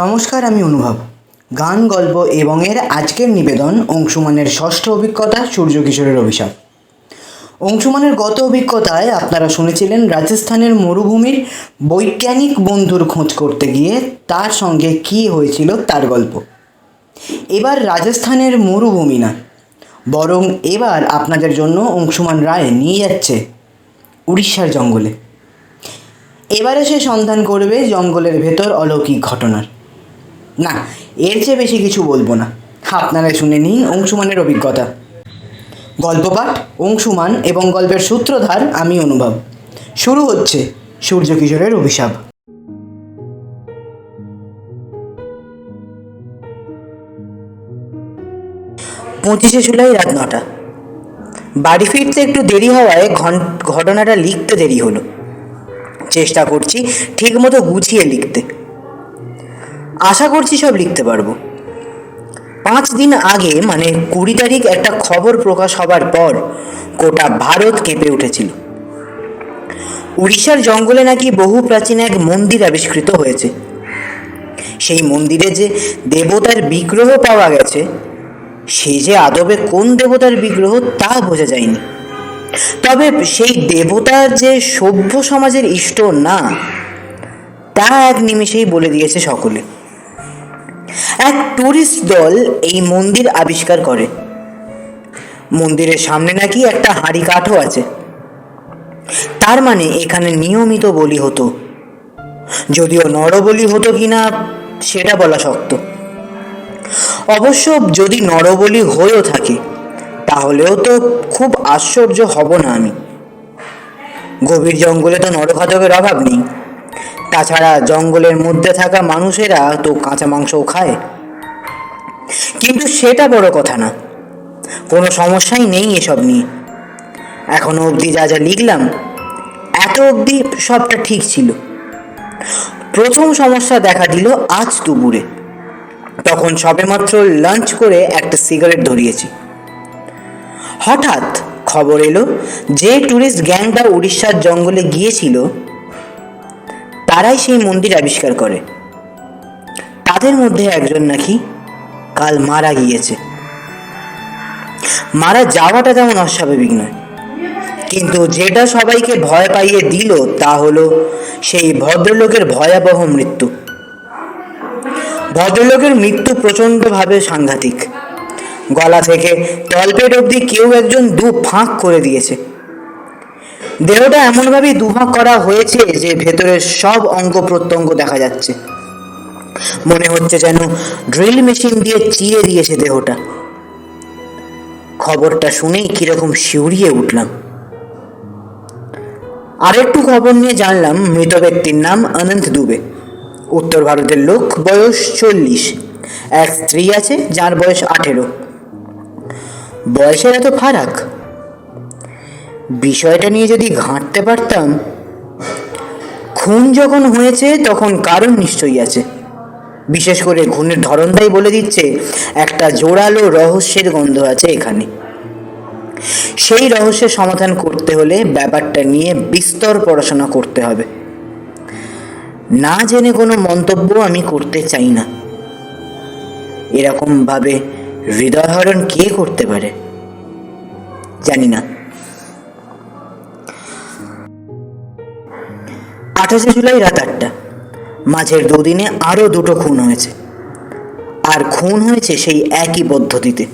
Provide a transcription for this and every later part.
নমস্কার, আমি অনুভব। গান, গল্প এবং এর আজকের নিবেদন অংশুমানের ষষ্ঠ অভিজ্ঞতা সূর্য কিশোরের অভিশাপ। অংশুমানের গত অভিজ্ঞতায় আপনারা শুনেছিলেন রাজস্থানের মরুভূমির বৈজ্ঞানিক বন্ধুর খোঁজ করতে গিয়ে তার সঙ্গে কী হয়েছিল তার গল্প। এবার রাজস্থানের মরুভূমি না, বরং এবার আপনাদের জন্য অংশুমান রায় নিয়ে যাচ্ছে উড়িষ্যার জঙ্গলে। এবারে সে সন্ধান করবে জঙ্গলের ভেতর অলৌকিক ঘটনার। না, এর চেয়ে বেশি কিছু বলবো না, আপনারা শুনে নিন অংশুমানের অভিজ্ঞতা। গল্পপাঠ অংশুমান এবং গল্পের সূত্রধার আমি অনুভব। শুরু হচ্ছে সূর্য কিশোরের অভিশাপ। 25শে জুলাই রাত 9টা। বাড়ি ফিরতে একটু দেরি হওয়ায় ঘটনাটা লিখতে দেরি হলো। চেষ্টা করছি ঠিকমতো গুছিয়ে লিখতে, আশা করছি সব লিখতে পারবো। 5 দিন আগে মানে 20 তারিখ একটা খবর প্রকাশ হবার পর গোটা ভারত কেঁপে উঠেছিল। উড়িষ্যার জঙ্গলে নাকি বহু প্রাচীন এক মন্দির আবিষ্কৃত হয়েছে। সেই মন্দিরে যে দেবতার বিগ্রহ পাওয়া গেছে, সে যে আদবে কোন দেবতার বিগ্রহ তা বোঝা যায়নি। তবে সেই দেবতার যে সভ্য সমাজের ইষ্ট না, তা এক নিমিষেই বলে দিয়েছে সকলে। এক টুরিস্ট দল এই মন্দির আবিষ্কার করে। মন্দিরের সামনে নাকি একটা হাঁড়ি কাঠও আছে। তার মানে এখানে নিয়মিত বলি হতো, যদিও নরবলি হতো কিনা সেটা বলা শক্ত। অবশ্য যদি নরবলি হয়েও থাকে, তাহলেও তো খুব আশ্চর্য হব না আমি। গভীর জঙ্গলে তো নরঘাতকের অভাব নেই। তাছাড়া জঙ্গলের মধ্যে থাকা মানুষেরা তো কাঁচা মাংসও খায়। কিন্তু সেটা বড় কথা না, কোনো সমস্যাই নেই এসব নিয়ে। এখনো অবধি যা যা লিখলাম, এত অবধি সবটা ঠিক ছিল। প্রথম সমস্যা দেখা দিল আজ দুপুরে। তখন সবেমাত্র লাঞ্চ করে একটা সিগারেট ধরিয়েছি। হঠাৎ খবর এলো যে ট্যুরিস্ট গ্যাংটা উড়িষ্যার জঙ্গলে গিয়েছিল, তারাই সেই মন্দির আবিষ্কার করে। তাদের মধ্যে একজন নাকি কাল মারা গিয়েছে। মারা যাওয়াটা তেমন অস্বাভাবিক নয়, কিন্তু যেটা সবাইকে ভয় পাইয়ে দিল তা হলো সেই ভদ্রলোকের ভয়াবহ মৃত্যু। ভদ্রলোকের মৃত্যু প্রচণ্ডভাবে সাংঘাতিক। গলা থেকে তলপেট অবধি কেউ একজন দু ফাঁক করে দিয়েছে। দেহটা এমনভাবেই দুভাগ করা হয়েছে যে ভেতরের সব অঙ্গ প্রত্যঙ্গ দেখা যাচ্ছে। মনে হচ্ছে যেন ড্রিল মেশিন দিয়ে চিরে দিয়েছে দেহটা। খবরটা শুনেই কিরকম শিউরিয়ে উঠলাম। আরেকটু খবর নিয়ে জানলাম মৃত ব্যক্তির নাম অনন্ত দুবে। উত্তর ভারতের লোক, বয়স 40। এক স্ত্রী আছে যার বয়স 18। বয়সের এত ফারাক, বিষয়টা নিয়ে যদি ঘাঁটতে পারতাম। খুন যখন হয়েছে তখন কারণ নিশ্চয়ই আছে। বিশেষ করে খুনের ধরনটাই বলে দিচ্ছে একটা জোরালো রহস্যের গন্ধ আছে এখানে। সেই রহস্যের সমাধান করতে হলে ব্যাপারটা নিয়ে বিস্তর পড়াশোনা করতে হবে। না জেনে কোনো মন্তব্য আমি করতে চাই না। এরকম ভাবে হৃদয়হরণ কে করতে পারে জানি না। 28শে জুলাই রাত 8টা। মাঝের দুদিনে আরো দুটো খুন হয়েছে, আর খুন হয়েছে সেই একই পদ্ধতিতে।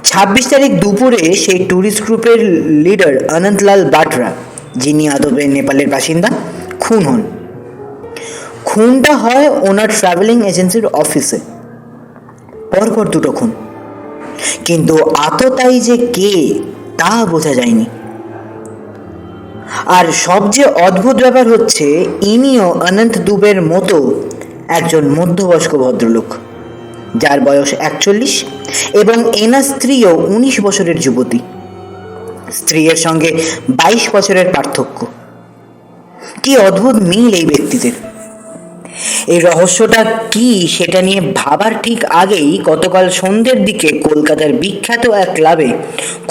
26 তারিখ দুপুরে সেই ট্যুরিস্ট গ্রুপের লিডার অনন্তলাল বাটরা, যিনি আদবে নেপালের বাসিন্দা, খুন হন। খুনটা হয় ওনার ট্রাভেলিং এজেন্সির অফিসে। পরপর দুটো খুন, কিন্তু আততায়ী যে কে তা বোঝা যায়নি। আর সবচেয়ে অদ্ভুত ব্যাপার হচ্ছে, ইনিও অনন্ত দুবের মতো একজন মধ্যবয়স্ক ভদ্রলোক, যার বয়স 41 এবং এনার স্ত্রীও 19 বছরের যুবতী। স্ত্রীর সঙ্গে 22 বছরের পার্থক্য। কি অদ্ভুত মিল এই ব্যক্তিদের। এই রহস্যটা কি সেটা নিয়ে ভাবার ঠিক আগেই গতকাল সন্ধ্যের দিকে কলকাতার বিখ্যাত এক ক্লাবে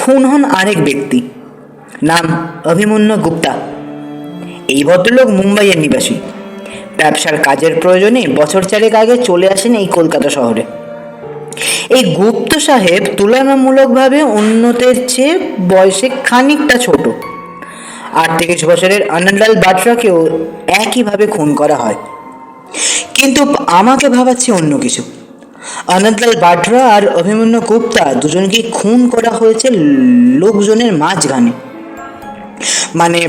খুন হন আরেক ব্যক্তি, নাম অভিমন্যু গুপ্তা। এই ভদ্রলোক মুম্বাইয়ের নিবাসী। ব্যবসার কাজের প্রয়োজনে বছর চারেক আগে চলে আসেন এই কলকাতা শহরে। এই গুপ্ত সাহেব তুলনামূলকভাবে অন্যদের চেয়ে বয়সে খানিকটা ছোট। 8 থেকে 6 বছরের আনন্দলাল বাট্রাকেও একইভাবে খুন করা হয়, কিন্তু আমাকে ভাবাচ্ছে অন্য কিছু। আনন্দলাল বাট্রা আর অভিমন্যু গুপ্তা দুজনকে খুন করা হয়েছে লোকজনের মাঝখানে, মানে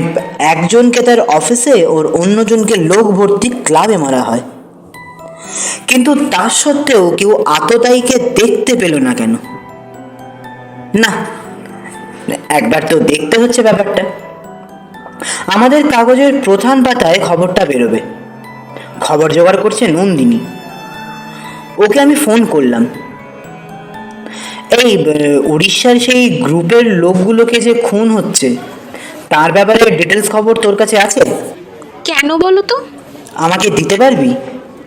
একজনকে তার অফিসে ওর অন্যজনকে লোক ভর্তি ক্লাবে মারা হয়। কিন্তু তা সত্ত্বেও কেউ আততায়ীকে দেখতে পেল না কেন? না, একবার তো দেখতে হচ্ছে ব্যাপারটা। আমাদের কাগজের প্রধান পাতায় খবরটা বেরোবে। খবর জোগাড় করছে নন্দিনী। ওকে আমি ফোন করলাম। এই উড়িষ্যার সেই গ্রুপের লোকগুলোকে যে খুন হচ্ছে তার ব্যাপারে ডিটেলস খবর তোর কাছে আছে? কেন বলো তো? আমাকে দিতে পারবি?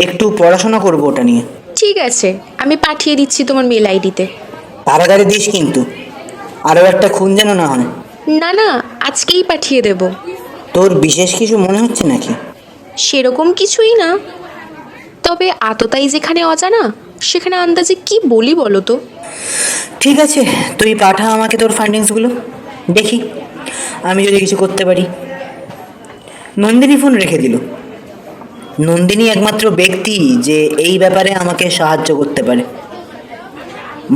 একটু পড়াশোনা করবো ওটা নিয়ে। ঠিক আছে, আমি পাঠিয়ে দিচ্ছি তোমার মেল আইডিতে। তাড়াতাড়ি দিস কিন্তু, আরও একটা খুন যেন না হয়। না না, আজকেই পাঠিয়ে দেব। তোর বিশেষ কিছু মনে হচ্ছে নাকি? সেরকম কিছুই না, তবে আততায়ী যেখানে অজানা সেখানে আন্দাজে কি বলি বলো তো? ঠিক আছে, তুই পাঠা আমাকে তোর ফাইন্ডিংসগুলো, দেখি আমি যদি কিছু করতে পারি। নন্দিনী ফোন রেখে দিল। নন্দিনী একমাত্র ব্যক্তি যে এই ব্যাপারে আমাকে সাহায্য করতে পারে।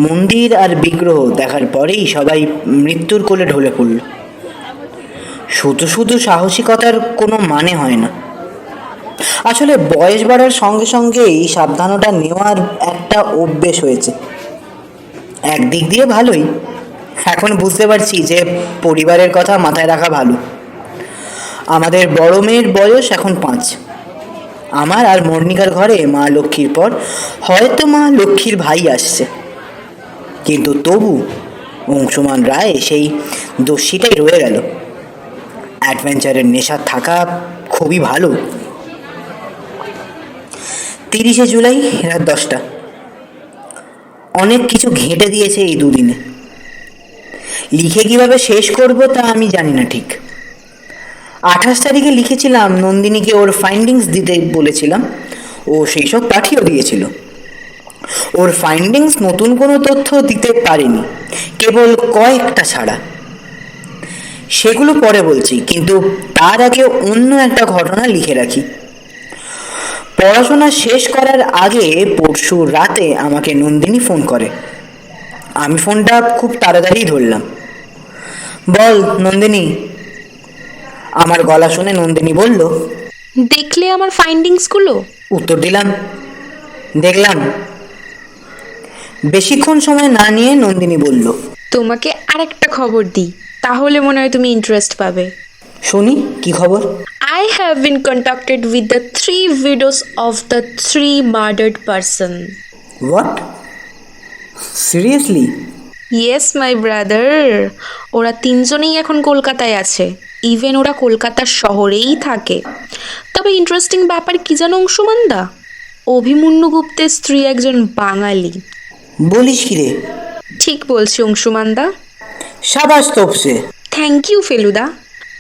মন্দির আর বিগ্রহ দেখার পরেই সবাই মৃত্যুর কোলে ঢলে পড়ল। শুধু শুধু সাহসিকতার কোনো মানে হয় না। আসলে বয়স বাড়ার সঙ্গে সঙ্গেই সাবধানতা নেওয়ার একটা অভ্যেস হয়েছে। একদিক দিয়ে ভালোই, এখন বুঝতে পারছি যে পরিবারের কথা মাথায় রাখা ভালো। আমাদের বড় মেয়ের বয়স এখন 5। আমার আর মর্নিকার ঘরে মা লক্ষ্মীর পর হয়তো মা লক্ষ্মীর ভাই আসছে, কিন্তু তবু অংশুমান রায় সেই দোষীটাই রয়ে গেল। অ্যাডভেঞ্চারের নেশা থাকা খুবই ভালো। 30শে জুলাই রাত 10টা। অনেক কিছু ঘেঁটে দিয়েছে এই দুদিনে। লিখে কিভাবে শেষ করব তা আমি জানি না ঠিক। 28 তারিখে লিখেছিলাম নন্দিনীকে ওর ফাইন্ডিংস দিতে বলেছিলাম, ও সেই সব পাঠিয়েও দিয়েছিল। ওর ফাইন্ডিংস নতুন কোনো তথ্য দিতে পারেনি, কেবল কয়েকটা ছাড়া। সেগুলো পরে বলছি, কিন্তু তার আগে অন্য একটা ঘটনা লিখে রাখি। পড়াশোনা শেষ করার আগে পরশু রাতে আমাকে নন্দিনী ফোন করে। আমি ফোনটা খুব তাড়াতাড়ি ধরলাম। বল নন্দিনী। আমার গলা শুনে নন্দিনী বলল, দেখলে আমার ফাইন্ডিংসগুলো? উত্তর দিলাম, দেখলাম। বেশিক্ষণ সময় না নিয়ে নন্দিনী বলল, তোমাকে আরেকটা খবর দিই, তাহলে মনে হয় তুমি ইন্টারেস্ট পাবে। শুনি কি খবর? I have been contacted with the 3 widows of the 3 murdered person. What? Seriously? Yes my brother, ওরা 3জনেই এখন কলকাতায় আছে। ইভেন ওরা কলকাতার শহরেই থাকে। তবে ইন্টারেস্টিং ব্যাপার কি জানো অংশুমানদা? অভিমন্যু গুপ্তের স্ত্রী একজন বাঙালি। বলিস কি রে? ঠিক বলছি অংশুমানদা। সাবাস তোপসে। Thank you Feluda.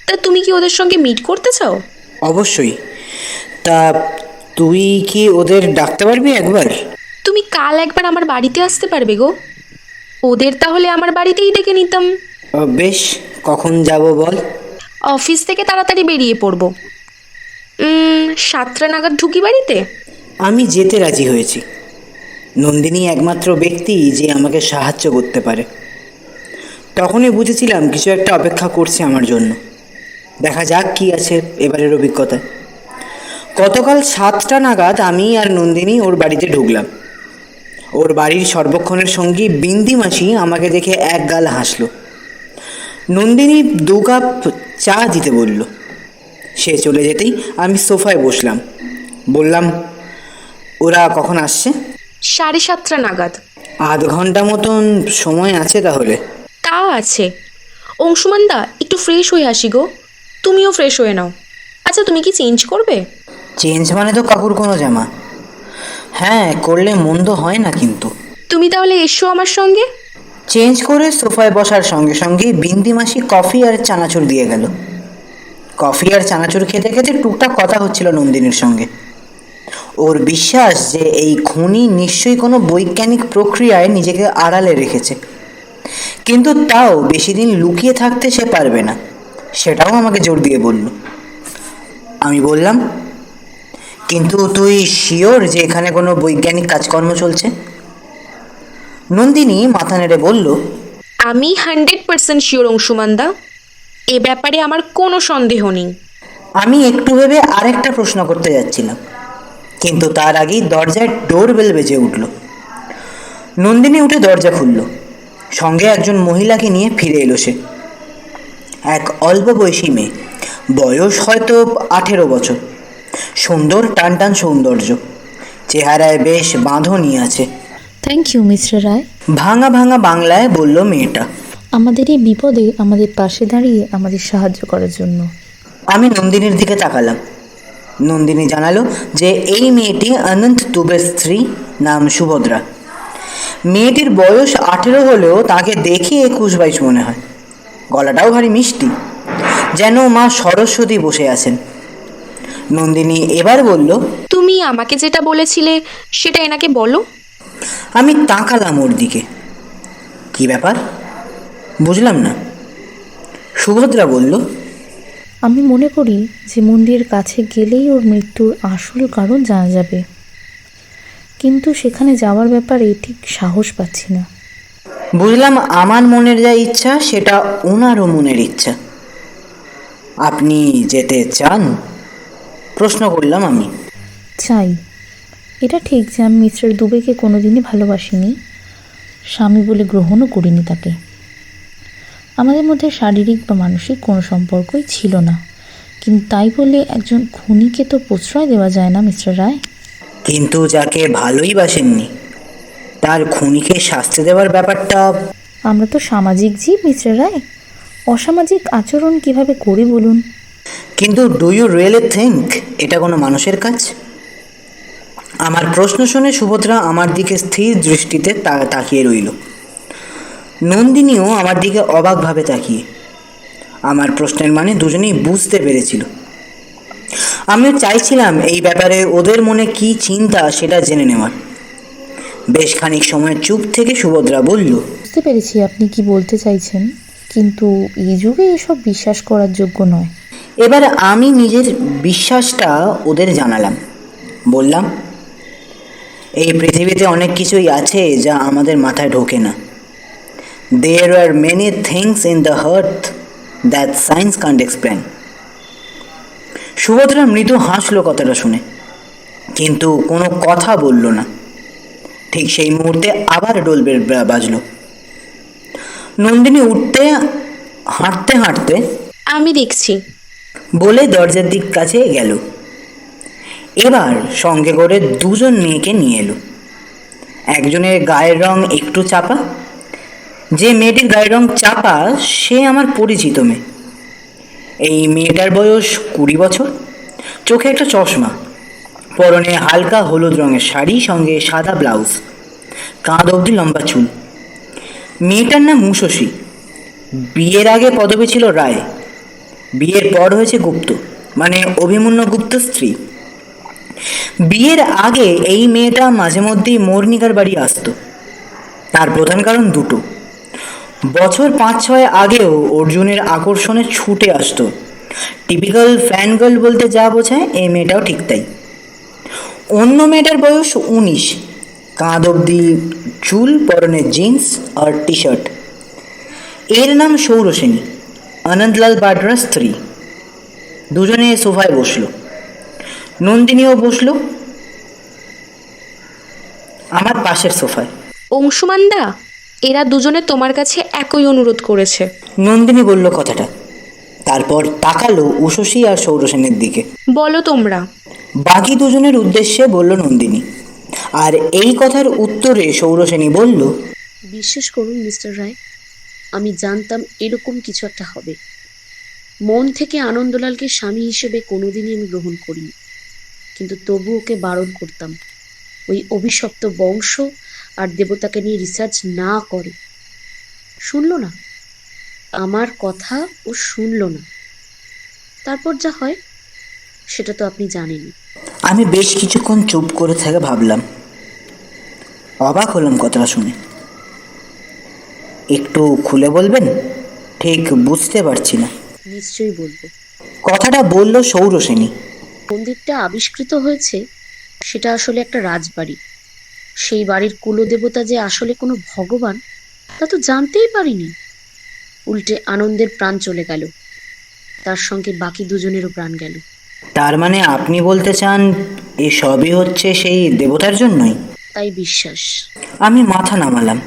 তা তুমি কি ওদের সঙ্গে মিট করতে চাও? অবশ্যই। তা তুই কি ওদের ডাকতে পারবি একবার? তুমি কাল একবার আমার বাড়িতে আসতে পারবে গো? ওদের তাহলে আমার বাড়িতেই ডেকে নিতাম। বেশ, কখন যাব বল? অফিস থেকে তাড়াতাড়ি বেরিয়ে পড়বো। 7টা নাগাদ ঢুকি বাড়িতে। আমি যেতে রাজি হয়েছি। নন্দিনী একমাত্র ব্যক্তি যে আমাকে সাহায্য করতে পারে। তখনই বুঝেছিলাম কিছু একটা অপেক্ষা করছে আমার জন্য। দেখা যাক কি আছে এবারের অভিজ্ঞতা। গতকাল 7টা নাগাদ আমি আর নন্দিনী ওর বাড়িতে ঢুকলাম। ওর বাড়ির সর্বক্ষণের সঙ্গী বিন্দি মাসি আমাকে দেখে এক গাল হাসল। নন্দিনী 2 কাপ চা দিতে বলল। সে চলে যেতেই আমি সোফায় বসলাম। বললাম, ওরা কখন আসছে? 7:30 নাগাদ। আধ ঘন্টা মতন সময় আছে তাহলে? তা আছে। অংশুমানদা, একটু ফ্রেশ হয়ে আসি গো। তুমিও ফ্রেশ হয়ে নাও। আচ্ছা, তুমি কি চেঞ্জ করবে? চেঞ্জ মানে তো কাকুর কোনো জামা। হ্যাঁ, করলে মন্দ হয় না কিন্তু। তুমি তাহলে এসো আমার সঙ্গে। চেঞ্জ করে সোফায় বসার সঙ্গে সঙ্গে বিন্দি মাসি কফি আর চানাচুর দিয়ে গেল। কফি আর চানাচুর খেতে খেতে টুকটাক কথা হচ্ছিল নন্দিনীর সঙ্গে। ওর বিশ্বাস যে এই খুনি নিশ্চয়ই কোনো বৈজ্ঞানিক প্রক্রিয়ায় নিজেকে আড়ালে রেখেছে, কিন্তু তাও বেশি দিন লুকিয়ে থাকতে সে পারবে না, সেটাও আমাকে জোর দিয়ে বলল। আমি বললাম, কিন্তু তুই শিওর যে এখানে কোনো বৈজ্ঞানিক কাজকর্ম চলছে? নন্দিনী মাথা নেড়ে বলল, আমি 100% শিওর অংশুমানদা, এ ব্যাপারে আমার কোনো সন্দেহ নেই। আমি একটু ভেবে আরেকটা প্রশ্ন করতে যাচ্ছিলাম, কিন্তু তার আগেই দরজায় ডোরবেল বেজে উঠল। নন্দিনী উঠে দরজা খুলল, সঙ্গে একজন মহিলাকে নিয়ে ফিরে এলো সে। এক অল্প বয়সী মেয়ে, বয়স হয়তো 18 বছর, সুন্দর টানটান সৌন্দর্য, চেহারায় বেশ বাঁধনি আছে। থ্যাংক ইউ মিস্টার রায়। ভাঙা ভাঙা বাংলায় বলল মেয়েটা। আমাদের এই বিপদে আমাদের পাশে দাঁড়িয়ে আমাদের সাহায্য করার জন্য। আমি নন্দিনীর দিকে তাকালাম। নন্দিনী জানালো যে এই মেয়েটি অনন্ত দুবের স্ত্রী, নাম সুভদ্রা। মেয়েটির বয়স 18 হলেও তাকে দেখে 21-22 মনে হয়। গলাটাও ভারী মিষ্টি, যেন মা সরস্বতী বসে আছেন। নন্দিনী এবার বলল, তুমি আমাকে যেটা বলেছিলে সেটা এনাকে বলো। আমি তাকালাম ওর দিকে। কি ব্যাপার বুঝলাম না। সুভদ্রা বলল, আমি মনে করি যে মন্দিরের কাছে গেলেই ওর মৃত্যুর আসল কারণ জানা যাবে, কিন্তু সেখানে যাওয়ার ব্যাপারে ঠিক সাহস পাচ্ছি না। বুঝলাম আমার মনের যা ইচ্ছা সেটা ওনারও মনের ইচ্ছা। আপনি যেতে চান? প্রশ্ন করলাম আমি। চাই। এটা ঠিক যে আমি মিস্টার দুবেকে কোনোদিনই ভালোবাসিনি, স্বামী বলে গ্রহণও করিনি তাকে। আমাদের মধ্যে শারীরিক বা মানসিক কোনো সম্পর্কই ছিল না, কিন্তু তাই বলে একজন খুনিকে তো প্রশ্রয় দেওয়া যায় না মিস্টার রায়। কিন্তু যাকে ভালোই বাসেননি তার খুনিকে শাস্তি দেওয়ার ব্যাপারটা। আমরা তো সামাজিক জীব মিস্টার রায়, অসামাজিক আচরণ কিভাবে করি বলুন? কিন্তু ডু ইউ রিয়েলি থিঙ্ক এটা কোনো মানুষের কাজ? আমার প্রশ্ন শুনে সুভদ্রা আমার দিকে স্থির দৃষ্টিতে তাকিয়ে রইল। নন্দিনীও আমার দিকে অবাকভাবে তাকিয়ে। আমার প্রশ্নের মানে দুজনেই বুঝতে পেরেছিল। আমিও চাইছিলাম এই ব্যাপারে ওদের মনে কি চিন্তা সেটা জেনে নেওয়ার। বেশ খানিক সময় চুপ থেকে সুভদ্রা বলল, বুঝতে পেরেছি আপনি কি বলতে চাইছেন, কিন্তু এই যুগে এসব বিশ্বাস করার যোগ্য নয়। এবার আমি নিজের বিশ্বাসটা ওদের জানালাম। বললাম, এই পৃথিবীতে অনেক কিছুই আছে যা আমাদের মাথায় ঢোকে না। There are many things in the earth that science can't explain. Subhadra মৃদু হাসলো কথাটা শুনে, কিন্তু কোনো কথা বলল না। ঠিক সেই মুহূর্তে আবার ডোরবেল বাজলো। নন্দিনী উঠতে হাঁটতে হাঁটতে আমি দেখছি বলে দরজার দিক কাছে গেল। এবার সঙ্গে করে দুজন মেয়েকে নিয়ে এলো। একজনের গায়ের রং একটু চাপা। যে মেয়েটির গায়ের রং চাপা সে আমার পরিচিত মেয়ে। এই মেয়েটার বয়স 20 বছর, চোখে একটা চশমা, পরনে হালকা হলুদ রঙের শাড়ি, সঙ্গে সাদা ব্লাউজ, কাঁধ অবধি লম্বা চুল। মেয়েটার নাম মুশোশী। বিয়ের আগে পদবি ছিল রায়, বিয়ের পর হয়েছে গুপ্ত, মানে অভিমন্যু গুপ্ত স্ত্রী। বিয়ের আগে এই মেয়েটা মাঝে মধ্যেই মর্নিকার বাড়ি আসতো। তার প্রধান কারণ দুটো। বছর 5-6 আগেও অর্জুনের আকর্ষণে ছুটে আসতো। টিপিক্যাল ফ্যান গার্ল বলতে যা বোঝায় এই মেয়েটাও ঠিক তাই। অন্য মেয়েটার বয়স 19, কাঁধ অবধি চুল, পরনে জিন্স আর টি শার্ট। এর নাম সৌরসেনী, অনন্তলাল বাডরার স্ত্রী। দুজনে সোফায় বসলো। নন্দিনীও বসলো আমার পাশের সোফায়। অংশুমানদা, এরা দুজনে তোমার কাছে একই অনুরোধ করেছে। নন্দিনী বলল কথাটা, তারপর তাকালো উষসী আর সৌরসেনের দিকে। বলো তোমরা। বাকি দুজনের উদ্দেশ্যে বলল নন্দিনী, আর এই কথার উত্তরে সৌরসেনী বলল, বিশ্বাস করুন মিস্টার রায়, আমি জানতাম এরকম কিছু একটা হবে। মন থেকে আনন্দলালকে স্বামী হিসেবে কোনোদিনই আমি গ্রহণ করিনি, কিন্তু তবু ওকে বারণ করতাম ওই অভিশপ্ত বংশ আর দেবতাকে নিয়ে রিসার্চ না করে। শুনলো না, আমার কথা ও শুনলো না। তারপর যা হয় সেটা তো আপনি জানেনই। আমি বেশ কিছুক্ষণ চুপ করে থেকে ভাবলাম। অবাক হলাম কথাটা শুনে। একটু খুলে বলবেন? ঠিক বুঝতে পারছি না। নিশ্চয়ই বলবো। কথাটা বলল সৌরসেনী। মন্দিরটা আবিষ্কৃত হয়েছে সেটা আসলে একটা রাজবাড়ি। সেই বাড়ির কুলদেবতা যে আসলে কোনো ভগবান তা তো জানতেই পারিনি। উল্টে আনন্দের প্রাণ চলে গেল, তার সঙ্গে বাকি দুজনেরও প্রাণ গেল। তার মানে আপনি বলতে চান এই সবই হচ্ছে সেই দেবতার জন্যই? তাই বিশ্বাস। আমি মাথা নামালাম।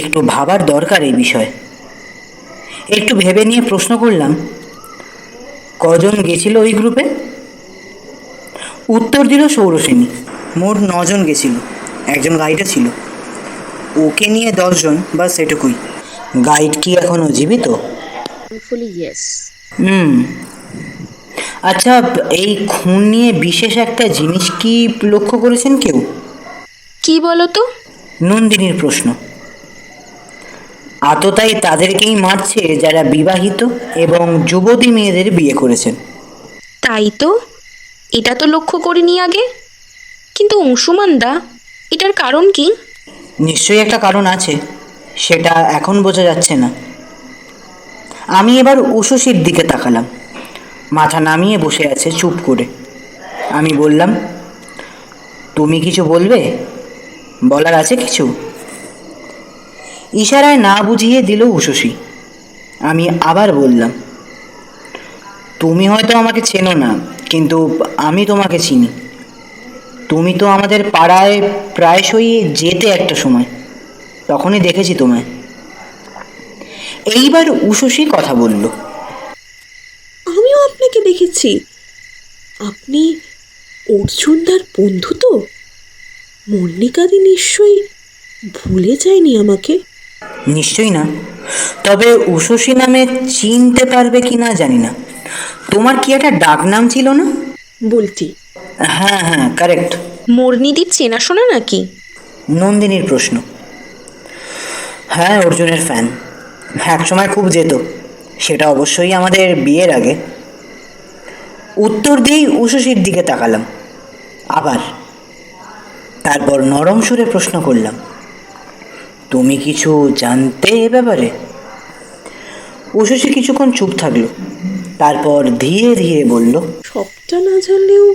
একটু ভাবার দরকার এই বিষয়ে। একটু ভেবে নিয়ে প্রশ্ন করলাম, কজন গেছিল ওই গ্রুপে? উত্তর দিল সৌরসেনী, মোট 9 জন গেছিল, একজন গাইডও ছিল। ওকে নিয়ে 10 জন, বাস এটুকুই। গাইড কি এখনো জীবিত? Thankfully yes. হুম। আচ্ছা, এই খুন নিয়ে বিশেষ একটা জিনিস কি লক্ষ্য করেছেন কেউ? কি বলো তো? নন্দিনীর প্রশ্ন। আততায়ী তাদেরকেই মারছে যারা বিবাহিত এবং যুবতী মেয়েদের বিয়ে করেছেন। তাই তো, এটা তো লক্ষ্য করিনি আগে। কিন্তু অংশুমানদা, এটার কারণ কি? নিশ্চয়ই একটা কারণ আছে, সেটা এখন বোঝা যাচ্ছে না। আমি এবার উষসীর দিকে তাকালাম। মাথা নামিয়ে বসে আছে চুপ করে। আমি বললাম, তুমি কিছু বলবে? বলার আছে কিছু? ইশারায় না বুঝিয়ে দিল উষসী। আমি আবার বললাম, তুমি হয়তো আমাকে চেনো না, কিন্তু আমি তোমাকে চিনি। তুমি তো আমাদের পাড়ায় প্রায়শই যেতে একটা সময়, তখনই দেখেছি তোমায়। এইবার উষসী কথা বলল। আমিও আপনাকে দেখেছি। আপনি অর্জুনদার বন্ধু তো? মল্লিকাদি নিশ্চয়ই ভুলে যায়নি আমাকে। নিশ্চয়ই না, তবে উষসী নামে চিনতে পারবে কি না জানি না। তোমার কি একটা ডাক নাম ছিল না? বলতি। হ্যাঁ হ্যাঁ, কারেক্ট। মোরনিদির চেনাশোনা নাকি? নন্দিনীর প্রশ্ন। হ্যাঁ, অর্জুনের ফ্যান। এক সময় খুব যেত, সেটা অবশ্যই আমাদের বিয়ের আগে। উত্তর দিয়েই উষসীর দিকে তাকালাম আবার। তারপর নরম সুরে প্রশ্ন করলাম, তুমি কিছু জানতে এ ব্যাপারে? উষসী কিছুক্ষণ চুপ থাকলো, তারপর ধীরে ধীরে বলল, সবটা না জানলেও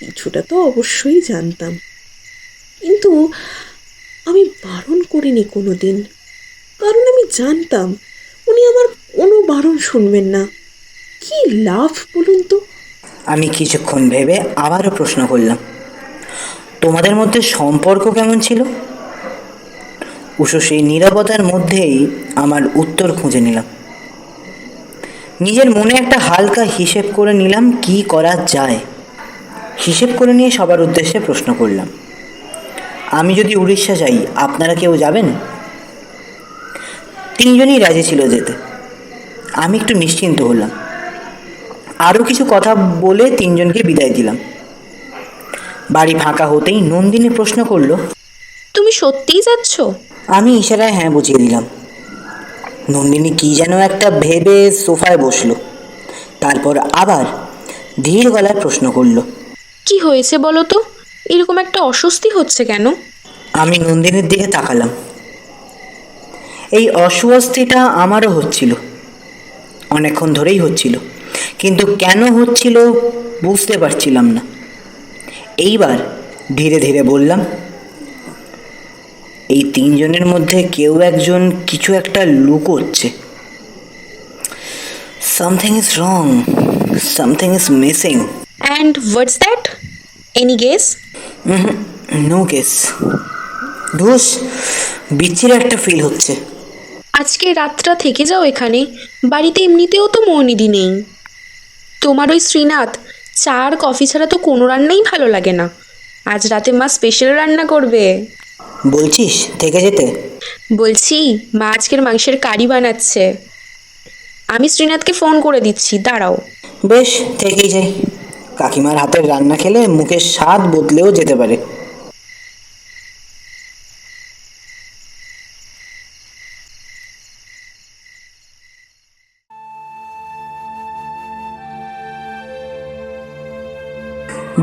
কিছুটা তো অবশ্যই জানতাম, কিন্তু আমি বারণ করিনি কোনো দিন, কারণ আমি জানতাম উনি আমার কোনো বারণ শুনবেন না। কি লাভ বলুন তো? আমি কিছুক্ষণ ভেবে আবারও প্রশ্ন করলাম, তোমাদের মধ্যে সম্পর্ক কেমন ছিল? উষসী নীরবতার মধ্যেই আমার উত্তর খুঁজে নিলাম। নিজের মনে একটা হালকা হিসেব করে নিলাম কি করা যায়। হিসেব করে নিয়ে সবার উদ্দেশ্যে প্রশ্ন করলাম, আমি যদি উড়িষ্যা যাই, আপনারা কেউ যাবেন? 3জনই রাজি ছিল যেতে। আমি একটু নিশ্চিন্ত হলাম। আরও কিছু কথা বলে 3জনকে বিদায় দিলাম। বাড়ি ফাঁকা হতেই নন্দিনী প্রশ্ন করলো, তুমি সত্যিই যাচ্ছ? আমি ইশারায় হ্যাঁ বুঝিয়ে দিলাম। নন্দিনী কি যেন একটা ভেবে সোফায় বসলো, তারপর আবার ধীর গলায় প্রশ্ন করলো, কি হয়েছে বলো তো? এরকম একটা অস্বস্তি হচ্ছে কেন? আমি নন্দিনীর দিকে তাকালাম। এই অস্বস্তিটা আমারও হচ্ছিল, অনেকক্ষণ ধরেই হচ্ছিল, কিন্তু কেন হচ্ছিল বুঝতে পারছিলাম না। এইবার ধীরে ধীরে বললাম, এই 3জনের মধ্যে কেউ একজন কিছু একটা লুকোচ্ছে। Something is wrong, something is missing. And what's that? Any guess? No case. ধুস, বিচ্ছির একটা ফিল হচ্ছে। আজকে রাতটা থেকে যাও এখানে, বাড়িতে এমনিতেও তো মোহনিদি নেই। তোমার ওই শ্রীনাথ চা আর কফি ছাড়া তো কোনো রান্নাই ভালো লাগে না। আজ রাতে মা স্পেশাল রান্না করবে। বলছিস থেকে যেতে? বলছি, মা আজকের মাংসের কারি বানাচ্ছে। আমি শ্রীনাথকে ফোন করে দিচ্ছি, দাঁড়াও। বেশ, থেকেই যাই। কাকিমার হাতের রান্না খেলে মুখের স্বাদ বদলেও যেতে পারে।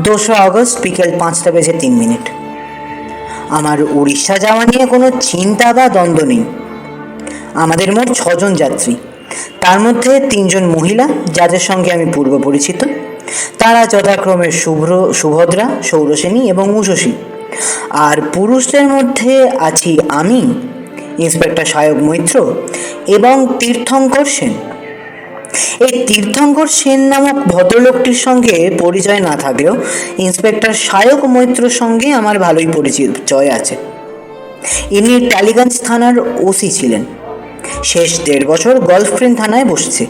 2রা আগস্ট বিকেল 5:03। আমার উড়িষ্যা যাওয়া নিয়ে কোনো চিন্তা বা দ্বন্দ্ব নেই। আমাদের মোট 6জন যাত্রী, তার মধ্যে 3জন মহিলা যাদের সঙ্গে আমি পূর্ব পরিচিত। তারা যথাক্রমে সুভদ্রা, সৌরসেনী এবং উষসী। আর পুরুষদের মধ্যে আছি আমি, ইন্সপেক্টর সায়ক মৈত্র এবং তীর্থঙ্কর সেন। এই তীর্থঙ্কর সেন নামক ভদ্রলোকটির সঙ্গে পরিচয় না থাকলেও ইন্সপেক্টর সায়ক মৈত্রর সঙ্গে আমার ভালোই পরিচয় আছে। ইনি টালিগঞ্জ থানার ওসি ছিলেন। শেষ 1.5 বছর গলফগ্রিন থানায় বসছে।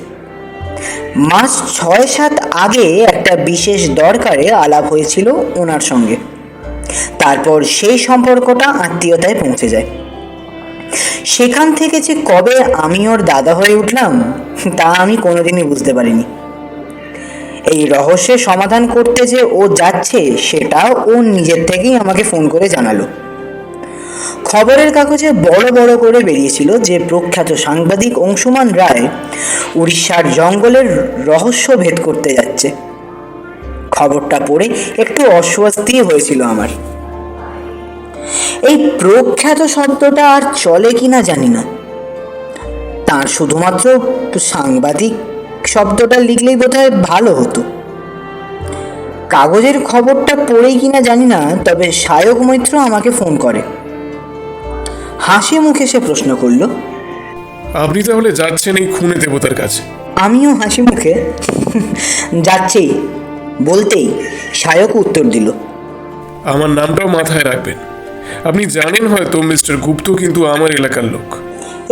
মাস 6-7 আগে একটা বিশেষ দরকারে আলাপ হয়েছিল ওনার সঙ্গে। তারপর সেই সম্পর্কটা আত্মীয়তায় পৌঁছে যায়। সেখান থেকে যে কবে আমি ওর দাদা হয়ে উঠলাম তা আমি কোনোদিনই বুঝতে পারিনি। এই রহস্যের সমাধান করতে যে ও যাচ্ছে সেটা ও নিজের থেকেই আমাকে ফোন করে জানালো। খবরের কাগজে বড় বড় করে বেরিয়েছিল যে প্রখ্যাত সাংবাদিক অংশুমান রায় উড়িষ্যার জঙ্গলের রহস্য ভেদ করতে যাচ্ছে। খবরটা পড়ে একটু অস্বস্তি হয়েছিল আমার। এই প্রখ্যাত শব্দটা আর চলে কিনা জানি না। তার শুধুমাত্র সাংবাদিক শব্দটা লিখলেই বোধহয় ভালো হতো। কাগজের খবরটা পড়েই কিনা জানি না, তবে সায়ক মৈত্র আমাকে ফোন করে। হাসি মুখে সে প্রশ্ন করল, আপনি তাহলে যাচ্ছেন এই খুনে দেবতার কাছে? আমিও হাসি মুখে যাচ্ছি বলতেই সায়ক উত্তর দিল, আমার নামটাও মাথায় রাখবেন। আপনি জানেন হয়তো মিস্টার গুপ্ত কিন্তু আমার এলাকার লোক।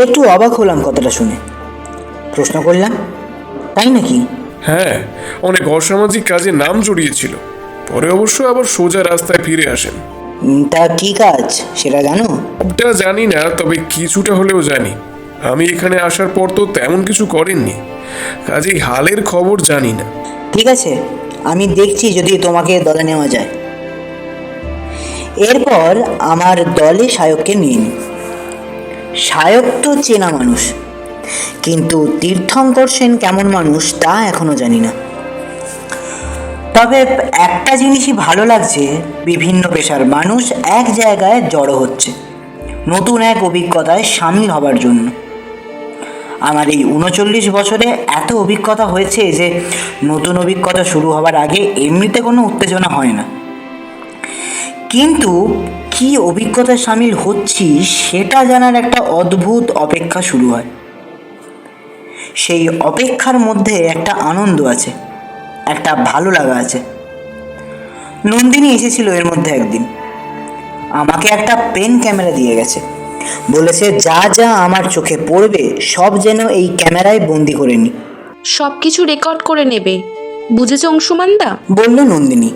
একটু অবাক হলাম কথাটা শুনে। প্রশ্ন করলাম, তাই নাকি? হ্যাঁ, অনেক অসামাজিক কাজে নাম জড়িয়েছিল, পরে অবশ্য আবার সোজা রাস্তায় ফিরে আসেন। তা কি কাজ সেটা জানো? ওটা জানি না, তবে কিছুটা হলেও জানি। আমি এখানে আসার পর তো তেমন কিছু করেননি, কাজেই হালের খবর জানি না। ঠিক আছে, আমি দেখছি যদি তোমাকে দলে নেওয়া যায়। এরপর আমার দলে সায়ককে নিয়ে নিই। সায়ক তো চেনা মানুষ, কিন্তু তীর্থঙ্কর সেন কেমন মানুষ তা এখনো জানি না। তবে একটা জিনিসই ভালো লাগছে, বিভিন্ন পেশার মানুষ এক জায়গায় জড়ো হচ্ছে নতুন এক অভিজ্ঞতায় সামিল হবার জন্য। আমার এই 39 বছরে এত অভিজ্ঞতা হয়েছে যে নতুন অভিজ্ঞতা শুরু হবার আগে এমনিতে কোনো উত্তেজনা হয় না, কিন্তু কি অভিজ্ঞতায় সামিল হচ্ছি সেটা জানার একটা অদ্ভুত অপেক্ষা শুরু হয়। সেই অপেক্ষার মধ্যে একটা আনন্দ আছে, একটা ভালো লাগা আছে। নন্দিনী এসেছিল এর মধ্যে একদিন, আমাকে একটা পেন ক্যামেরা দিয়ে গেছে। বলেছে যা যা আমার চোখে পড়বে সব যেন এই ক্যামেরায় বন্দি করে নি। সব কিছু রেকর্ড করে নেবে, বুঝেছো অংশুমানদা? বলল নন্দিনী।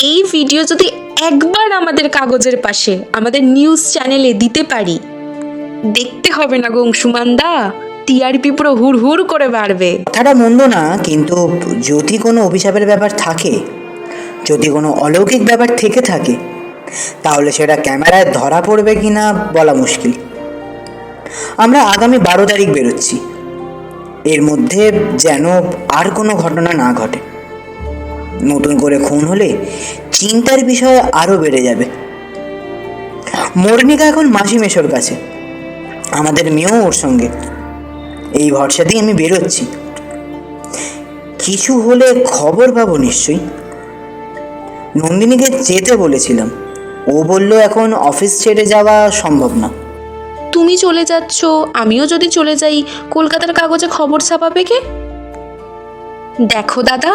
এই ভিডিও যদি একবার আমাদের কাগজের পাশে আমাদের নিউজ চ্যানেলে দিতে পারি, দেখতে হবে না গো অংশুমানদা, টিআরপি পুরো হুড় হুড় করে বাড়বে। কথাটা মন্দ না, কিন্তু যদি কোনো অভিশাপের ব্যাপার থাকে, যদি কোনো অলৌকিক ব্যাপার থেকে থাকে, তাহলে সেটা ক্যামেরায় ধরা পড়বে কিনা বলা মুশকিল। আমরা আগামী 12 তারিখ বেরোচ্ছি। এর মধ্যে যেন আর কোনো ঘটনা না ঘটে। নতুন করে খুন হলে চিন্তার বিষয় আরও বেড়ে যাবে। মর্নিকা এখন মাসি মেশোর কাছে, আমাদের মেয়েও ওর সঙ্গে। এই ভরসাতেই আমি বেরোচ্ছি। কিছু হলে খবর পাবো নিশ্চয়ই। নন্দিনীকে যেতে বলেছিলাম, ও বলল এখন অফিস ছেড়ে যাওয়া সম্ভব না। তুমি চলে যাচ্ছ, আমিও যদি চলে যাই, কলকাতার কাগজে খবর ছাপাবে কে? দেখো দাদা,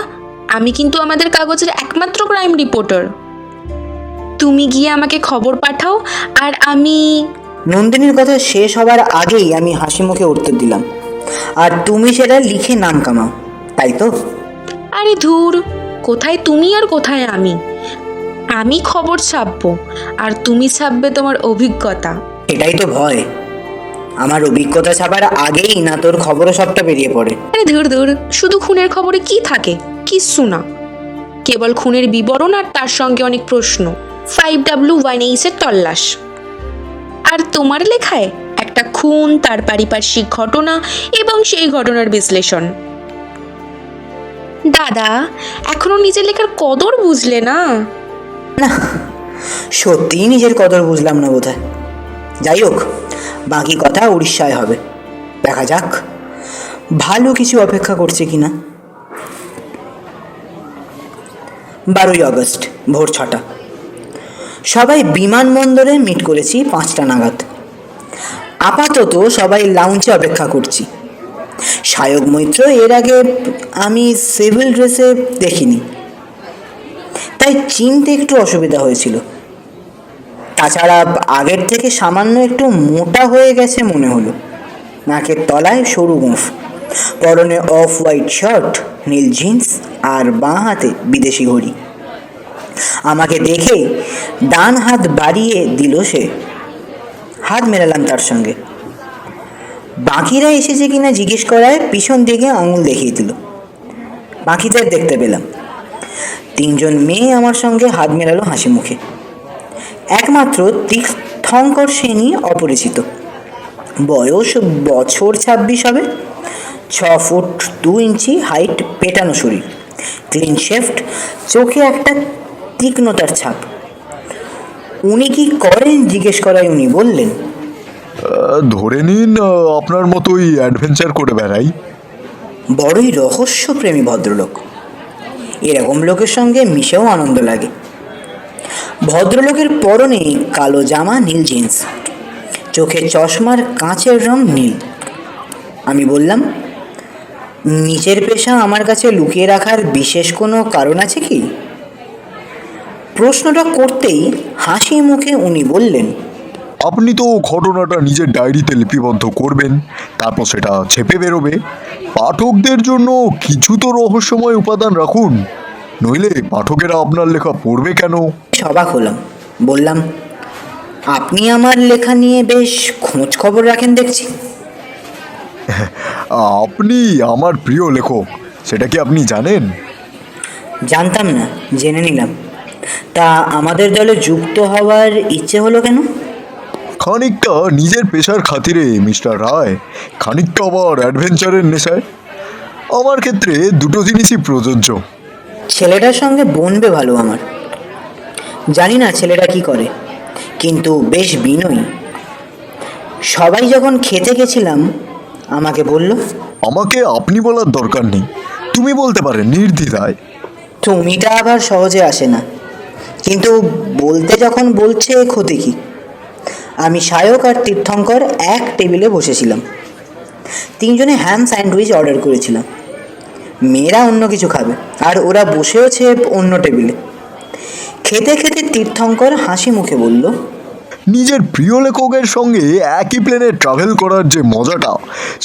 আমি কিন্তু আমাদের কাগজের একমাত্র ক্রাইম রিপোর্টার। তুমি গিয়ে আমাকে খবর পাঠাও আর আমি... নন্দিনীর কথা শেষ হবার আগেই আমি হাসি মুখে উত্তর দিলাম, আর তুমি সেটা লিখে নাম কামাও, তাই তো? আরে ধুর, কোথায় তুমি আর কোথায় আমি? আমি খবর ছাপবো আর তুমি ছাপবে তোমার অভিজ্ঞতা। এটাই তো ভয়, আমার অভিজ্ঞতা ছাপার আগেই না তোর খবরও সবটা বেরিয়ে পড়ে। আরে ধুর ধুর, শুধু খুনের খবরে কি থাকে? কিচ্ছু না, কেবল খুনের বিবরণ আর তার সঙ্গে অনেক প্রশ্ন। 5W1H এর তল্লাশ। আর তোমার লেখায় একটা খুন, তার পারিপার্শ্বিক ঘটনা এবং সেই ঘটনার বিশ্লেষণ। দাদা, এখনো নিজের লেখার কদর বুঝলে না? না, সত্যিই নিজের কদর বুঝলাম না বোধহয়। যাই হোক, বাকি কথা উড়িষ্যায় হবে, দেখা যাক ভালো কিছু অপেক্ষা করছে কিনা। 12ই আগস্ট, ভোর 6টা। সবাই বিমানবন্দরে মিট করেছি 5টা নাগাদ। আপাতত সবাই লাউঞ্জে অপেক্ষা করছি। সায়ক মৈত্র এর আগে আমি সিভিল ড্রেসে দেখিনি, তাই চিনতে একটু অসুবিধা হয়েছিল। তাছাড়া আগের থেকে সামান্য একটু মোটা হয়ে গেছে মনে হলো। নাকের তলায় সরু গোঁফ, পরনে অফ হোয়াইট শার্ট, নীল জিন্স আর বাঁ হাতে বিদেশি ঘড়ি। আমাকে দেখে ডান হাত বাড়িয়ে দিল সে। হাত মেলালাম তার সঙ্গে। বাকিরা এসেছে কিনা জিজ্ঞেস করায় পিছন দিকে আঙুল দেখিয়ে দিল। বাকিদের দেখতে পেলাম। 3জন মেয়ে আমার সঙ্গে হাত মেলালো হাসি মুখে। একমাত্র তীর্থঙ্কর সেনই অপরিচিত। বয়স বছর 26 হবে। 6 ফুট 2 ইঞ্চি হাইট, পেটানো শরীর, ক্লিন শেভড, চোখে একটা তীক্ষ্ণতার ছাপ। উনি কি করেন জিজ্ঞেস করায় উনি বললেন, ধরে নিন আপনার মতোই অ্যাডভেঞ্চার করে বেড়াই। বড়ই রহস্যপ্রেমী ভদ্রলোক। এরকম লোকের সঙ্গে মিশেও আনন্দ লাগে। ভদ্রলোকের পরনে কালো জামা, নীল জিন্স, চোখে চশমার কাঁচের রং নীল। আমি বললাম, নিচের পেশা আমার কাছে লুকিয়ে রাখার বিশেষ কোনো কারণ আছে কি? প্রশ্নটা করতেই হাসি মুখে উনি বললেন, আপনি তো ঘটনাটা নিজের ডায়েরিতে লিপিবদ্ধ করবেন, তারপর সেটা ছেপে বেরোবে। পাঠকদের জন্য কিছু তো রহস্যময় উপাদান রাখুন, নইলে পাঠকেরা আপনার লেখা পড়বে কেন? অবাক হলাম। বললাম, আপনি আমার লেখা নিয়ে বেশ খোঁজ খবর রাখেন দেখছি। আপনি আমার প্রিয় লেখক, সেটা কি আপনি জানেন? জানতাম না, জেনে নিলাম। তা আমাদের দলে যুক্ত হওয়ার ইচ্ছে হলো কেন? খানিকটা নিজের পেশার খাতিরে মিস্টার রায়, খানিকটা আবার অ্যাডভেঞ্চারের নেশায়। আমার ক্ষেত্রে দুটো জিনিসই প্রযোজ্য। ছেলেটার সঙ্গে বনবে ভালো আমার। জানি না ছেলেটা কি করে, কিন্তু বেশ বিনয়ী। সবাই যখন খেতে গেছিলাম আমাকে বলল, আমাকে আপনি বলার দরকার নেই, তুমি বলতে পারেন নির্দ্বিধায়। তুমিটা আবার সহজে আসে না, কিন্তু বলতে যখন বলছে ক্ষতি কি। আমি সায়ক আর তীর্থঙ্কর এক টেবিলে বসেছিলাম। 3জনে হ্যাম স্যান্ডউইচ অর্ডার করেছিলাম। মেয়েরা অন্য কিছু খাবে, আর ওরা বসেওছে অন্য টেবিলে। খেতে খেতে তীর্থঙ্কর হাসি মুখে বলল, নিজের প্রিয় লেখকের সঙ্গে একই প্লেনে ট্রাভেল করার যে মজাটা,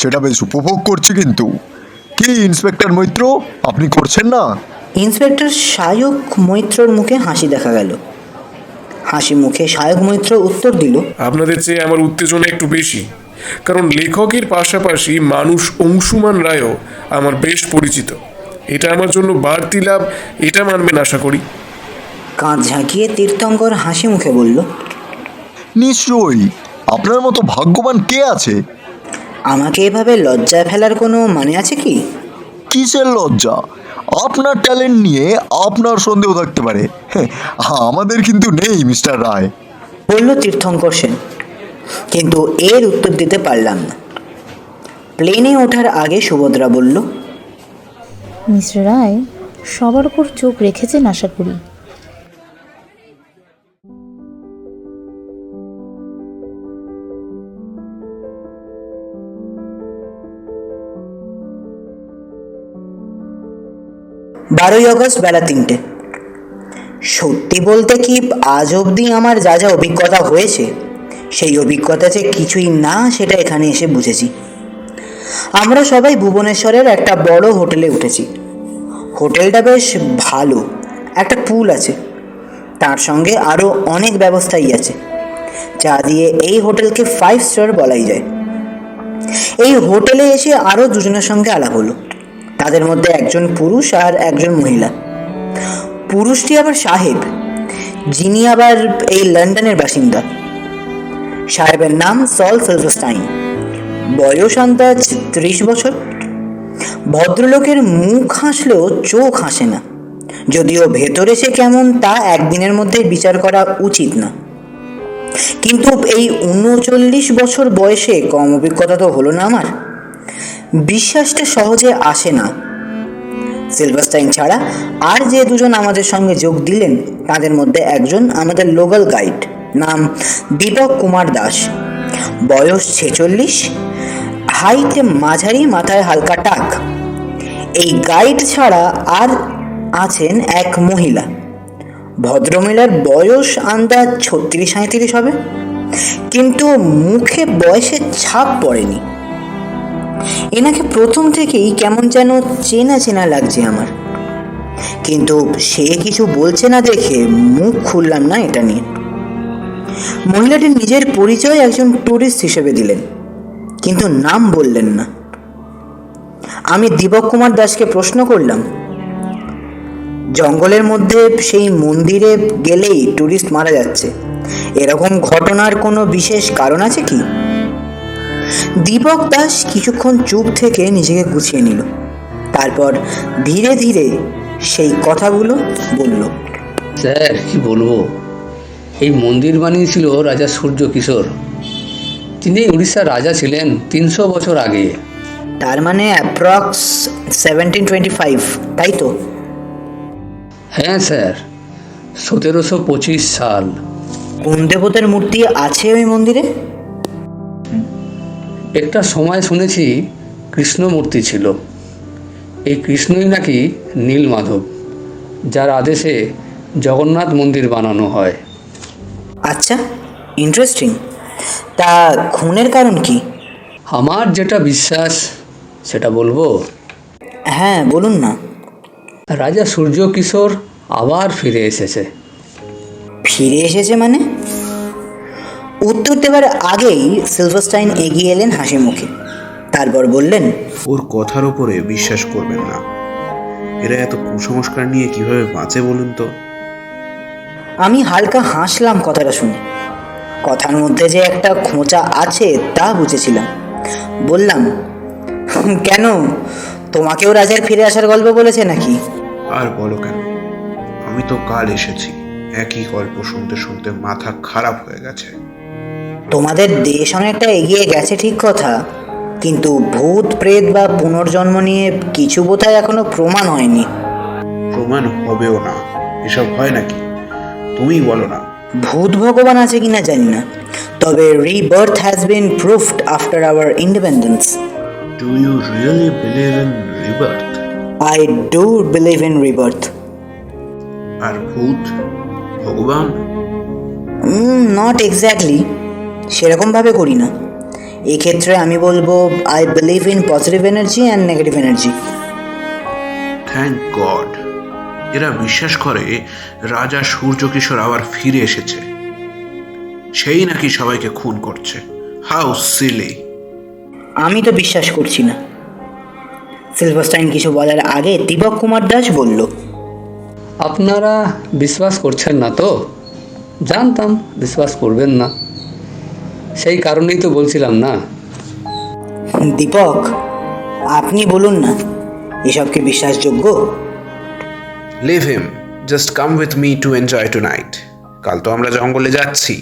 সেটা বেশ উপভোগ করছি। কিন্তু কি ইন্সপেক্টর মৈত্র, আপনি করছেন না? ইন্সপেক্টর সায়ক মৈত্রর মুখে হাসি দেখা গেল। হাসি মুখে সায়ক মৈত্র উত্তর দিল, আপনাদের চেয়ে আমার উত্তেজনা একটু বেশি, কারণ লেখকের পাশাপাশি মানুষ অংশুমান রায়ও আমার বেশ পরিচিত। এটা আমার জন্য বাড়তি লাভ, এটা মানবেন আশা করি। কাঁধ ঝাঁকিয়ে তীর্থঙ্কর হাসি মুখে বলল, নিশ্চয়ই, আপনার মতো ভাগ্যবান কে আছে? আমাকে এভাবে লজ্জায় ফেলার কোনো মানে আছে কি? কিসের লজ্জা? আপনার ট্যালেন্ট নিয়ে আপনার সন্দেহ থাকতে পারে, আমাদের কিন্তু নেই মিস্টার রায়। বলল তীর্থঙ্কর সেন, কিন্তু এর উত্তর দিতে পারলাম না। প্লেনে ওঠার আগে সুভদ্রা বলল, মিস্টার রায় সবার উপর চোখ রেখেছেন আশা করি। বারোই আগস্ট, বেলা 3টে। সত্যি বলতে কি, আজ অবধি আমার যা যা অভিজ্ঞতা হয়েছে, সেই অভিজ্ঞতা যে কিছুই না সেটা এখানে এসে বুঝেছি। আমরা সবাই ভুবনেশ্বরের একটা বড় হোটেলে উঠেছি। হোটেলটা বেশ ভালো, একটা পুল আছে, তার সঙ্গে আরও অনেক ব্যবস্থাই আছে, যা দিয়ে এই হোটেলকে 5 স্টার বলাই যায়। এই হোটেলে এসে আরও 2জনের সঙ্গে আলাপ হলো। তাদের মধ্যে একজন পুরুষ আর একজন মহিলা। পুরুষটি আবার সাহেব, যিনি আবার এই লন্ডনের বাসিন্দা। সাহেবের নাম সল সিলভারস্টাইন। বয়স আন্দাজ 30 বছর। ভদ্রলোকের মুখ হাসলেও চোখ হাসে না, যদিও ভেতরে সে কেমন তা একদিনের মধ্যে বিচার করা উচিত না। কিন্তু এই 39 বছর বয়সে কম অভিজ্ঞতা তো হলো না আমার। বিশ্বাসটা সহজে আসে না। সিলভারস্টাইন ছাড়া আর যে দুজন আমাদের সঙ্গে যোগ দিলেন তাদের মধ্যে একজন আমাদের লোকাল গাইড, নাম দীপক কুমার দাস। বয়স 46, হাইটে মাঝারি, মাথায় হালকা টাক। এই গাইড ছাড়া আর আছেন এক মহিলা। ভদ্রমহিলার বয়স আন্দাজ 36-37 হবে, কিন্তু মুখে বয়সের ছাপ পড়েনি। এনাকে প্রথম থেকেই কেমন যেন চেনা চেনা লাগছে আমার, কিন্তু সে কিছু বলছে না দেখে মুখ খুললাম না এটা নিয়ে। মহিলাটি নিজের পরিচয় একজন ট্যুরিস্ট হিসেবে দিলেন, কিন্তু নাম বললেন না। আমি দীপক কুমার দাসকে প্রশ্ন করলাম, জঙ্গলের মধ্যে সেই মন্দিরে গেলেই ট্যুরিস্ট মারা যাচ্ছে, এরকম ঘটনার কোনো বিশেষ কারণ আছে কি? দীপক দাস কিছুক্ষণ চুপ থেকে নিজেকে গুছিয়ে নিল, তারপর ধীরে ধীরে সেই কথাগুলো বলল। স্যার কি বলবো, এই মন্দির বানিয়েছিল রাজা সূর্য কিশোর। তিনি উড়িষ্যার রাজা ছিলেন 300 বছর আগে। তার মানে অ্যাপ্রক্স 1725, তাই তো? হ্যাঁ স্যার, 1725 সাল। কোন দেবতার মূর্তি আছে ওই মন্দিরে? একটা সময় শুনেছি কৃষ্ণ মূর্তি ছিল। এই কৃষ্ণই নাকি নীলমাধব, যার আদেশে জগন্নাথ মন্দির বানানো হয়। আচ্ছা, ইন্টারেস্টিং। তা খুনের কারণ কি? আমার যেটা বিশ্বাস সেটা বলবো। হ্যাঁ বলুন না। রাজা সূর্য কিশোর আবার ফিরে এসেছে। ফিরে এসেছে মানে? উত্তর দেওয়ার আগেই সিলভারস্টাইন এগিয়ে এলেন হাসি মুখে, তারপর বললেন, ওর কথার ওপরে বিশ্বাস করবেন না। এরা এত কুসংস্কার নিয়ে কিভাবে বাঁচে বলুন তো? আমি হালকা হাসলাম কথাটা শুনে। কথার মধ্যে যে একটা খোঁচা আছে তা বুঝেছিলাম। বললাম, কেন, তোমাকেও রাজার ফিরে আসার গল্প বলেছে নাকি? আর বলো কেন, আমি তো কাল এসেছি, একই গল্প শুনতে শুনতে মাথা খারাপ হয়ে গেছে। তোমাদের দেশ অনেকটা এগিয়ে গেছে ঠিক কথা, কিন্তু ভূত প্রেত বা পুনর্জন্ম নিয়ে কিছু বোধহয় এখনো প্রমাণ হয়নি। প্রমাণ হবেও না, এসব হয় নাকি? তুমিই বলো না। ভূত ভগবান আছে কিনা জানি না, তবে rebirth has been proved after our independence. Do you really believe in rebirth? I do believe in rebirth. আর ভূত ভগবান? নট এক্স্যাক্টলি, সেরকমভাবে করি না। এক্ষেত্রে আমি বলবো I believe in positive energy and negative energy. Thank god, এরা বিশ্বাস করে রাজা সূর্য কিশোর আবার ফিরে এসেছে। সেই নাকি সবাইকে খুন করছে। How silly! আমি তো বিশ্বাস করছি না। সিলভারস্টাইন কিছু বলার আগে দীপক কুমার দাস বলল, আপনারা বিশ্বাস করছেন না তো? জানতাম বিশ্বাস করবেন না, সেই কারণেই তো বলছিলাম না। দীপক, আপনি বলুন না, এসব কি বিশ্বাসযোগ্য? Leave him, just come with me to enjoy tonight. কাল তো আমরা জঙ্গলে যাচ্ছি,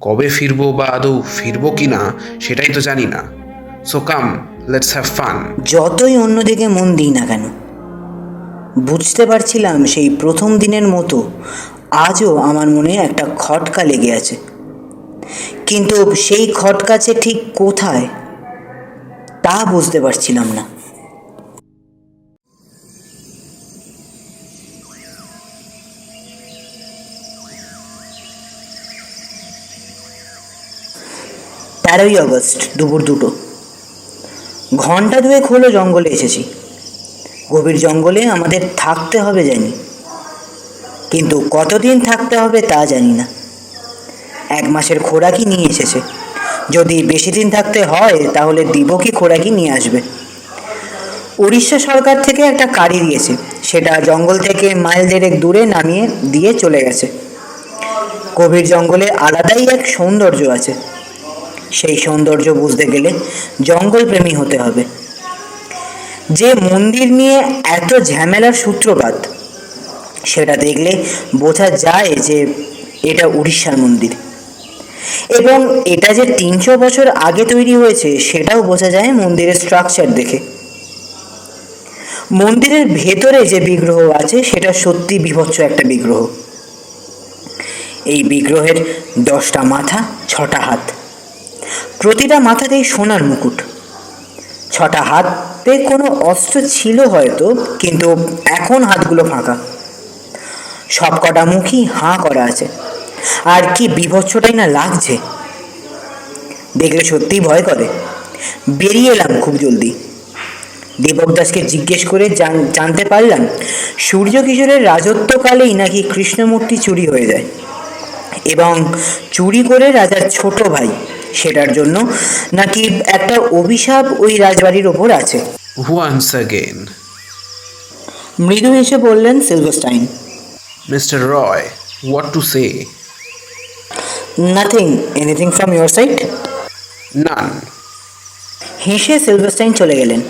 কবে ফিরবো বা আদৌ ফিরবো কি না সেটাই তো জানি না। So come, let's have fun. যতই অন্যদিকে মন দিই না কেন, বুঝতে পারছিলাম সেই প্রথম দিনের মতো আজও আমার মনে একটা খটকা লেগে আছে, কিন্তু সেই খটকাছে ঠিক কোথায় তা বুঝতে পারছিলাম না। তেরোই আগস্ট দুপুর 2টো। ঘন্টা দুয়েক হলো জঙ্গলে এসেছি। গভীর জঙ্গলে আমাদের থাকতে হবে জানি, কিন্তু কতদিন থাকতে হবে তা জানি না। 1 মাসের খোরাকি নিয়ে এসেছে। যদি বেশি দিন থাকতে হয় তাহলে দীপকই খোরাকি নিয়ে আসবে। উড়িষ্যা সরকার থেকে একটা গাড়ি দিয়েছে, সেটা জঙ্গল থেকে মাইল 1.5 দূরে নামিয়ে দিয়ে চলে গেছে। গভীর জঙ্গলে আলাদাই এক সৌন্দর্য আছে। সেই সৌন্দর্য বুঝতে গেলে জঙ্গল প্রেমী হতে হবে। যে মন্দির নিয়ে এত ঝামেলার সূত্রপাত সেটা দেখলে বোঝা যায় যে এটা উড়িষ্যার মন্দির, এবং এটা যে 300 বছর আগে তৈরি হয়েছে সেটাও বোঝা যায় মন্দিরের স্ট্রাকচার দেখে। মন্দিরের ভেতরে যে বিগ্রহ আছে সেটা সত্যি বীভৎস একটা বিগ্রহ। এই বিগ্রহের 10টা মাথা, 6টা হাত, প্রতিটা মাথাতেই সোনার মুকুট। 6টা হাতে কোনো অস্ত্র ছিল হয়তো, কিন্তু এখন হাতগুলো ফাঁকা। সবকটা মুখই হাঁ করা আছে, আর কি বীভৎসটাই না লাগছে, দেখলে সত্যিই ভয় করে। বেরিয়ে এলাম খুব জলদি। দীপক দাসকে জিজ্ঞেস করে জানতে পারলাম সূর্য কিশোরের রাজত্বকালেই নাকি কৃষ্ণমূর্তি চুরি হয়ে যায়, এবং চুরি করে রাজার ছোট ভাই, সেটার জন্য নাকি একটা অভিশাপ ওই রাজবাড়ির ওপর আছে। Once again. মৃদু হেসে বললেন সিলভারস্টাইন। Mr. Roy, what to say? Nothing, anything from your side? None. হেসে সিলভারস্টাইন চলে গেলেন,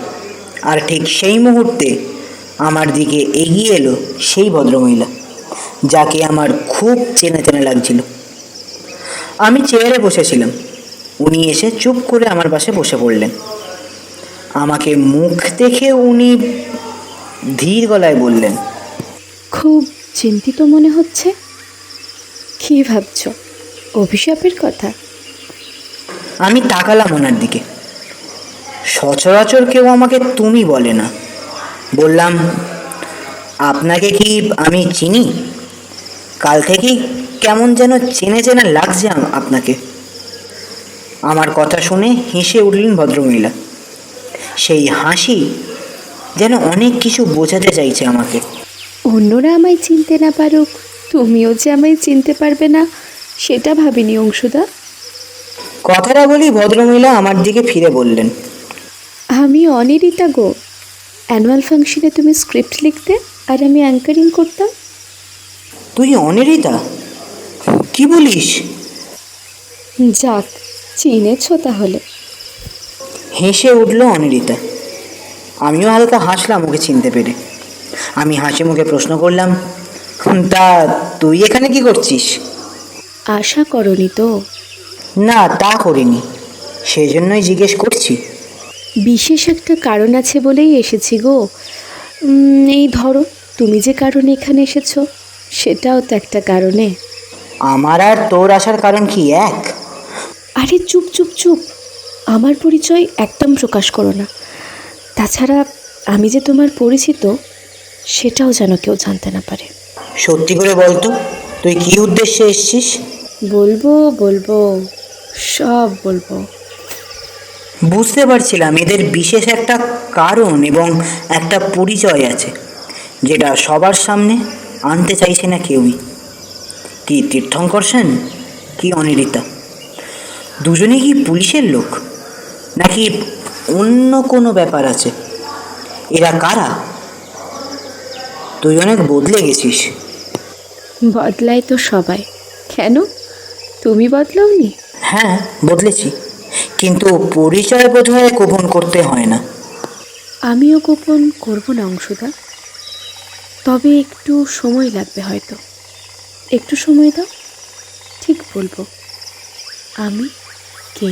আর ঠিক সেই মুহূর্তে আমার দিকে এগিয়ে এলো সেই ভদ্রমহিলা, যাকে আমার খুব চেনা চেনা লাগছিল। আমি চেয়ারে বসেছিলাম, উনি এসে চুপ করে আমার পাশে বসে পড়লেন। আমাকে মুখ দেখে উনি ধীর গলায় বললেন, খুব চিন্তিত মনে হচ্ছে। কী ভাবছ? অভিশাপের কথা? আমি তাকালাম ওনার দিকে। সচরাচর কেউ আমাকে তুমি বলে না। বললাম, আপনাকে কি আমি চিনি? কাল থেকেই কেমন যেন চেনা চেনা লাগছে আপনাকে। আমার কথা শুনে হেসে উঠলেন ভদ্রমহিলা। সেই হাসি যেন অনেক কিছু বোঝাতে চাইছে আমাকে। অন্যরা আমায় চিনতে না পারুক, তুমিও যে আমায় চিনতে পারবে না সেটা ভাবিনি অংশুদা। কথাটা বলি ভদ্রমহিলা আমার দিকে ফিরে বললেন, আমি অনিরিতা গো। অ্যানুয়াল ফাংশনে তুমি স্ক্রিপ্ট লিখতে আর আমি অ্যাঙ্কারিং করতাম। তুই অনিরিতা? কি বলিস? যাক, চিনেছ তাহলে। হেসে উঠল অনিরিতা। আমিও হালকা হাসলাম ওকে চিনতে পেরে। আমি হাসি মুখে প্রশ্ন করলাম, তা তুই এখানে কি করছিস? আশা করনি তো? না, তা করিনি, সেই জন্যই জিজ্ঞেস করছি। বিশেষ একটা কারণ আছে বলেই এসেছি গো। এই ধরো, তুমি যে কারণে এখানে এসেছো সেটাও তো একটা কারণে। আমার আর তোর আসার কারণ কি এক? আরে চুপ চুপ চুপ, আমার পরিচয় একদম প্রকাশ করো না। তাছাড়া আমি যে তোমার পরিচিত সেটাও যেন কেউ জানতে না পারে। সত্যি করে বলতো, তুই কি উদ্দেশ্যে এসছিস? বলবো বলবো, সব বলবো। বুঝতে পারছিলাম এদের বিশেষ একটা কারণ এবং একটা পরিচয় আছে, যেটা সবার সামনে আনতে চাইছে না কেউই। কি তীর্থঙ্কর সেন, কি অনিরিতা, দুজনে কি পুলিশের লোক, নাকি অন্য কোনো ব্যাপার আছে? এরা কারা? তুই অনেক বদলে গেছিস। বদলায় তো সবাই, কেন তুমি বদলাওনি? হ্যাঁ, বদলেছি, কিন্তু পরিচয় বোধহয় গোপন করতে হয় না। আমিও গোপন করব না অংশুদা, তবে একটু সময় লাগবে হয়তো। একটু সময় দাও, ঠিক বলবো আমি কে।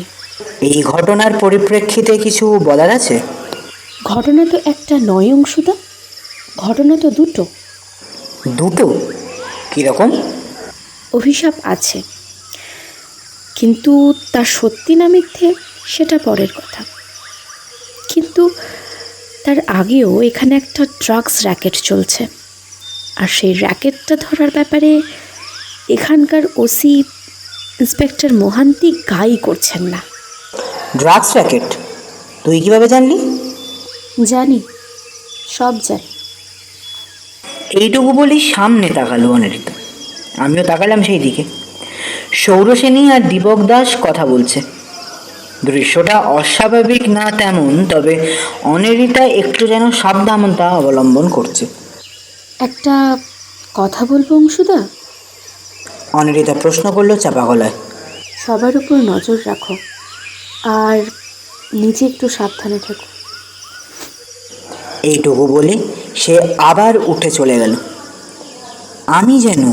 এই ঘটনার পরিপ্রেক্ষিতে কিছু বলার আছে? ঘটনা তো একটা নয় অংশুদা, ঘটনা তো দুটো। দুটো? কীরকম? অভিশাপ আছে, কিন্তু তার সত্যি না মিথ্যে সেটা পরের কথা। কিন্তু তার আগেও এখানে একটা ড্রাগস র্যাকেট চলছে, আর সেই র্যাকেটটা ধরার ব্যাপারে এখানকার ওসি ইন্সপেক্টর মোহান্তি গাই করছেন না। Drugs racket? তুই কিভাবে জানলি? জানি, সব জানি। এইটুকু বলি সামনে তাকালো অনিরিতা। আমিও তাকালাম সেই দিকে। সৌরসেনী আর দীপক দাস কথা বলছে। দৃশ্যটা অস্বাভাবিক না তেমন, তবে অনিরিতা একটু যেন সাবধানতা অবলম্বন করছে। একটা কথা বলবো অংশুদা? অনিরিতা প্রশ্ন করলো চাপা গলায়। সবার উপর নজর রাখো আর নিজে একটু সাবধানে থেকো। এইটুকু বলে সে আবার উঠে চলে গেল। আমি যেন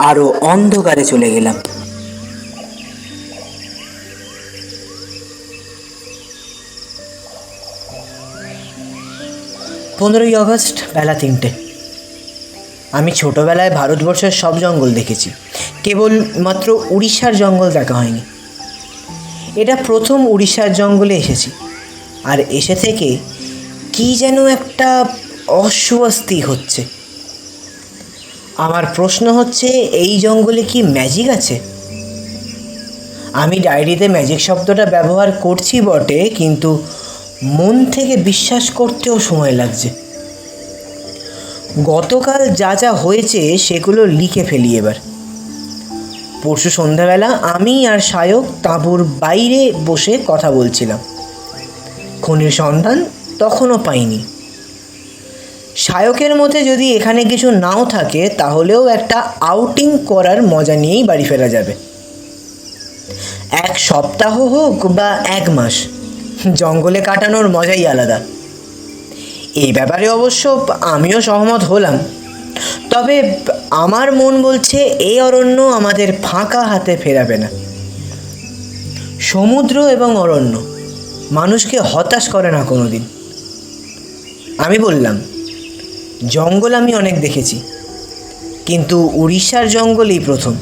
আরো অন্ধকারে চলে গেলাম। 15ই আগস্ট বেলা 3টে। আমি ছোটোবেলায় ভারতবর্ষের সব জঙ্গল দেখেছি, কেবল মাত্র উড়িষ্যার জঙ্গল দেখা হয়নি। এটা প্রথম উড়িষ্যার জঙ্গলে এসেছি, আর এসে থেকে কি যেন একটা অস্বস্তি হচ্ছে। আমার প্রশ্ন হচ্ছে, এই জঙ্গলে কি ম্যাজিক আছে? আমি ডায়েরিতে ম্যাজিক শব্দটা ব্যবহার করছি বটে, কিন্তু মন থেকে বিশ্বাস করতেও সময় লাগছে। গতকাল যা যা হয়েছে সেগুলো লিখে ফেলি এবার। পরশু সন্ধ্যাবেলা আমি আর সায়ক তাঁবুর বাইরে বসে কথা বলছিলাম। খনির সন্ধান তখনও পাইনি। সায়কের মতে যদি এখানে কিছু নাও থাকে তাহলেও একটা আউটিং করার মজা নিয়েই বাড়ি ফেরা যাবে। 1 সপ্তাহ হোক বা 1 মাস, জঙ্গলে কাটানোর মজাই আলাদা। এই ব্যাপারে অবশ্য আমিও সহমত হলাম, তবে আমার মন বলছে এই অরণ্য আমাদের ফাঁকা হাতে ফেরাবে না। সমুদ্র এবং অরণ্য মানুষকে হতাশ করে না কোনো দিন। আমি বললাম, জঙ্গল আমি অনেক দেখেছি, কিন্তু উড়িষ্যার জঙ্গলই প্রথম।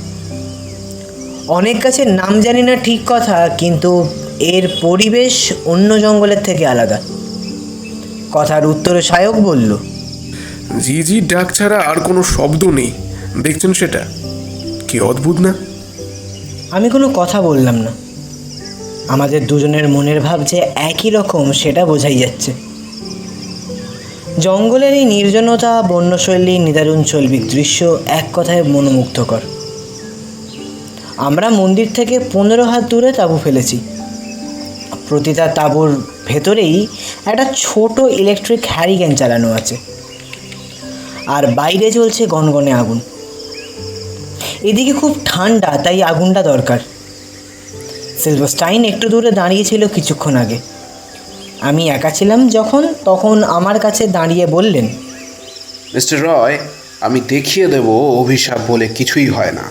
অনেক গাছের নাম জানি না ঠিক কথা, কিন্তু এর পরিবেশ অন্য জঙ্গলের থেকে আলাদা। কথার উত্তরে সায়ক বলল, ঝিঝি ডাক ছাড়া আর কোনো শব্দ নেই, দেখছেন সেটা? কি অদ্ভুত না? আমি কোনো কথা বললাম না। আমাদের দুজনের মনের ভাব যে একই রকম সেটা বোঝাই যাচ্ছে। জঙ্গলের এই নির্জনতা, বন্যশৈলী, নিদারুণ শৈল্পিক দৃশ্য এক কথায় মনোমুগ্ধকর। আমরা মন্দির থেকে 15 হাত দূরে তাঁবু ফেলেছি। প্রতিটা তাঁবুর ভেতরেই একটা ছোট ইলেকট্রিক হ্যারিকেন চালানো আছে, আর বাইরে জ্বলছে গনগনে আগুন। এদিকে খুব ঠান্ডা, তাই আগুনটা দরকার। সিলভারস্টাইন একটু দূরে দাঁড়িয়েছিল কিছুক্ষণ আগে। আমি একা ছিলাম তখন আমার কাছে দাঁড়িয়ে বললেন, মিস্টার রয়, আমি দেখিয়ে দেব অভিশাপ বলে কিছুই হয় না।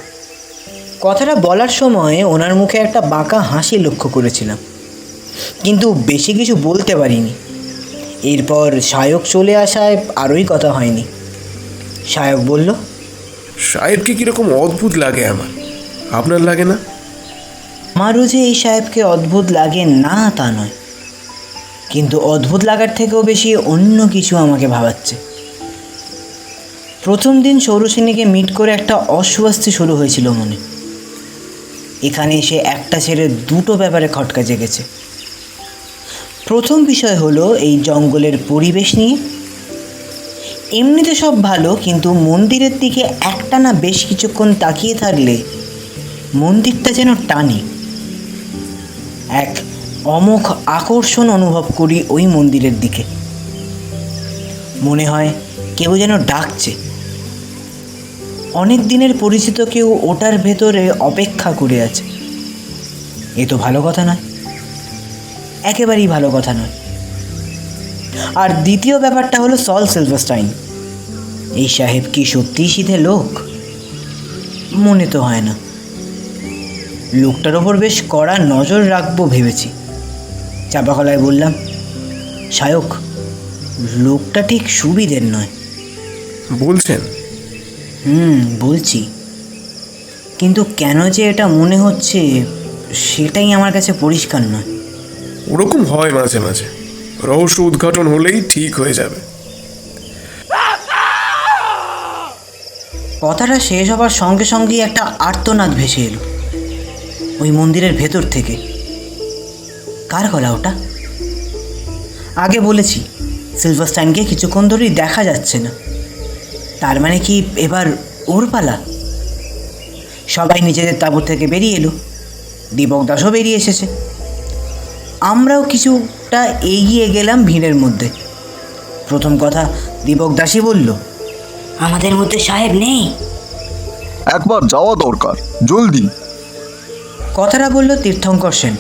কথাটা বলার সময় ওনার মুখে একটা বাঁকা হাসি লক্ষ্য করেছিলাম, কিন্তু বেশি কিছু বলতে পারিনি। এরপর সায়ক চলে আসায় আরোই কথা হয়নি। সায়ক বলল, সাহেবকে কীরকম অদ্ভুত লাগে আমার, আপনার লাগে না? আমারও যে এই সাহেবকে অদ্ভুত লাগে না তা নয়, কিন্তু অদ্ভুত লাগার থেকেও বেশি অন্য কিছু আমাকে ভাবাচ্ছে। প্রথম দিন সৌরসেনীকে মিট করে একটা অস্বস্তি শুরু হয়েছিল মনে। এখানে এসে একটা ছেড়ে দুটো ব্যাপারে খটকা জেগেছে। প্রথম বিষয় হলো এই জঙ্গলের পরিবেশ নিয়ে। এমনিতে সব ভালো, কিন্তু মন্দিরের দিকে একটানা বেশ কিছুক্ষণ তাকিয়ে থাকলে মন্দিরটা যেন টানে। এক অমোঘ আকর্ষণ অনুভব করি ওই মন্দিরের দিকে। মনে হয় কেউ যেন ডাকছে। অনেক দিনের পরিচিত কেউ ওটার ভেতরে অপেক্ষা করে আছে। এ তো ভালো কথা নয়, একেবারেই ভালো কথা নয়। আর দ্বিতীয় ব্যাপারটা হলো সল সিলভারস্টাইন। এই সাহেব কি সত্যিই সিধে লোক? মনে তো হয় না। লোকটার ওপর বেশ কড়া নজর রাখবো ভেবেছি। চাপা গলায় বললাম, সায়ক, লোকটা ঠিক সুবিধের নয়। বলছেন? বলছি, কিন্তু কেন যে এটা মনে হচ্ছে সেটাই আমার কাছে পরিষ্কার নয়। ওরকম হয় মাঝে মাঝে, রহস্য উদ্ঘাটন হলেই ঠিক হয়ে যাবে। কথাটা শেষ হবার সঙ্গে সঙ্গেই একটা আর্তনাদ ভেসে এলো ওই মন্দিরের ভেতর থেকে। কার গলা ওটা? আগে বলেছি, সিলভারস্টাইনকে কিছুক্ষণ ধরেই দেখা যাচ্ছে না। তার মানে কি এবার ওর পালা? সবাই নিজেদের তাঁবু থেকে বেরিয়ে এলো। দীপক দাসও বেরিয়ে এসেছে। আমরাও কিছুটা এগিয়ে গেলাম ভিড়ের মধ্যে। প্রথম কথা দীপক দাসই বলল, আমাদের মধ্যে সাহেব নেই। একবার যাওয়া দরকার, জলদি। কথাটা বলল তীর্থঙ্কর সেন।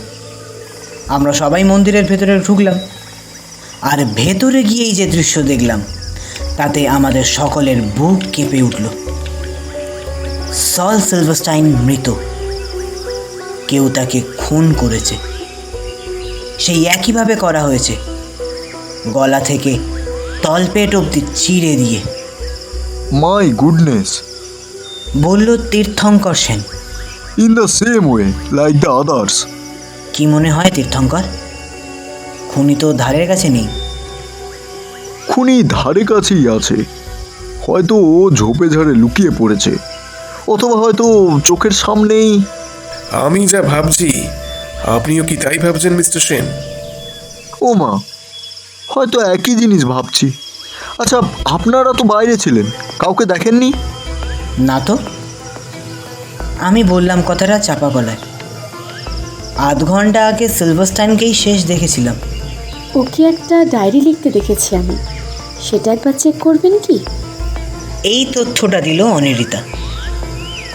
আমরা সবাই মন্দিরের ভেতরে ঢুকলাম। আর ভেতরে গিয়েই যে দৃশ্য দেখলাম তাতে আমাদের সকলের বুক কেঁপে উঠল। সল সিলভারস্টাইন মৃত, কেউ তাকে খুন করেছে। সেই একইভাবে করা হয়েছে, গলা থেকে তলপেট অবধি চিড়ে দিয়ে। My goodness. বলল Tirthankar Sen. In the same way like the others. কি মনে হয় তীর্থঙ্কর? খুনি তো ধারের কাছে নেই। খুনি ধারে কাছেই আছে, হয়তো ও ঝোপে ঝাড়ে লুকিয়ে পড়েছে, অথবা হয়তো চোখের সামনেই। আমি যা ভাবছি আপনিও কি তাই ভাবছেন মিস্টার সেন? ও মা, হয়তো একই জিনিস ভাবছি। আচ্ছা, আপনারা তো বাইরে ছিলেন, কাউকে দেখেননি? না তো। আমি বললাম কথাটা চাপা গলায়। আধ ঘন্টা আগে সিলভারস্টাইনকেই শেষ দেখেছিলাম। ওকে একটা ডায়েরি লিখতে দেখেছি আমি, সেটা একবার চেক করবেন কি? এই তথ্যটা দিল অনিরিতা।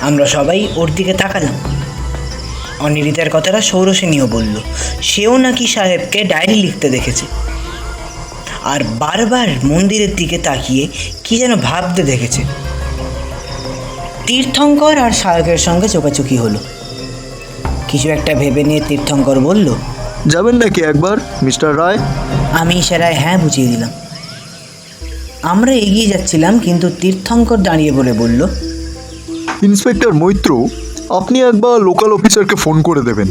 আমরা সবাই ওর দিকে তাকালাম। অনিরিতার কথাটা সৌরসেনীও বলল, সেও নাকি সাহেবকে ডায়েরি লিখতে দেখেছে, আর বারবার মন্দিরের দিকে তাকিয়ে কি যেন ভাবতে দেখেছে। তীর্থঙ্কর আর সাহেবের সঙ্গে চোকাচুকি হলো। কিছু একটা ভেবে নিয়ে তীর্থঙ্কর বলল, যাবেন নাকি একবার মিস্টার রায়? আমি ইশারায় হ্যাঁ বুঝিয়ে দিলাম। আমরা এগিয়ে যাচ্ছিলাম, কিন্তু তীর্থঙ্কর দাঁড়িয়ে বলল, ইন্সপেক্টর মৈত্র, আপনি একবার লোকাল অফিসারকে ফোন করে দেবেন।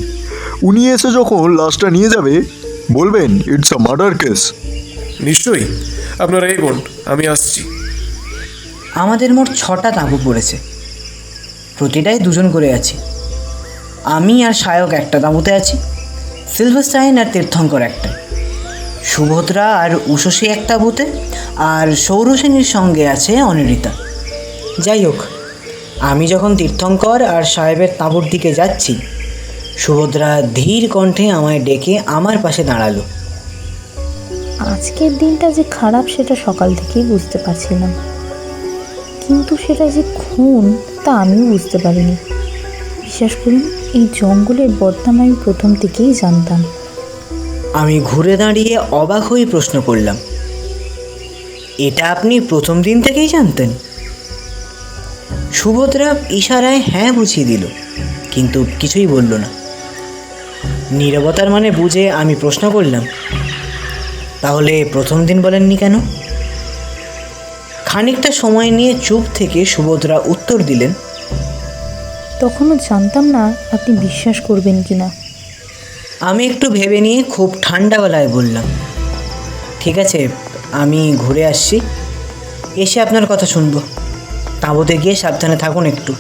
উনি এসে যখন লাশটা নিয়ে যাবে বলবেন ইটস আ মার্ডার কেস। নিশ্চয়ই, আপনারা এগোন, আমি আসছি। আমাদের মোট 6টা তাঁবু পড়েছে, প্রতিটাই 2 জন করে আছি। আমি আর সায়ক একটা তাঁবুতে আছি, সিলভারস্টাইন আর তীর্থঙ্কর একটা, সুভদ্রা আর উষসী এক তাঁবুতে, আর সৌরসেনীর সঙ্গে আছে অনিরিতা। যাই হোক, আমি যখন তীর্থঙ্কর আর সাহেবের তাঁবুর দিকে যাচ্ছি, সুভদ্রা ধীর কণ্ঠে আমায় ডেকে আমার পাশে দাঁড়ালো। আজকের দিনটা যে খারাপ সেটা সকাল থেকেই বুঝতে পারছিলাম, কিন্তু সেটা যে খুন তা আমিও বুঝতে পারিনি। বিশ্বাস করুন, এই জঙ্গলের বদনাম আমি প্রথম থেকেই জানতাম। আমি ঘুরে দাঁড়িয়ে অবাক হয়ে প্রশ্ন করলাম, এটা আপনি প্রথম দিন থেকেই জানতেন? সুভদ্রা ইশারায় হ্যাঁ বুঝিয়ে দিল, কিন্তু কিছুই বলল না। নীরবতার মানে বুঝে আমি প্রশ্ন করলাম, তাহলে প্রথম দিন বলেননি কেন? খানিকটা সময় নিয়ে চুপ থেকে সুভদ্রা উত্তর দিলেন, তখনও জানতাম না আপনি বিশ্বাস করবেন কি না। আমি একটু ভেবে নিয়ে খুব ঠান্ডা গলায় বললাম, ঠিক আছে, আমি ঘুরে আসছি, এসে আপনার কথা শুনবো। তাঁবুতে গিয়ে সাবধানে থাকুন একটু।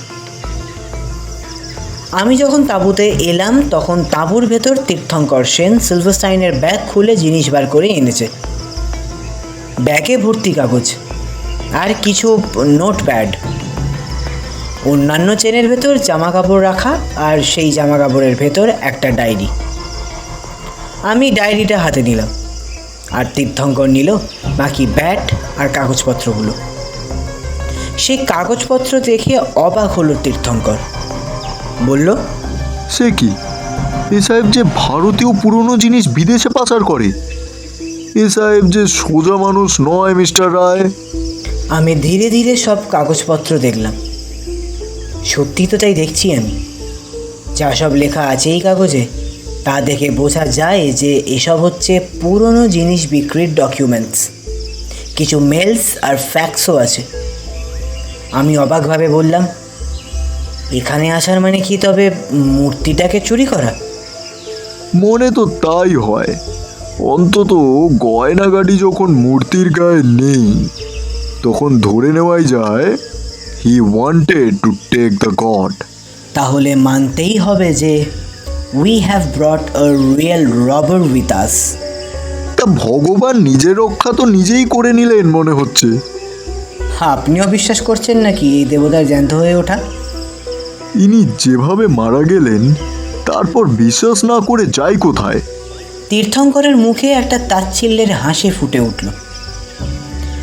আমি যখন তাঁবুতে এলাম তখন তাঁবুর ভেতর তীর্থঙ্কর সেন সিলভারস্টাইনের ব্যাগ খুলে জিনিস বার করে এনেছে। ব্যাগে ভর্তি কাগজ আর কিছু নোটপ্যাড, অন্যান্য চেনের ভেতর জামা কাপড় রাখা, আর সেই জামা কাপড়ের ভেতর একটা ডায়েরি। আমি ডায়েরিটা হাতে নিলাম, আর তীর্থঙ্কর নিল বাকি ব্যাট আর কাগজপত্রগুলো। সেই কাগজপত্র দেখে অবাক হলো তীর্থঙ্কর। বলল, সে কি, এ সাহেব যে ভারতীয় পুরনো জিনিস বিদেশে পাচার করে। এ সাহেব যে সোজা মানুষ নয় মিস্টার রায়। আমি ধীরে ধীরে সব কাগজপত্র দেখলাম। সত্যি তো তাই দেখছি আমি। যা সব লেখা আছে এই কাগজে তা দেখে বোঝা যায় যে এসব হচ্ছে পুরনো জিনিস বিক্রির ডকুমেন্টস। কিছু মেলস আর ফ্যাক্সও আছে। আমি অবাকভাবে বললাম, এখানে আসার মানে কি তবে মূর্তিটাকে চুরি করা? মনে তো তাই হয়, অন্তত গয়নাগাড়ি যখন মূর্তির গায়ে নেই তখন ধরে নেওয়াই যায় he wanted to take the god. তাহলে মানতেই হবে যে we have brought a real robber with us. তা ভগবান নিজের রক্ষা তো নিজেই করে নিলেন মনে হচ্ছে। আপনিও বিশ্বাস করছেন নাকি এই দেবতার জ্যান্ত হয়ে ওঠা? ইনি যেভাবে মারা গেলেন তারপর বিশ্বাস না করে যাই কোথায়? তীর্থঙ্করের মুখে একটা তাচ্ছিল্যের হাসি ফুটে উঠল।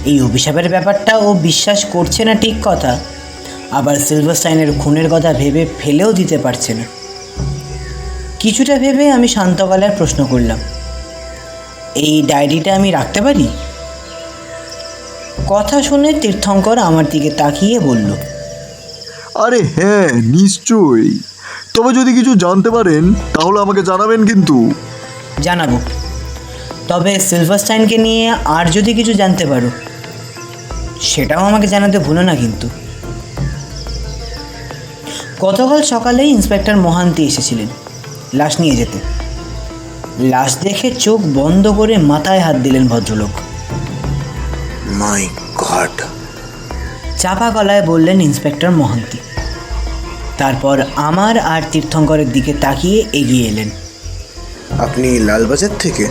এই অভিশাপের ব্যাপারটা ও বিশ্বাস করছে না ঠিক কথা, আবার সিলভারস্টাইনের খুনের কথা ভেবে ফেলেও দিতে পারছে না। কিছুটা ভেবে আমি শান্ত গলায় প্রশ্ন করলাম, এই ডায়েরিটা আমি রাখতে পারি? কথা শুনে তীর্থঙ্কর আমার দিকে তাকিয়ে বলল, আরে হ্যাঁ, নিশ্চয়ই। তবে যদি কিছু জানতে পারেন তাহলে আমাকে জানাবেন কিন্তু। জানাবো, তবে সিলভারস্টাইনকে নিয়ে আর যদি কিছু জানতে পারো সেটাও আমাকে জানাতে ভুলো না কিন্তু। গতকাল সকালেই ইন্সপেক্টর মহান্তি এসেছিলেন লাশ নিয়ে যেতে। লাশ দেখে চোখ বন্ধ করে মাথায় হাত দিলেন ভদ্রলোক। মাই গড! চাপা গলায় বললেন ইন্সপেক্টর মহান্তি। তারপর আমার আর তীর্থঙ্করের দিকে তাকিয়ে এগিয়ে এলেন। আপনি লালবাজার থেকে?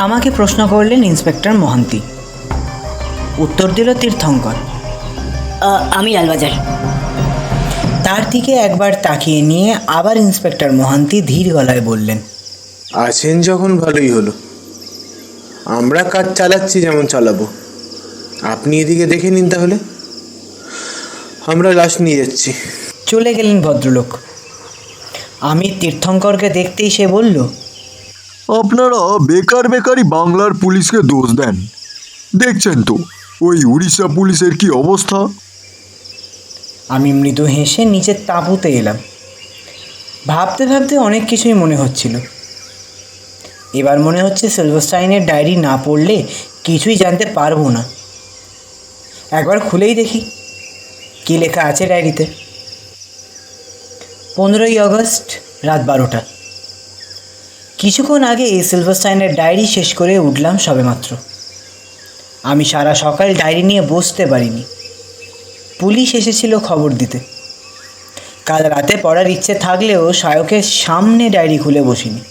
আমাকে প্রশ্ন করলেন ইন্সপেক্টর মহান্তি। উত্তর দিল তীর্থঙ্কর, আমি লালবাজার। তার দিকে একবার তাকিয়ে নিয়ে আবার ইন্সপেক্টর মহান্তি ধীর গলায় বললেন, আছেন যখন ভালোই হলো। আমরা কাজ চালাচ্ছি যেমন চালাবো, আপনি এদিকে দেখে নিন তাহলে। আমরা লাশ নিয়ে যাচ্ছি। চলে গেলেন ভদ্রলোক। আমি তীর্থঙ্করকে দেখতেই সে বলল, আপনারা বেকার বেকারই বাংলার পুলিশকে দোষ দেন। দেখছেন তো ওই উড়িষ্যা পুলিশের কি অবস্থা। আমি মৃদু হেসে নিচের তাঁবুতে এলাম। ভাবতে ভাবতে অনেক কিছুই মনে হচ্ছিল। এবার মনে হচ্ছে সিলভারস্টাইনের ডায়েরি না পড়লে কিছুই জানতে পারবো না। একবার খুলেই দেখি কী লেখা আছে ডায়েরিতে। 15ই আগস্ট, রাত 12টা। কিছুক্ষণ আগে সিলভারস্টাইনের ডায়েরি শেষ করে উঠলাম সবেমাত্র। আমি সারা সকাল ডায়েরি নিয়ে বসতে পারিনি। পুলিশ এসেছিল খবর দিতে। কাল রাতে পড়ার ইচ্ছে থাকলেও সায়কের সামনে ডায়েরি খুলে বসিনি।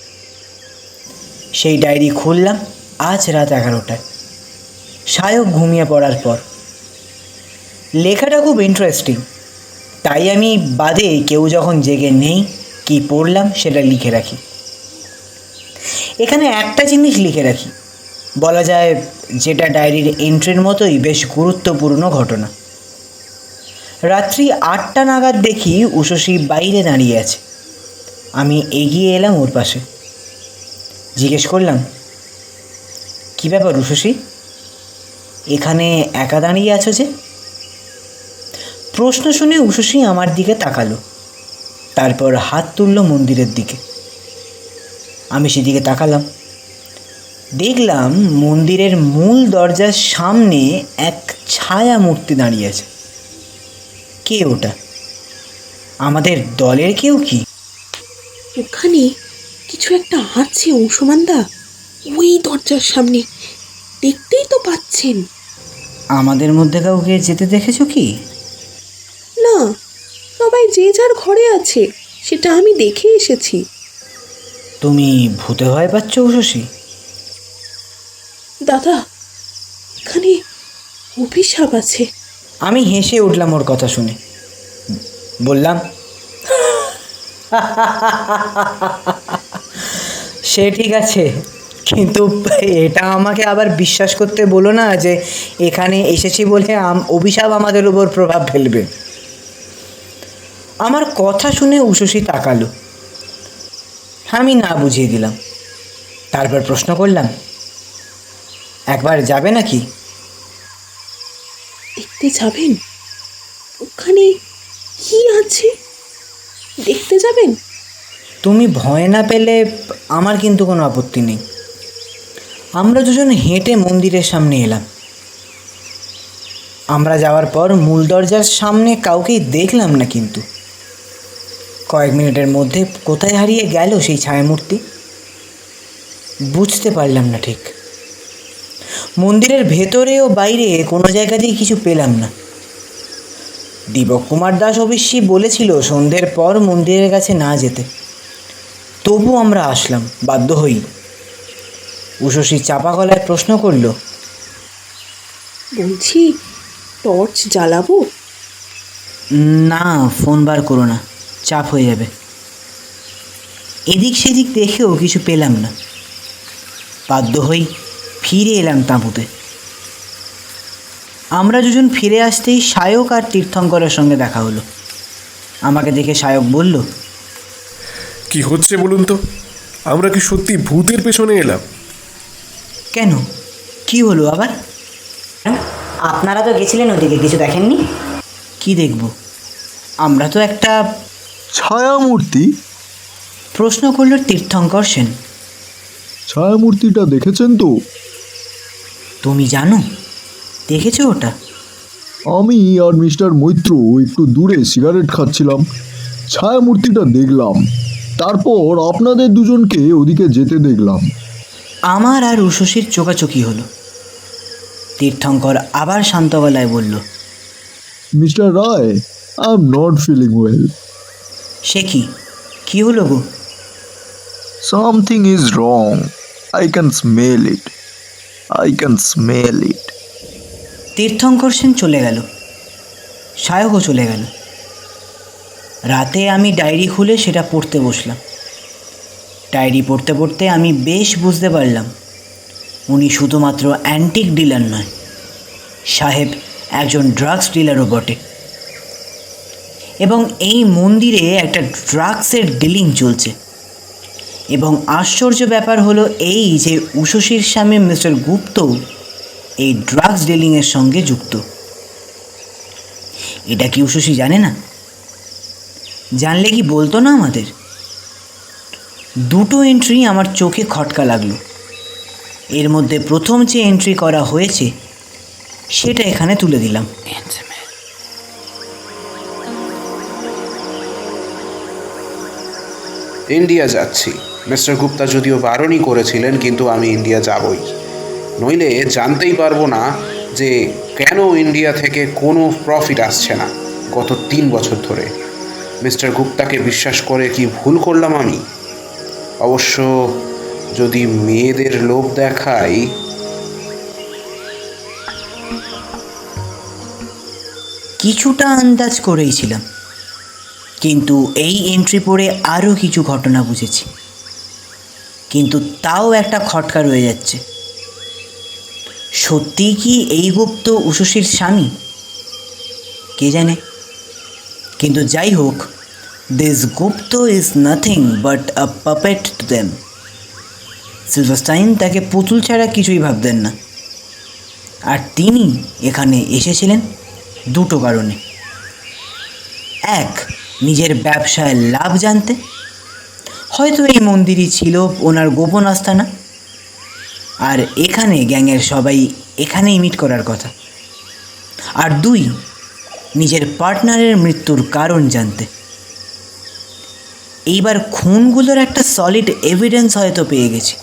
সেই ডায়েরি খুললাম আজ রাত 11টায়, সায়ক ঘুমিয়ে পড়ার পর। লেখাটা খুব ইন্টারেস্টিং, তাই আমি বাদে কেউ যখন জেগে নেই কি পড়লাম সেটা লিখে রাখি। এখানে একটা জিনিস লিখে রাখি, বলা যায় যেটা ডায়েরির এন্ট্রির মতোই বেশ গুরুত্বপূর্ণ ঘটনা। রাত্রি 8টা নাগাদ দেখি উষসী বাইরে দাঁড়িয়ে আছে। আমি এগিয়ে এলাম ওর পাশে, জিজ্ঞেস করলাম, কী ব্যাপার উষসী, এখানে একা দাঁড়িয়ে আছো যে? প্রশ্ন শুনে উষসী আমার দিকে তাকালো, তারপর হাত তুলল মন্দিরের দিকে। আমি সেদিকে তাকালাম। দেখলাম মন্দিরের মূল দরজার সামনে এক ছায়া মূর্তি দাঁড়িয়ে আছে। কে ওটা? আমাদের দলের কেউ কি? ওখানে কিছু একটা আছে অংশুমানদা, ওই দরজার সামনে, দেখতেই তো পাচ্ছেন। আমাদের মধ্যে কাউকে যেতে দেখেছো কি? না, সবাই যে যার ঘরে আছে, সেটা আমি দেখে এসেছি। তুমি ভূতে ভয় পাচ্ছ উষসী? দাদা, এখানে অভিশাপ আছে। আমি হেসে উঠলাম ওর কথা শুনে। বললাম, সে ঠিক আছে, কিন্তু এটা আমাকে আবার বিশ্বাস করতে বলো না যে এখানে এসেছি বলে অভিশাপ আমাদের উপর প্রভাব ফেলবে। আমার কথা শুনে উষসী তাকালো। আমি না বুঝিয়ে দিলাম। তারপর প্রশ্ন করলাম, একবার যাবে নাকি? দেখতে যাবেন? ওখানে কি আছে দেখতে যাবেন? তুমি ভয় না পেলে আমার কিন্তু কোনো আপত্তি নেই। আমরা দুজন হেঁটে মন্দিরের সামনে এলাম। আমরা যাওয়ার পর মূল দরজার সামনে কাউকেই দেখলাম না, কিন্তু কয়েক মিনিটের মধ্যে কোথায় হারিয়ে গেল সেই ছায়ামূর্তি বুঝতে পারলাম না ঠিক। মন্দিরের ভেতরে ও বাইরে কোনো জায়গাতেই কিছু পেলাম না। দীপক কুমার দাস অবশ্যই বলেছিল সন্ধ্যের পর মন্দিরের কাছে না যেতে, তবু আমরা আসলাম বাধ্য হই। উষসী চাপা গলায় প্রশ্ন করল, বলছি টর্চ জ্বালাবো? না, ফোন বার করো না, চাপ হয়ে যাবে। এদিক সেদিক দেখেও কিছু পেলাম না। বাধ্য হই ফিরে এলাম তাঁবুতে। আমরা দুজন ফিরে আসতেই সায়ক আর তীর্থঙ্করের সঙ্গে দেখা হলো। আমাকে দেখে সায়ক বলল, কি হচ্ছে বলুন তো? আমরা কি সত্যি ভূতের পেছনে এলাম? কেন, কি হলো আবার? আপনারা তো গেছিলেন ওদিকে, কিছু দেখেননি? কি দেখব? আমরা তো একটা ছায়ামূর্তি? প্রশ্ন করল তীর্থঙ্কর সেন। ছায়ামূর্তিটা দেখেছেন তো? তুমি জানো, দেখেছো ওটা? আমি আর মিস্টার মৈত্র একটু দূরে সিগারেট খাচ্ছিলাম, ছায়ামূর্তিটা দেখলাম। তারপর আপনাদের দুজনকে ওদিকে যেতে দেখলাম। আমার আর উষসীর চোকাচোকি হলো। তীর্থঙ্কর আবার শান্ত গলায় বলল, mister Roy, I am not feeling well. সে কি, কি হলো গো? Something is wrong, I can smell it, I can smell it. Tirthankar Sen চলে গেল, সায়কও চলে গেল। রাতে আমি ডায়েরি খুলে সেটা পড়তে বসলাম। ডায়েরি পড়তে পড়তে আমি বেশ বুঝতে পারলাম উনি শুধুমাত্র অ্যান্টিক ডিলার নয়, সাহেব একজন ড্রাগস ডিলারও বটে। এবং এই মন্দিরে একটা ড্রাগসের ডিলিং চলছে। এবং আশ্চর্য ব্যাপার হলো এই যে উষসীর স্বামী মিস্টার গুপ্ত এই ড্রাগস ডিলিংয়ের সঙ্গে যুক্ত। এটা কি উষসী জানে না? জানলে কি বলতো না আমাদের? দুটো এন্ট্রি আমার চোখে খটকা লাগলো। এর মধ্যে প্রথম যে এন্ট্রি করা হয়েছে সেটা এখানে তুলে দিলাম। ইন্ডিয়া যাচ্ছি। মিস্টার গুপ্তা যদিও বারণই করেছিলেন, কিন্তু আমি ইন্ডিয়া যাবই। নইলে জানতেই পারবো না যে কেন ইন্ডিয়া থেকে কোনো প্রফিট আসছে না গত 3 বছর ধরে। মিস্টার গুপ্তাকে বিশ্বাস করে কি ভুল করলাম আমি? অবশ্য যদি মেয়েদের লোভ দেখাই, কিছুটা আন্দাজ করেইছিলাম, কিন্তু এই এন্ট্রি পড়ে আরও কিছু ঘটনা বুঝেছি। কিন্তু তাও একটা খটকা রয়ে যাচ্ছে। সত্যিই কি এই গুপ্ত উষসীর স্বামী? কে জানে। কিন্তু যাই হোক, this Gupta is nothing but a puppet to them. Silverstein তাকে পুতুল ছাড়া কিছুই ভাবতেন না। আর তিনি এখানে এসেছিলেন দুটো কারণে। এক, নিজের ব্যবসায় লাভ জানতে। হয়তো এই মন্দিরই ছিল ওনার গোপন আস্তানা। আর এখানে গ্যাংয়ের সবাই এখানেই মিট করার কথা। আর দুই, নিজের পার্টনারের মৃত্যুর কারণ জানতে। এইবার খুনগুলোর একটা সলিড এভিডেন্স হয়তো পেয়ে গেছি।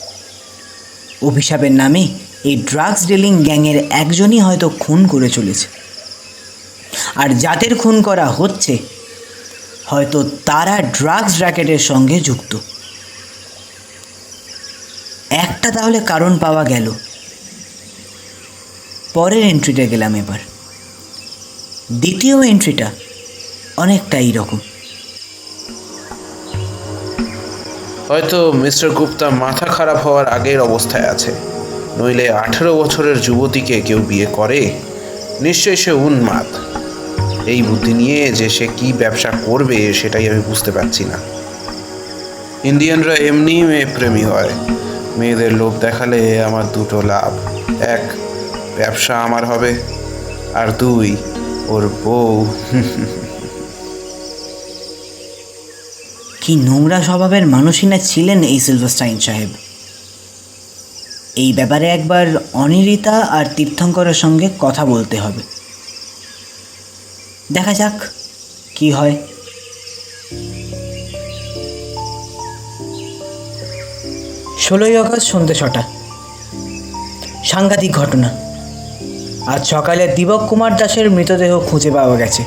অভিশাপের নামে এই ড্রাগস ডিলিং গ্যাংয়ের একজনই হয়তো খুন করে চলেছে। আর যাদের খুন করা হচ্ছে হয়তো তারা ড্রাগস র্যাকেটের সঙ্গে যুক্ত। একটা তাহলে কারণ পাওয়া গেল। পরের এন্ট্রিটা গেলাম এবার। দ্বিতীয় এন্ট্রিটা অনেকটা এইরকম। হয়তো মিস্টার গুপ্তা মাথা খারাপ হওয়ার আগের অবস্থায় আছে, নইলে 18 বছরের যুবতীকে কেউ বিয়ে করে? নিশ্চয়ই সে উন্মাদ। এই বুদ্ধি নিয়ে যে সে কি ব্যবসা করবে সেটাই আমি বুঝতে পারছি না। ইন্ডিয়ানরা এমনি মেয়ে প্রেমী হয়। মেয়েদের লোভ দেখালে আমার দুটো লাভ: এক, ব্যবসা আমার হবে, আর দুই, ওর বউ। কি নোংরা স্বভাবের মানুষই না ছিলেন এই সিলভারস্টাইন সাহেব। এই ব্যাপারে একবার অনিরিতা আর তীর্থঙ্করের সঙ্গে কথা বলতে হবে। দেখা যাক কি হয়। 16ই আগস্ট সন্ধ্যে 6টা। সাংঘাতিক ঘটনা। আজ সকালে দীপক কুমার দাসের মৃতদেহ খুঁজে পাওয়া গেছে।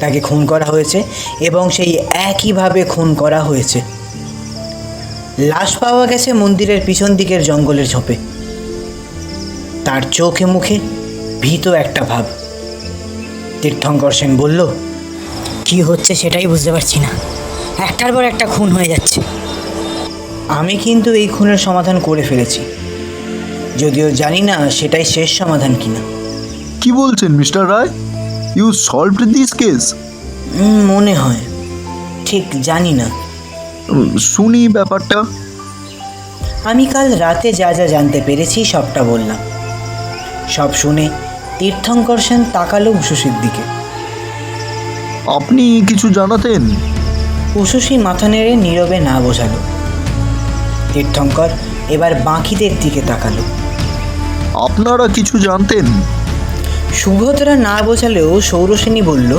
তাকে খুন করা হয়েছে এবং সেই একইভাবে খুন করা হয়েছে। লাশ পাওয়া গেছে মন্দিরের পিছন দিকের জঙ্গলের ঝোপে। তার চোখে মুখে ভীত একটা ভাব। তীর্থঙ্কর সেন বলল, কি হচ্ছে সেটাই বুঝতে পারছি না, একটার পর একটা খুন হয়ে যাচ্ছে। আমি কিন্তু এই খুনের সমাধান করে ফেলেছি, যদিও জানি না সেটাই শেষ সমাধান কিনা। কি বলছেন mister Roy? You solved this case? মনে হয়, ঠিক জানি না। শুনি ব্যাপারটা। আমি কাল রাতে যা যা জানতে পেরেছি সবটা বললাম। সব শুনে তীর্থঙ্কর সেন তাকালো উষসীর দিকে। আপনি কিছু জানাতেন? উষসী মাথা নেড়ে নীরবে না বোঝালো। তীর্থঙ্কর এবার বাকিদের দিকে তাকালো। আপনারা কিছু জানতেন? সুভদ্রা না বোঝালেও সৌরসেনী বলল,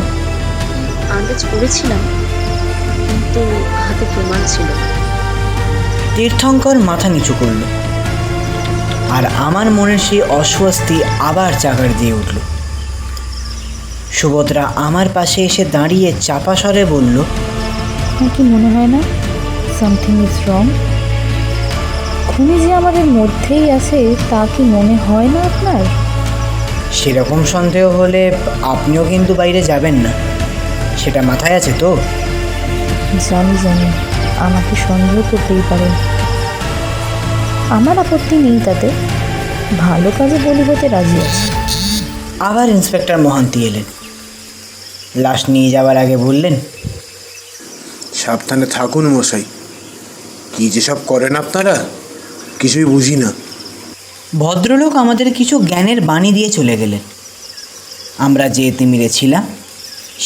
আন্দাজ করেছিলাম, কিন্তু হাতে প্রমাণ ছিল না। তীর্থঙ্কর মাথা নিচু করল, আর আমার মনের সেই অস্বস্তি আবার চাকার দিয়ে উঠল। সুভদ্রা আমার পাশে এসে দাঁড়িয়ে চাপা স্বরে বলল, আপনার কি মনে হয় না সামথিং ইজ রং? খুনি যে আমাদের মধ্যেই আছে তা কি মনে হয় না আপনার? সেরকম সন্দেহ হলে আপনিও কিন্তু বাইরে যাবেন না, সেটা মাথায় আছে তো? জানি জানি, আমাকে সন্দেহ করতেই পারেন, আমার আপত্তি নেই তাতে। ভালো কাজে বলি হতে রাজি আছে। আবার ইন্সপেক্টর মহান্তি এলেন। লাশ নিয়ে যাওয়ার আগে বললেন, সাবধানে থাকুন মশাই, কী যেসব করেন আপনারা কিছুই বুঝি না। ভদ্রলোক আমাদের কিছু জ্ঞানের বাণী দিয়ে চলে গেলেন। আমরা যে তিমিরে ছিলাম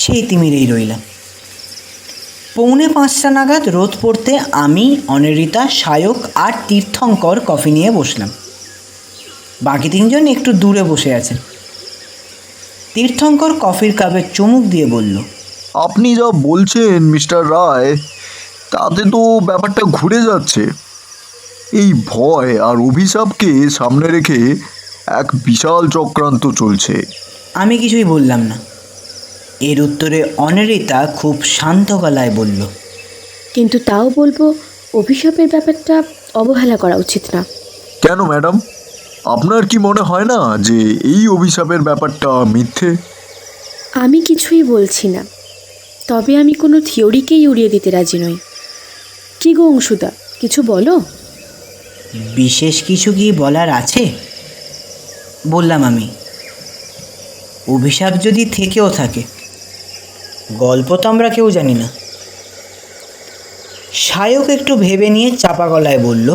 সেই তিমিরেই রইলাম। 4:45 নাগাদ রোদ পড়তে আমি, অনিরিতা, সায়ক আর তীর্থঙ্কর কফি নিয়ে বসলাম। বাকি 3 জন একটু দূরে বসে আছেন। তীর্থঙ্কর কফির কাপে চুমুক দিয়ে বলল, আপনি যা বলছেন মিস্টার রায়, তাতে তো ব্যাপারটা ঘুরে যাচ্ছে। এই ভয় আর অভিশাপকে সামনে রেখে এক বিশাল চক্রান্ত চলছে। আমি কিছুই বললাম না। এর উত্তরে অনিরিতা খুব শান্ত গলায় বলল, কিন্তু তাও বলবো, অভিশাপের ব্যাপারটা অবহেলা করা উচিত না। কেন ম্যাডাম, আপনার কি মনে হয় না যে এই অভিশাপের ব্যাপারটা মিথ্যে? আমি কিছুই বলছি না, তবে আমি কোনো থিওরিকেই উড়িয়ে দিতে রাজি নই। কি গো অংশুদা, কিছু বলো। বিশেষ কিছু কি বলার আছে? বললাম আমি, অভিশাপ যদি থেকেও থাকে, গল্প তো আমরা কেউ জানি না। সায়ক একটু ভেবে নিয়ে চাপা গলায় বলল,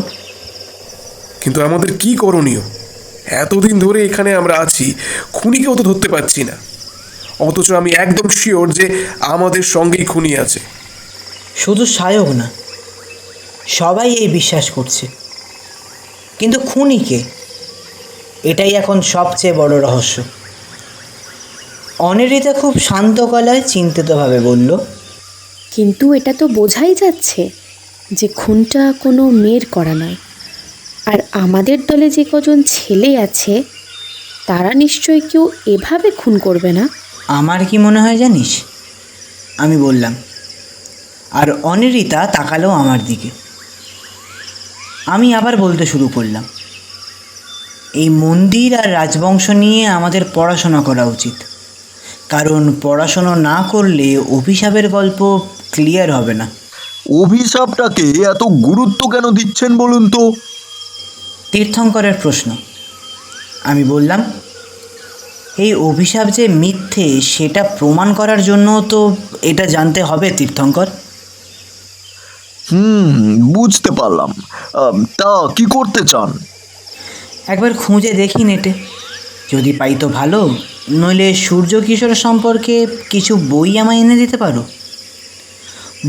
কিন্তু আমাদের কি করণীয়? এতদিন ধরে এখানে আমরা আছি, খুনিকেও তো ধরতে পারছি না, অথচ আমি একদম শিওর যে আমাদের সঙ্গেই খুনি আছে। শুধু সায়ক না, সবাই এই বিশ্বাস করছে, কিন্তু খুনি কে, এটাই এখন সবচেয়ে বড় রহস্য। অনিরিতা খুব শান্ত গলায় চিন্তিতভাবে বলল, কিন্তু এটা তো বোঝাই যাচ্ছে যে খুনটা কোনো মেয়ের করা নয়। আর আমাদের দলে যে কজন ছেলে আছে তারা নিশ্চয়ই কেউ এভাবে খুন করবে না। আমার কি মনে হয় জানিস? আমি বললাম, আর অনিরিতা তাকালো আমার দিকে। আমি আবার বলতে শুরু করলাম, এই মন্দির আর রাজবংশ নিয়ে আমাদের পড়াশোনা করা উচিত, কারণ পড়াশোনা না করলে অভিশাপের গল্প ক্লিয়ার হবে না। অভিশাপটাকে এত গুরুত্ব কেন দিচ্ছেন বলুন তো? তীর্থঙ্করের প্রশ্ন। আমি বললাম, এই অভিশাপ যে মিথ্যে সেটা প্রমাণ করার জন্য তো এটা জানতে হবে তীর্থঙ্কর। বুঝতে পারলাম। তা কি করতে চান? একবার খুঁজে দেখি নেটে, যদি পাই তো ভালো, নইলে সূর্য কিশোর সম্পর্কে কিছু বই আমায় এনে দিতে পারো।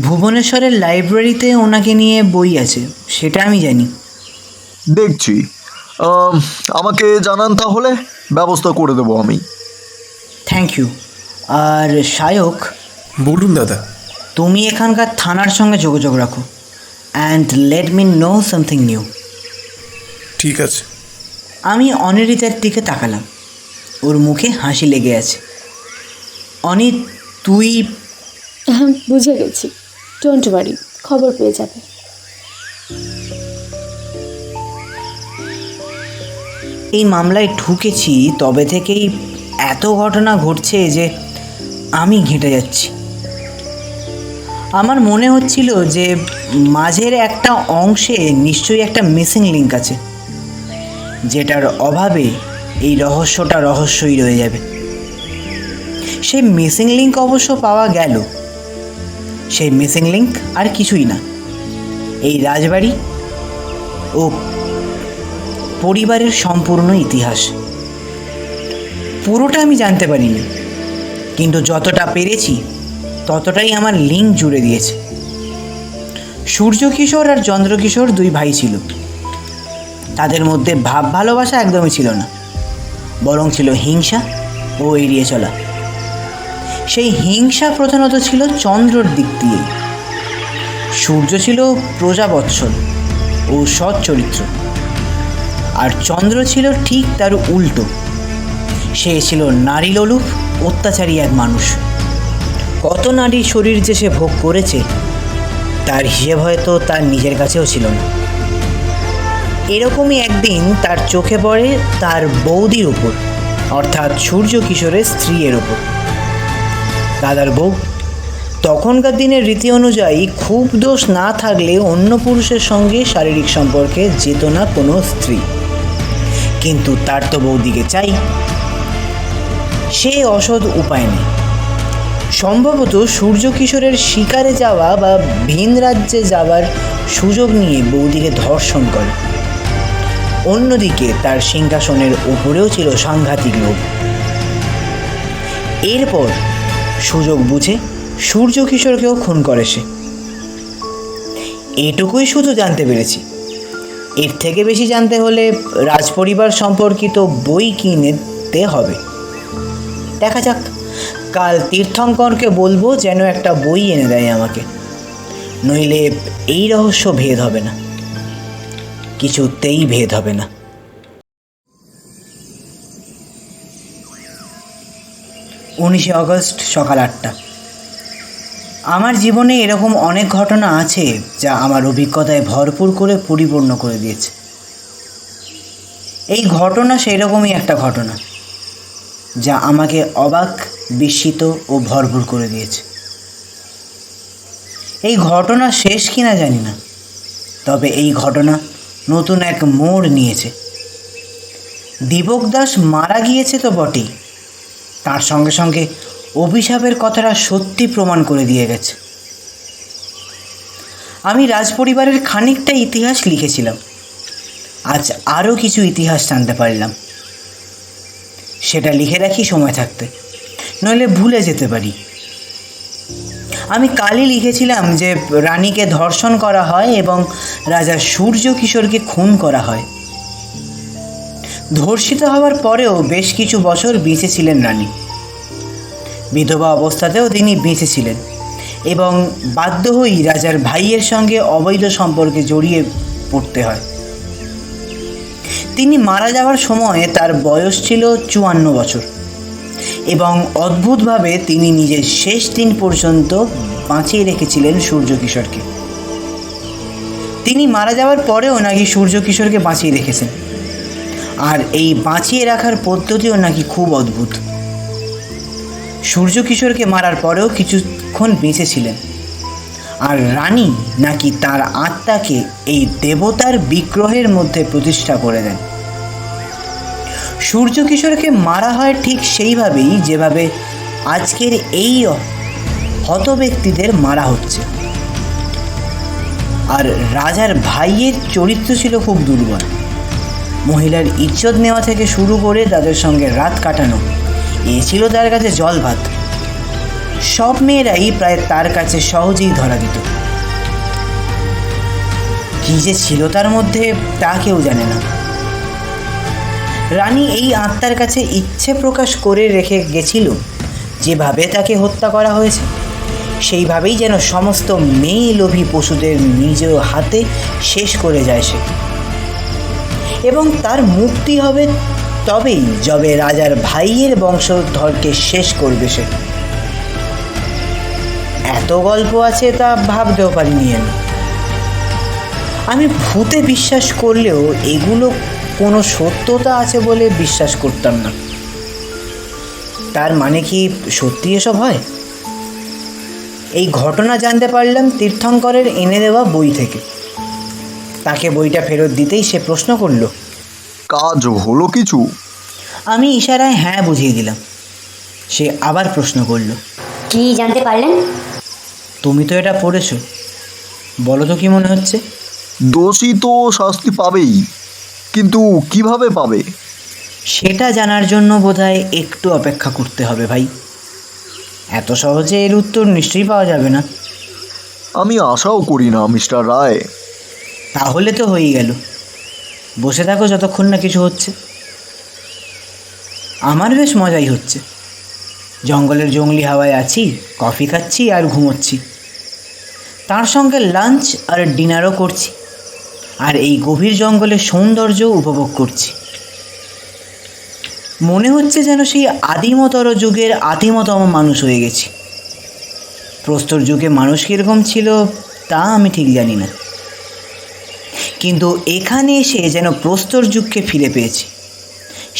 ভুবনেশ্বরের লাইব্রেরিতে ওনাকে নিয়ে বই আছে, সেটা আমি জানি। দেখছি, আমাকে জানান, তাহলে ব্যবস্থা করে দেবো আমি। Thank you. আর সায়ক, বলুন দাদা। তুমি এখানকার থানার সঙ্গে যোগাযোগ রাখো and let me no something new. ঠিক আছে। আমি অনিরিতার দিকে তাকালাম, ওর মুখে হাসি লেগে আছে। অনি, তুই? বুঝে গেছি, ডোন্ট ওয়ারি, খবর পেয়ে যাবে। এই মামলায় ঢুকেছি তবে থেকেই এত ঘটনা ঘটছে যে আমি ঘেঁটে যাচ্ছি। আমার মনে হচ্ছিল যে মাঝের একটা অংশে নিশ্চয়ই একটা মিসিং লিঙ্ক আছে, যেটার অভাবে এই রহস্যটা রহস্যই রয়ে যাবে। সেই মিসিং লিঙ্ক অবশ্য পাওয়া গেল। সেই মিসিং লিঙ্ক আর কিছুই না, এই রাজবাড়ি ও পরিবারের সম্পূর্ণ ইতিহাস। পুরোটা আমি জানতে পারিনি, কিন্তু যতটা পেরেছি ততটাই আমার লিঙ্ক জুড়ে দিয়েছে। সূর্যকিশোর আর চন্দ্রকিশোর দুই ভাই ছিল। তাদের মধ্যে ভাব ভালোবাসা একদমই ছিল না, বরং ছিল হিংসা ও এড়িয়ে চলা। সেই হিংসা প্রধানত ছিল চন্দ্রর দিক দিয়ে। সূর্য ছিল প্রজাবৎসল ও সৎ চরিত্র, আর চন্দ্র ছিল ঠিক তার উল্টো। সে ছিল নারী লোলুপ, অত্যাচারী এক মানুষ। কত নারীর শরীর যে সে ভোগ করেছে তার হিসেব হয়তো তার নিজের কাছেও ছিল না। এরকমই একদিন তার চোখে পড়ে তার বৌদির ওপর, অর্থাৎ সূর্যকিশোরের স্ত্রীর ওপর। দাদার বউ তখনকার দিনের রীতি অনুযায়ী খুব দোষ না থাকলে অন্য পুরুষের সঙ্গে শারীরিক সম্পর্কে যেত না কোনো স্ত্রী, কিন্তু তার তো বৌদিকে চাই। সে অসৎ উপায় নেই। সম্ভবত সূর্যকিশোরের শিকারে যাওয়া বা ভিন রাজ্যে যাওয়ার সুযোগ নিয়ে বৌদিকে ধর্ষণ করে। অন্যদিকে তার সিংহাসনের ওপরেও ছিল সাংঘাতিক লোভ। এরপর সুযোগ বুঝে সূর্যকিশোরকেও খুন করে সে। এটুকুই শুধু জানতে পেরেছি। এর থেকে বেশি জানতে হলে রাজপরিবার সম্পর্কিত বই কিনতে হবে। দেখা যাক, কাল তীর্থঙ্করকে বলবো যেন একটা বই এনে দেয় আমাকে, নইলে এই রহস্য ভেদ হবে না, কিছুতেই ভেদ হবে না। 19 অগস্ট সকাল 8টা। আমার জীবনে এরকম অনেক ঘটনা আছে যা আমার অভিজ্ঞতায় ভরপুর করে পরিপূর্ণ করে দিয়েছে। এই ঘটনা সেই রকমই একটা ঘটনা যা আমাকে অবাক, বিস্মিত ও ভরপুর করে দিয়েছে। এই ঘটনা শেষ কিনা জানি না, তবে এই ঘটনা নতুন এক মোড় নিয়েছে। দীপক দাস মারা গিয়েছে তো বটেই, তার সঙ্গে সঙ্গে অভিশাপের কথাটা সত্যি প্রমাণ করে দিয়ে গেছে। আমি রাজপরিবারের খানিকটা ইতিহাস লিখেছিলাম, আজ আরও কিছু ইতিহাস জানতে পারলাম। সেটা লিখে রাখি সময় থাকতে, নইলে ভুলে যেতে পারি। আমি কালই লিখেছিলাম যে রানীকে ধর্ষণ করা হয় এবং রাজা সূর্যকিশোরকে খুন করা হয়। ধর্ষিত হওয়ার পরেও বেশ কিছু বছর বেঁচে ছিলেন রানী। বিধবা অবস্থাতেও তিনি বেঁচে ছিলেন এবং বাধ্য হয়েই রাজার ভাইয়ের সঙ্গে অবৈধ সম্পর্কে জড়িয়ে পড়তে হয়। তিনি মারা যাওয়ার সময় তার বয়স ছিল 54 বছর এবং অদ্ভুতভাবে তিনি নিজের শেষ দিন পর্যন্ত বাঁচিয়ে রেখেছিলেন সূর্যকিশোরকে। তিনি মারা যাওয়ার পরেও নাকি সূর্যকিশোরকে বাঁচিয়ে রেখেছেন, আর এই বাঁচিয়ে রাখার পদ্ধতিও নাকি খুব অদ্ভুত। সূর্যকিশোরকে মারার পরেও কিছুক্ষণ বেঁচে ছিলেন, আর রানী নাকি তার আত্মাকে এই দেবতার বিগ্রহের মধ্যে প্রতিষ্ঠা করে দেন। সূর্যকিশোরকে মারা হয় ঠিক সেইভাবেই যেভাবে আজকের এই হত ব্যক্তিদের মারা হচ্ছে। আর রাজার ভাইয়ের চরিত্র ছিল খুব দুর্বল। মহিলার ইজ্জত নেওয়া থেকে শুরু করে তাদের সঙ্গে রাত কাটানো, এ ছিল তার কাছে জল ভাত। সব মেয়েরাই প্রায় তার কাছে সহজেই ধরা দিত। কী যে ছিল তার মধ্যে তা কেউ জানে না। রানী এই আত্মার কাছে ইচ্ছে প্রকাশ করে রেখে গেছিল যেভাবে তাকে হত্যা করা হয়েছে, সেইভাবেই যেন সমস্ত মেয়ে লোভী পশুদের নিজ হাতে শেষ করে যায় সে। এবং তার মুক্তি হবে তবেই যবে রাজার ভাইয়ের বংশধরকে শেষ করবে সে। এত গল্প আছে তা ভাবতেও পারিনি আমি। ভূতে বিশ্বাস করলেও এগুলো কোনো সত্যতা আছে বলে বিশ্বাস করতাম না। তার মানে কি সত্যি এসব হয়? এই ঘটনা জানতে পারলাম তীর্থঙ্করের এনে দেওয়া বই থেকে। তাকে বইটা ফেরত দিতেই সে প্রশ্ন করল, কাজ হলো কিছু? আমি ইশারায় হ্যাঁ বুঝিয়ে দিলাম। সে আবার প্রশ্ন করল, কি জানতে পারলেন? তুমি তো এটা পড়েছো, বলো তো কি মনে হচ্ছে? দোষী তো শাস্তি পাবেই, কিন্তু কিভাবে পাবে? সেটা জানার জন্য বোধহয় একটু অপেক্ষা করতে হবে ভাই। এত সহজে এর উত্তর নিশ্চয়ই পাওয়া যাবে না। আমি আশাও করি না মিস্টার রায়। তাহলে তো হয়েই গেল। বসে থাকো যতক্ষণ না কিছু হচ্ছে। আমার বেশ মজাই হচ্ছে। জঙ্গলের জঙ্গলি হাওয়ায় আছি, কফি খাচ্ছি আর ঘুমোচ্ছি, তার সঙ্গে লাঞ্চ আর ডিনারও করছি, আর এই গভীর জঙ্গলের সৌন্দর্য উপভোগ করছি। মনে হচ্ছে যেন সেই আদিমতর যুগের আদিমতম মানুষ হয়ে গেছি। প্রস্তর যুগে মানুষ কীরকম ছিল তা আমি ঠিক জানি না, কিন্তু এখানে এসে যেন প্রস্তর যুগকে ফিরে পেয়েছি।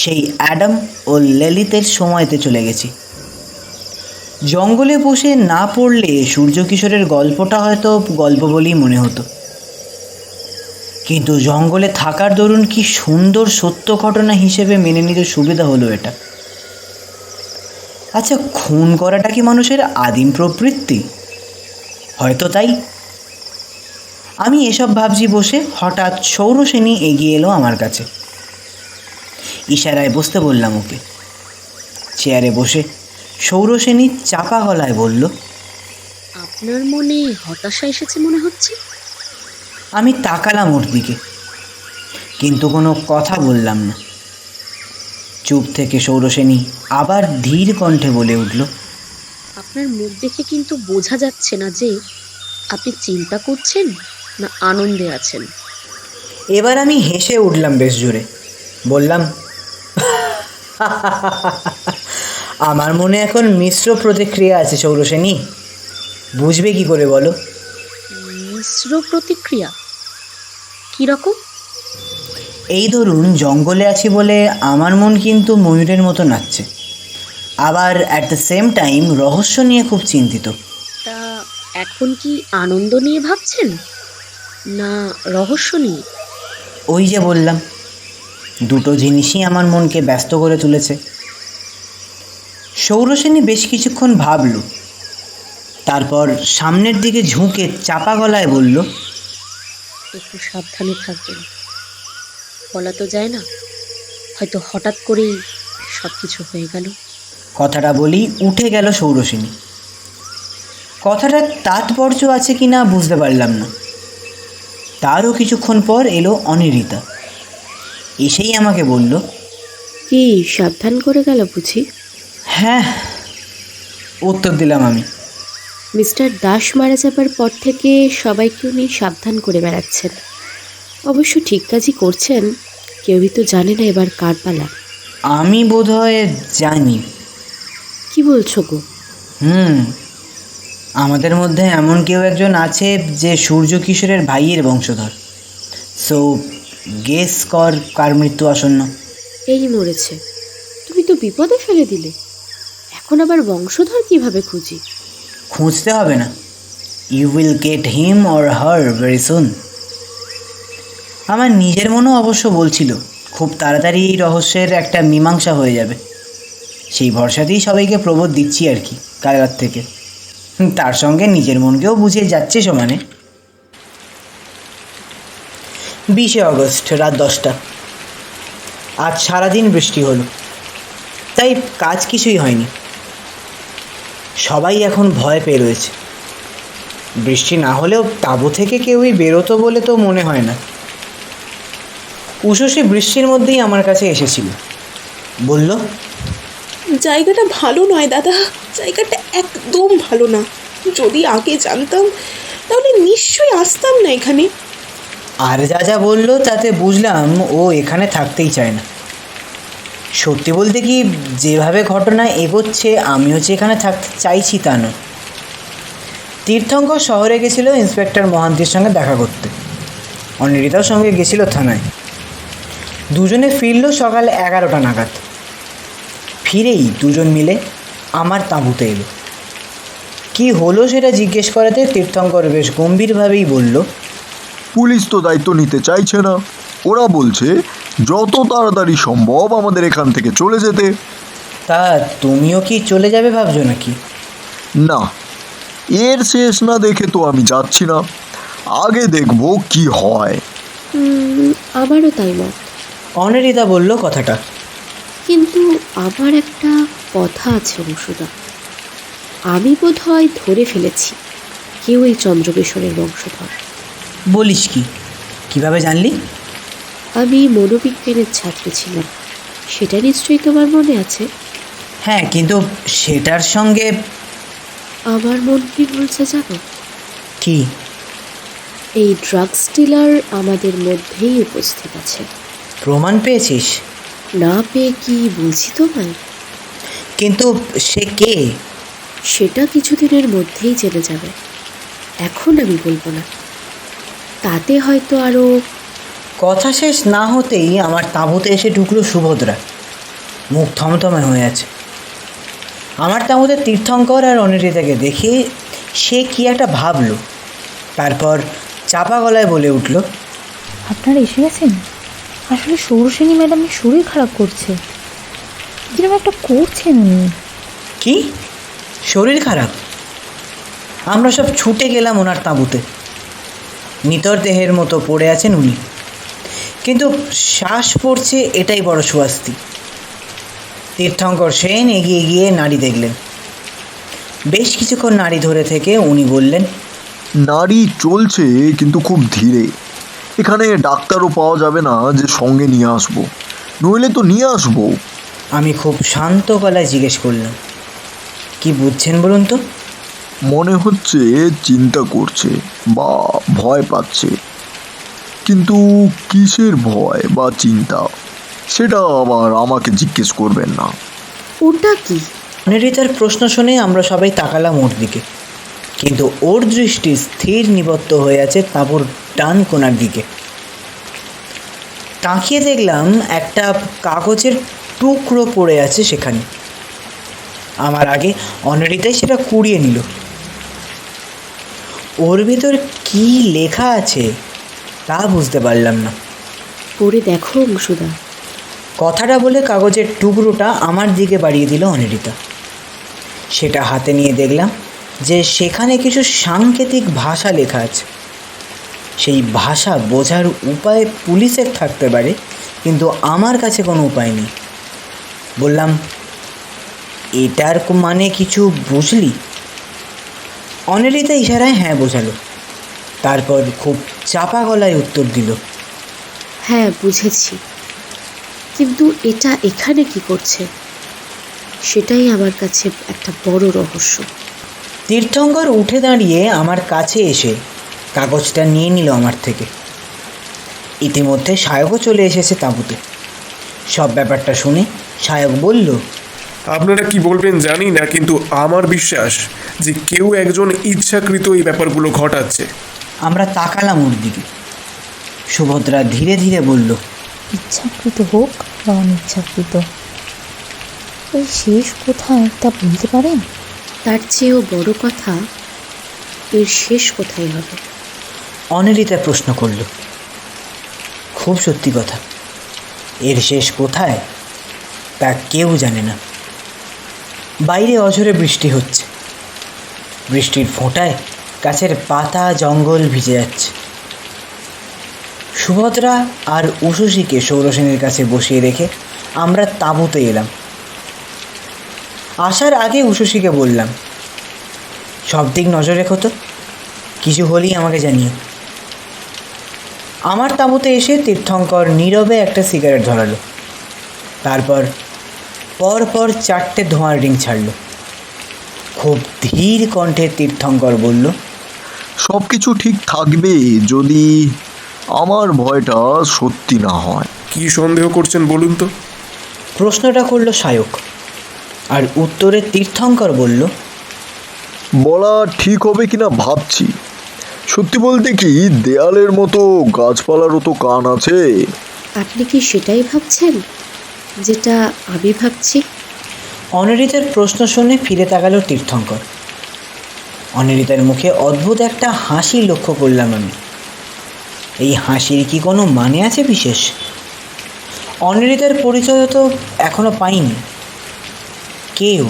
সেই অ্যাডাম ও লেলিতের সময়তে চলে গেছি। জঙ্গলে বসে না পড়লে সূর্যকিশোরের গল্পটা হয়তো গল্প বলেই মনে হতো, কিন্তু জঙ্গলে থাকার দরুন কি সুন্দর সত্য ঘটনা হিসেবে মেনে নিতে সুবিধা হলো এটা। আচ্ছা, খুন করাটা কি মানুষের আদিম প্রবৃত্তি? হয়তো তাই। আমি এসব ভাবছি বসে, হঠাৎ সৌরসেনী এগিয়ে এলো আমার কাছে। ইশারায় বসতে বললাম ওকে। চেয়ারে বসে সৌরসেনী চাপা গলায় বলল, আপনার মনে হতাশা এসেছে মনে হচ্ছে। আমি তাকালাম ওর দিকে, কিন্তু কোনো কথা বললাম না। চুপ থেকে সৌরসেনী আবার ধীর কণ্ঠে বলে উঠল, আপনার মুখ দেখে কিন্তু বোঝা যাচ্ছে না যে আপনি চিন্তা করছেন না আনন্দে আছেন। এবার আমি হেসে উঠলাম বেশ জোরে। বললাম, আমার মনে এখন মিশ্র প্রতিক্রিয়া আছে সৌরসেনী। বুঝবে কি করে বলো? মিশ্র প্রতিক্রিয়া কিরকম? এই ধরুন, জঙ্গলে আছি বলে আমার মন কিন্তু ময়ূরের মতো নাচছে, আবার অ্যাট দ্য সেম টাইম রহস্য নিয়ে খুব চিন্তিত। তা এখন কি আনন্দ নিয়ে ভাবছেন না রহস্য নিয়ে? ওই যে বললাম, দুটো জিনিসই আমার মনকে ব্যস্ত করে তুলেছে। সৌরসেনী বেশ কিছুক্ষণ ভাবল, তারপর সামনের দিকে ঝুঁকে চাপা গলায় বলল, একটু সাবধানে থাকবেন। বলা তো যায় না, হয়তো হঠাৎ করেই সব কিছু হয়ে গেল। কথাটা বলি উঠে গেল সৌরসেনী। কথাটার তাৎপর্য আছে কি না বুঝতে পারলাম না। তারও কিছুক্ষণ পর এলো অনিরিতা। এসেই আমাকে বলল, কি সাবধান করে গেল বুঝি? হ্যাঁ, উত্তর দিলাম আমি। মিস্টার দাস মারা যাবার পর থেকে সবাইকে উনি সাবধান করে বেড়াচ্ছেন। অবশ্য ঠিক কাজই করছেন। কেউই তো জানে না এবার কার পালা। আমি বোধহয় জানি। কি বলছো গো? আমাদের মধ্যে এমন কেউ একজন আছে যে সূর্যকিশোরের ভাইয়ের বংশধর। সো গেস কর কার মৃত্যু আসন্ন। এই মরেছে। তুমি তো বিপদে ফেলে দিলে। এখন আবার বংশধর কিভাবে খুঁজি? খুঁজতে হবে না, you will get him or her very soon. আমার নিজের মনও অবশ্য বলছিল খুব তাড়াতাড়ি এই রহস্যের একটা মীমাংসা হয়ে যাবে। সেই ভরসাতেই সবাইকে প্রবোধ দিচ্ছি আর কি কাল রাত থেকে। তার সঙ্গে নিজের মনকেও বুঝিয়ে যাচ্ছে সমানে। 20 অগস্ট রাত 10টা। আজ সারাদিন বৃষ্টি হলো, তাই কাজ কিছুই হয়নি। সবাই এখন ভয় পেয়ে রয়েছে। বৃষ্টি না হলেও তাঁবু থেকে কেউই বেরোতো বলে তো মনে হয় না। উষসী বৃষ্টির মধ্যেই আমার কাছে এসেছিল, বলল, জায়গাটা ভালো নয় দাদা, জায়গাটা একদম ভালো না। যদি আগে জানতাম তাহলে নিশ্চয়ই আসতাম না এখানে। আর যা যা বললো তাতে বুঝলাম ও এখানে থাকতেই চায় না। সত্যি বলতে কি, যেভাবে ঘটনা এগোচ্ছে আমিও যে এখানে থাকতে চাইছি তা নয়। তীর্থঙ্কর শহরে গেছিল ইন্সপেক্টর মহান্তির সঙ্গে দেখা করতে। অনিরিতার সঙ্গে গেছিল থানায়। দুজনে ফিরল সকাল 11টা নাগাদ। ফিরেই দুজন মিলে আমার তাঁবুতে এলো। কি হলো সেটা জিজ্ঞেস করাতে তীর্থঙ্কর বেশ গম্ভীরভাবেই বলল, পুলিশ তো দায়িত্ব নিতে চাইছে না। ওরা বলছে যত তাড়াতাড়ি সম্ভব আমাদের এখান থেকে চলে যেতে। তা তুমিও কি চলে যাবে ভাবছো নাকি? না, এর শেষ না দেখে তো আমি যাচ্ছি না। আগে দেখবো কি হয়। আমারও তাই মত। অনিন্দিতা বলল কথাটা। কিন্তু আমার একটা কথা আছে অংশুদা। আমি বোধহয় ধরে ফেলেছি কেউ এই চন্দ্রকেশরের বংশধর। বলিস কি? কিভাবে জানলি? আমি মনোবিজ্ঞানের ছাত্র ছিলাম, সেটা নিশ্চয়ই তোমার মনে আছে। হ্যাঁ, কিন্তু সেটার সঙ্গে আমার মন কি বলছে জানো? কি? এই ড্রাগস ডিলার আমাদের মধ্যেই উপস্থিত আছে। প্রমাণ পেয়েছিস? না পেয়ে কি বলছি তোমায়? কিন্তু সে কে? সেটা কিছুদিনের মধ্যেই জেনে যাবে, এখন আমি বলবো না। তাতে হয়তো আরও। কথা শেষ না হতেই আমার তাঁবুতে এসে ঢুকলো সুভদ্রা। মুখ থমথমে হয়ে আছে। আমার তাঁবুতে তীর্থঙ্কর আর অনিন্দিতাকে দেখে সে কি একটা ভাবলো, তারপর চাপা গলায় বলে উঠল, আপনারা এসে গেছেন? আসলে সৌরসেনী ম্যাডামের শরীর খারাপ করছে, কিরকম একটা করছেন উনি। কি শরীর খারাপ? আমরা সব ছুটে গেলাম ওনার তাঁবুতে। নিতর দেহের মতো পড়ে আছেন উনি, কিন্তু শ্বাস পড়ছে, এটাই বড় সুয়াস্তি। তীর্থঙ্কর সেন এগিয়ে গিয়ে নাড়ি দেখলেন। বেশ কিছুক্ষণ নাড়ি ধরে থেকে উনি বললেন, নাড়ি চলছে কিন্তু খুব ধীরে। এখানে ডাক্তারও পাওয়া যাবে না যে সঙ্গে নিয়ে আসবো, নইলে তো নিয়ে আসবো। আমি খুব শান্ত গলায় জিজ্ঞেস করলাম, কি বুঝছেন বলুন তো? মনে হচ্ছে চিন্তা করছে বা ভয় পাচ্ছে, কিন্তু কিসের ভয় বা চিন্তা সেটা আবার আমাকে জিজ্ঞেস করবেন না। ওটা কি? অনিন্দিতার প্রশ্ন শুনে আমরা সবাই তাকালাম ওর দিকে, কিন্তু ওর দৃষ্টি স্থির নিবদ্ধ হয়ে আছে তাঁবুর ডান কোণার দিকে। তাকিয়ে দেখলাম একটা কাগজের টুকরো পড়ে আছে সেখানে। আমার আগে অনিন্দিতাই সেটা কুড়িয়ে নিল। ওর ভিতর কি লেখা আছে তা বুঝতে পারলাম না। পড়ে দেখো অংশুদা। কথাটা বলে কাগজের টুকরোটা আমার দিকে বাড়িয়ে দিল অনিন্দিতা। সেটা হাতে নিয়ে দেখলাম যে সেখানে কিছু সাংকেতিক ভাষা লেখা আছে। সেই ভাষা বোঝার উপায় পুলিশের থাকতে পারে, কিন্তু আমার কাছে কোনো উপায় নেই। বললাম, এটার মানে কিছু বুঝলি? অনিন্দিতা ইশারায় হ্যাঁ বোঝালো, তারপর খুব চাপা গলায় উত্তর দিল, হ্যাঁ বুঝেছি, কিন্তু এটা এখানে কি করছে সেটাই আমার কাছে একটা বড় রহস্য। তীর্থঙ্কর উঠে দাঁড়িয়ে আমার কাছে এসে কাগজটা নিয়ে নিল আমার থেকে। ইতিমধ্যে সায়কও চলে এসেছে তাঁবুতে। সব ব্যাপারটা শুনে সায়ক বলল, আপনারা কি বলবেন জানি না, কিন্তু আমার বিশ্বাস যে কেউ একজন ইচ্ছাকৃত এই ব্যাপারগুলো ঘটাচ্ছে। আমরা তাকালাম ওর দিকে। সুভদ্রা ধীরে ধীরে বলল, ইচ্ছাকৃত হোক বা অনিচ্ছাকৃত, এই শেষ কোথায় তা বলতে পারেন? তার চেয়েও বড় কথা, এর শেষ কোথায় হবে? অনিন্দিতা প্রশ্ন করল। খুব সত্যি কথা, এর শেষ কোথায় তা কেউ জানে না। বাইরে অঝরে বৃষ্টি হচ্ছে। বৃষ্টির ফোঁটায় গাছের পাতা জঙ্গল ভিজে যাচ্ছে। সুভদ্রা আর উষসীকে সৌরসেনের কাছে বসিয়ে রেখে আমরা তাঁবুতে এলাম। আসার আগে উষসীকে বললাম, সব দিক নজর রেখো তো, কিছু হলেই আমাকে জানিও। আমার তাঁবুতে এসে তীর্থঙ্কর নীরবে একটা সিগারেট ধরালো, তারপর পরপর 4টে ধোঁয়ার রিং ছাড়ল। খুব ধীর কণ্ঠে তীর্থঙ্কর বলল, সব কিছু ঠিক থাকবে যদি আমার ভয়টা সত্যি না হয়। কি সন্দেহ করছেন বলুন তো? প্রশ্নটা করল সায়ক, আর উত্তরে তীর্থঙ্কর বলল, বলা ঠিক হবে কিনা ভাবছি। সত্যি বলতে কি, দেয়ালের মতো গাছপালারও তো কান আছে। আপনি কি সেটাই ভাবছেন যেটা আমি ভাবছি? অনিন্দিতার প্রশ্ন শুনে ফিরে তাকালো তীর্থঙ্কর। অনিন্দিতার মুখে অদ্ভুত একটা হাসি লক্ষ্য করলাম আমি। এই হাসির কি কোনো মানে আছে বিশেষ? অনিন্দিতার পরিচয় তো এখনো পাইনি। কেউ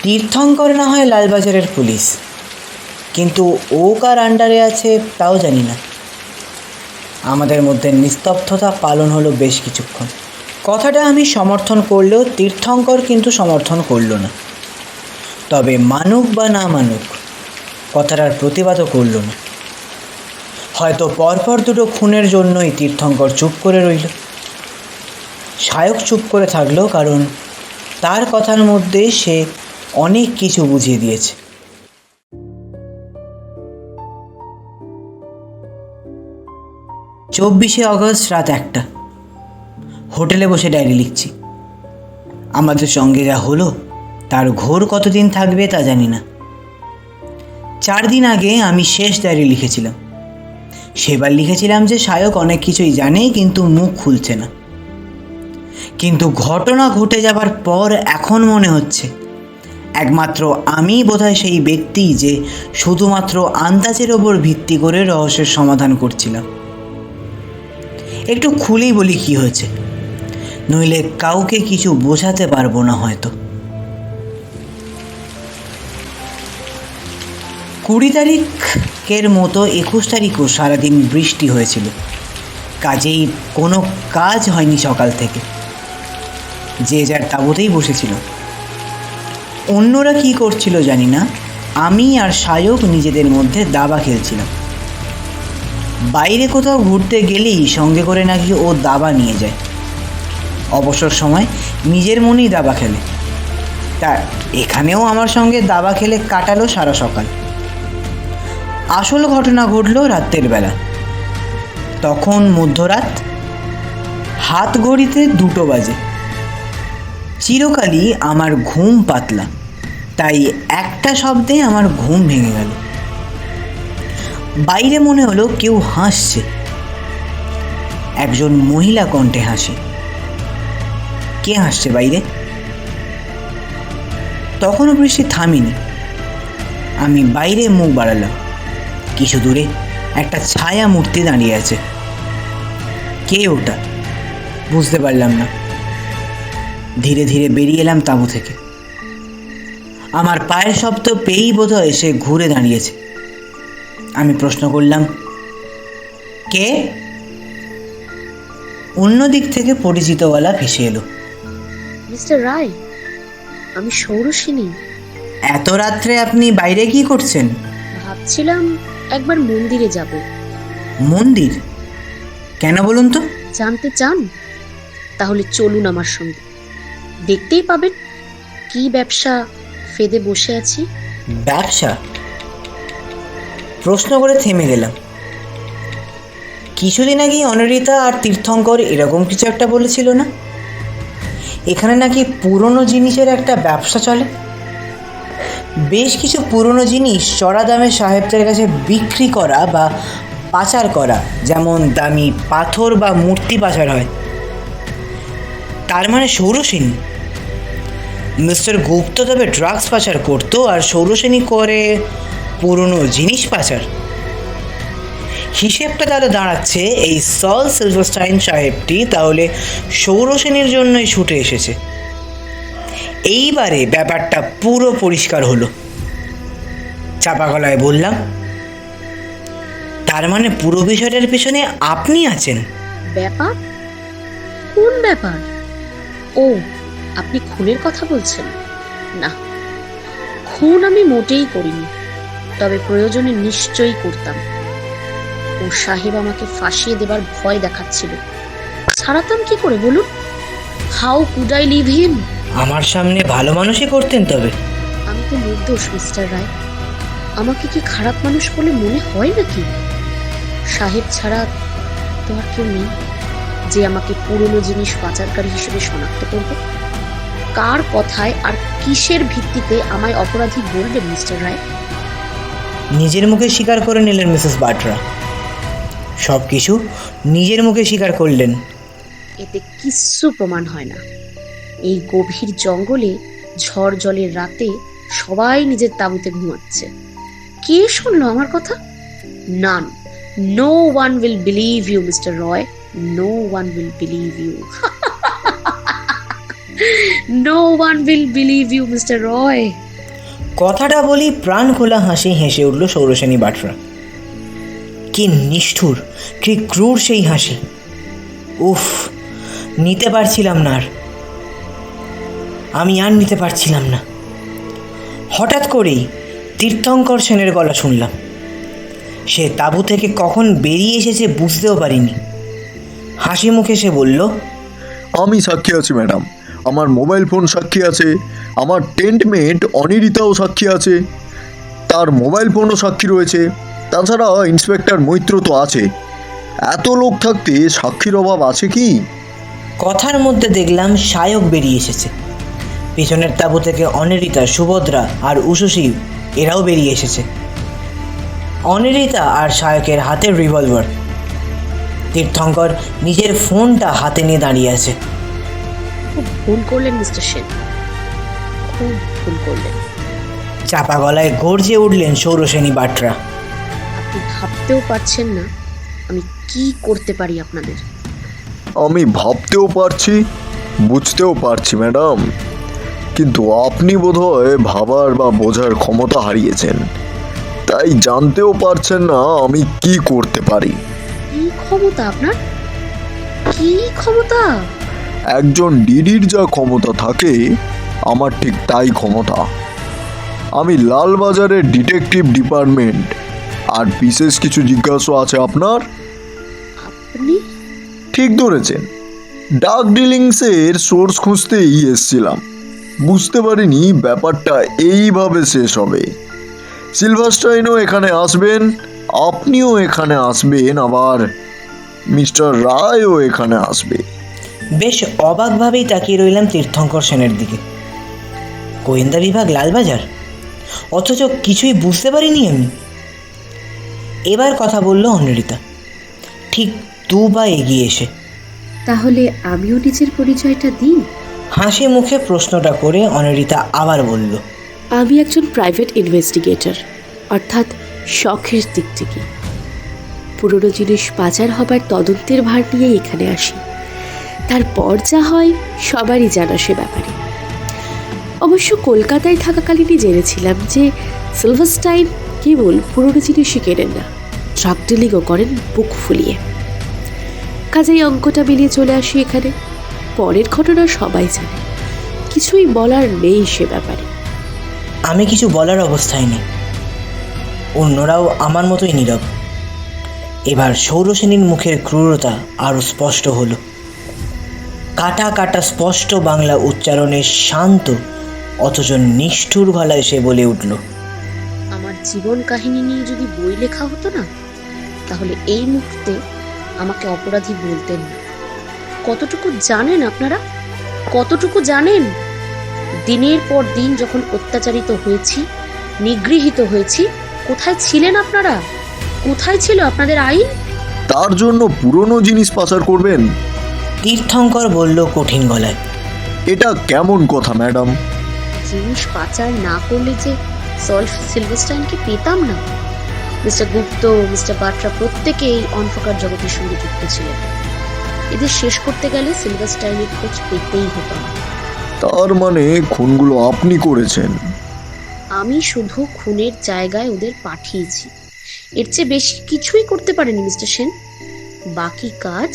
তীর্থঙ্কর না হয় লালবাজারের পুলিশ, কিন্তু ও কার আন্ডারে আছে তাও জানি না। আমাদের মধ্যে নিস্তব্ধতা পালন হলো বেশ কিছুক্ষণ। কথাটা আমি সমর্থন করলেও তীর্থঙ্কর কিন্তু সমর্থন করল না। তবে মানুক বা না মানুক, কথাটার প্রতিবাদও করল না। হয়তো পরপর দুটো খুনের জন্যই তীর্থঙ্কর চুপ করে রইল। সায়ক চুপ করে থাকলো কারণ তার কথার মধ্যে সে অনেক কিছু বুঝিয়ে দিয়েছে। 24শে অগস্ট রাত 1টা, হোটেলে বসে ডায়েরি লিখছি। আমাদের সঙ্গে যা হলো তার ঘোর কতদিন থাকবে তা জানি না। 4 দিন আগে আমি শেষ ডায়েরি লিখেছিলাম। সেবার লিখেছিলাম যে সায়ক অনেক কিছুই জানে কিন্তু মুখ খুলছে না। কিন্তু ঘটনা ঘটে যাবার পর এখন মনে হচ্ছে একমাত্র আমিই বোধহয় সেই ব্যক্তি যে শুধুমাত্র আন্দাজের ওপর ভিত্তি করে রহস্যের সমাধান করছিলাম। একটু খুলেই বলি কি হয়েছে, নইলে কাউকে কিছু বোঝাতে পারবো না হয়তো। 20 তারিখের মতো 21 তারিখও সারাদিন বৃষ্টি হয়েছিল, কাজেই কোনো কাজ হয়নি সকাল থেকে। যে যার তাঁবুতেই বসেছিল। অন্যরা কি করছিল জানি না, আমি আর সায়ক নিজেদের মধ্যে দাবা খেলছিলাম। বাইরে কোথাও ঘুরতে গেলেই সঙ্গে করে নাকি ও দাবা নিয়ে যায়। অবসর সময় নিজের মনেই দাবা খেলে। তা এখানেও আমার সঙ্গে দাবা খেলে কাটালো সারা সকাল। আসল ঘটনা ঘটলো রাতের বেলা। তখন মধ্যরাত, হাত ঘড়িতে 2টো বাজে। চিরকালই আমার ঘুম পাতলা, তাই একটা শব্দে আমার ঘুম ভেঙে গেল। বাইরে মনে হলো কেউ হাসছে, একজন মহিলা কণ্ঠে হাসি। কে হাসছে বাইরে? তখনও বৃষ্টি থামেনি। আমি বাইরে মুখ বাড়ালাম। কিছু দূরে একটা ছায়া মূর্তি দাঁড়িয়ে আছে। কে ওটা বুঝতে পারলাম না। ধীরে ধীরে বেরিয়ে এলাম তাঁবু থেকে। আমার পায়ের শব্দ পেয়েই বোধহয় সে ঘুরে দাঁড়িয়েছে। আমি প্রশ্ন করলাম, কে? অন্য দিক থেকে পরিচিত গলা ভেসে এলো, মিস্টার রায়, আমি ষোড়শিনী। এত রাত্রে আপনি বাইরে কি করছেন? ভাবছিলাম একবার মন্দিরে যাব। মন্দির? কেন বলুন তো? জানতে চান? তাহলে চলুন আমার সঙ্গে, দেখতেই পাবেন কি ব্যবসা ফেদে বসে আছি। ব্যবসা? প্রশ্ন করে থেমে গেলাম। কিছুদিন আগে অনিন্দিতা আর তীর্থঙ্কর এরকম কিছু একটা বলেছিল না? এখানে নাকি পুরনো জিনিসের একটা ব্যবসা চলে। বেশ কিছু পুরনো জিনিস চড়া দামে সাহেবদের কাছে বিক্রি করা বা পাচার করা, যেমন দামি পাথর বা মূর্তি পাচার হয়। তার মানে ষোড়শিনী। মিস্টার গুপ্ত তবে ড্রাগস পাচার করতো আর ষোড়শিনী করে পুরনো জিনিস পাচার। হিসেবটা তাহলে দাঁড়াচ্ছে এই সল সিলভারস্টাইন সাহেবটি তাহলে ষোড়শিনীর জন্যই ছুটে এসেছে। এইবারে ব্যাপারটা পুরো পরিষ্কার হলো। চাপা গলায় বললাম, তার মানে পুরো বিষয়টার পেছনে আপনি আছেন? ব্যাপার? কোন ব্যাপার? ও, আপনি খুনের কথা বলছেন? না, খুন আমি মোটেই করিনি, তবে প্রয়োজনে নিশ্চয়ই করতাম। ও সাহেব আমাকে ফাঁসিয়ে দেবার ভয় দেখাচ্ছিল, ছাড়াতাম কি করে বলুন? হাউ কুড আই লিভ হিম? আমার সামনে ভালো মানুষই করতেন তবে। আমি তো নির্দোষ মিস্টার রায়। আমাকে কি খারাপ মানুষ বলে মনে হয় নাকি? সাহেব ছাড়া তো আর কেউ নেই যে আমাকে পুরনো জিনিস পাচারকারী হিসেবে শনাক্ত করবে। কার কথায় আর কিসের ভিত্তিতে আমায় অপরাধী বলবেন মিস্টার রায়? নিজের মুখে স্বীকার করে নিলেন মিসেস বাটরা। সব কিছু নিজের মুখে স্বীকার করলেন। এতে কিচ্ছু প্রমাণ হয় না। এই গভীর জঙ্গলে ঝড় জলের রাতে সবাই নিজের তাঁবুতে ঘুমাচ্ছে। কে শুনলো আমার কথা? None. No one will believe you mister Roy. No one will believe you. No one will believe you mister Roy. কথাটা বলি প্রাণ খোলা হাসি হেসে উঠল সৌরসেনী বাটরা। কি নিষ্ঠুর, কি ক্রূর সেই হাসি! উফ, নিতে পারছিলাম না আর, আমি আর নিতে পারছিলাম না। হঠাৎ করেই তীর্থঙ্কর সেনের গলা শুনলাম। সে তাঁবু থেকে কখন বেরিয়ে এসেছে বুঝতেও পারিনি। হাসি মুখে সে বলল, আমি সাক্ষী আছি ম্যাডাম, আমার মোবাইল ফোন সাক্ষী আছে, আমার টেন্টমেট অনিরিতাও সাক্ষী আছে, তার মোবাইল ফোনও সাক্ষী রয়েছে, তাছাড়া ইন্সপেক্টর মৈত্র তো আছে। এত লোক থাকতে সাক্ষীর অভাব আছে কি? কথার মধ্যে দেখলাম সায়ক বেরিয়ে এসেছে। পিছনের তাঁবু থেকে অনিরিতা, সুভদ্রা আর উষসী এরাও বেরিয়ে এসেছে। অনিরিতা আর সায়কের হাতে রিভলভার। তীর্থঙ্কর নিজের ফোনটা হাতে নিয়ে দাঁড়িয়ে আছে। খুব ভুল করলেন মিস্টার সেন, খুব ভুল করলেন। চাপা গলায় গর্জে উঠলেন সৌরসেনী বাটরা। আপনি ভাবতেও পারছেন না আমি কি করতে পারি আপনাদের। আমি ভাবতেও পারছি, বুঝতেও পারছি ম্যাডাম, কিন্তু আপনি বোধহয় ভাবার বা বোঝার ক্ষমতা হারিয়েছেন, তাই জানতেও পারছেন না আমি কি করতে পারি। কি ক্ষমতা আপনার? কি ক্ষমতা? একজন ডিডির যা ক্ষমতা থাকে আমার ঠিক তাই ক্ষমতা। আমি লালবাজারের ডিটেকটিভ ডিপার্টমেন্ট। আর বিশেষ কিছু জিজ্ঞাসা আছে আপনার? আপনি? ঠিক ধরেছেন, ডাক ডিলিংসের সোর্স খুঁজতেই এসছিলাম। বুঝতে পারিনি ব্যাপারটা এইভাবে শেষ হবে। সিলভারস্টাইনও এখানে আসবেন, আপনিও এখানে আসবেন, আবার মিস্টার রায়ও এখানে আসবে। বেশ অবাকভাবেই তাকিয়ে রইলাম তীর্থঙ্কর সেনের দিকে। গোয়েন্দা বিভাগ লালবাজার, অথচ কিছুই বুঝতে পারিনি আমি। এবার কথা বলল অনিরিতা, ঠিক দু পা এগিয়ে এসে। তাহলে আমিও নিজের পরিচয়টা দিই। হাসি মুখে প্রশ্নটা করে অনিরিতা আবার বলল, আমি একজন প্রাইভেট ইনভেস্টিগেটর, অর্থাৎ শখের দিক থেকে। পুরনো জিনিস পাচার হবার তদন্তের ভার নিয়ে এখানে আসি। তারপর যা হয় সবারই জানা সে ব্যাপারে। অবশ্য কলকাতায় থাকাকালীনই জেনেছিলাম যে সিলভারস্টাইন কেবল পুরনো জিনিসই কেনেন না, ড্রাগ ডিলিংও করেন বুক ফুলিয়ে। কাজেই অঙ্কটা মিলিয়ে চলে আসি এখানে। পরের ঘটনা সবাই জানে, কিছুই বলার নেই সে ব্যাপারে। আমি কিছু বলার অবস্থায় নেই। অন্যরাও আমার মতোই নীরব। এবার সৌরসেনীর মুখের ক্রূরতা আরও স্পষ্ট হলো। কাটা কাটা স্পষ্ট বাংলা উচ্চারণে শান্ত অথচ নিষ্ঠুর গলায় সে বলে উঠল, আমার জীবন কাহিনী নিয়ে যদি বই লেখা হতো না, তাহলে এই মুহূর্তে আমাকে অপরাধী বলতেন না। কতটুকু জানেন আপনারা? কতটুকু জানেন? দিনের পর দিন যখন অত্যাচারিত হয়েছি, নিগৃহীত হয়েছি, কোথায় ছিলেন আপনারা? কোথায় ছিল আপনাদের আইন? তার জন্য পুরনো জিনিস পাচার করবেন? তীর্থঙ্কর বলল কঠিন গলায়। এটা কেমন কথা ম্যাডাম? জিনিস পাচার না করলে যে সিলভারস্টাইনকে পেতাম না। মিস্টার গুপ্ত, মিস্টার বাটরা প্রত্যেকেই অন্ধকার জগতের সঙ্গে যুক্ত ছিলেন। এদের শেষ করতে গেলে সিলভারস্টাইনের খোঁজ পেতেই হতো। তার মানে খুনগুলো আপনি করেছেন? আমি শুধু খুনের জায়গায় ওদের পাঠিয়েছি, এর চেয়ে বেশি কিছুই করতে পারেনি মিস্টার সেন। বাকি কাজ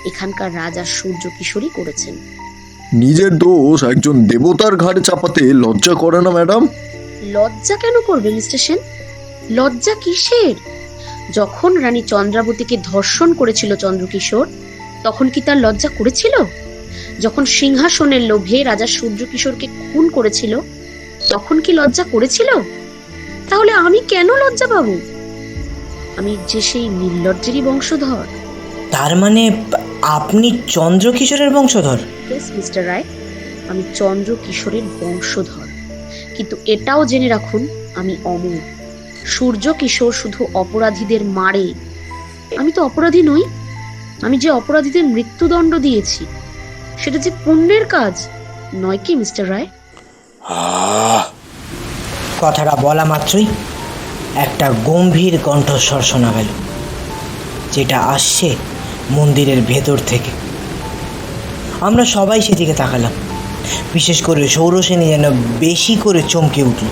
এখানকার রাজা সূর্য কিশোরী করেছেন। নিজের দোষ একজন দেবতার ঘাড়ে চাপাতে লজ্জা করে না ম্যাডাম? লজ্জা কেন করবে মিস্টার সেন? লজ্জা কিসের? যখন রানী চন্দ্রাবতীকে ধর্ষণ করেছিল চন্দ্রকিশোর, তখন কি তার লজ্জা করেছিল? যখন সিংহাসনের লোভে রাজা সূর্য কিশোরকে খুন করেছিল, তখন কি লজ্জা করেছিল? তাহলে আমি কেন লজ্জা পাবো? আমি যে সেই নির্লজ্জেরই বংশধর। তার মানে আপনি চন্দ্রকিশোরের বংশধর? ইয়েস মিস্টার রায়, আমি চন্দ্রকিশোরের বংশধর। কিন্তু এটাও জেনে রাখুন, আমি অমর। সূর্য কিশোর শুধু অপরাধীদের মারে, আমি তো অপরাধী নই। আমি যে অপরাধীদের মৃত্যুদণ্ড দিয়েছি, সেটা যে পুণ্যের কাজ নয় কি মিস্টার রায়? কথাটা বলা মাত্রই একটা গম্ভীর কণ্ঠস্বর শোনা গেল, যেটা আসছে মন্দিরের ভেতর থেকে। আমরা সবাই সেদিকে তাকালাম। বিশেষ করে সৌরসেনী যেন বেশি করে চমকে উঠল।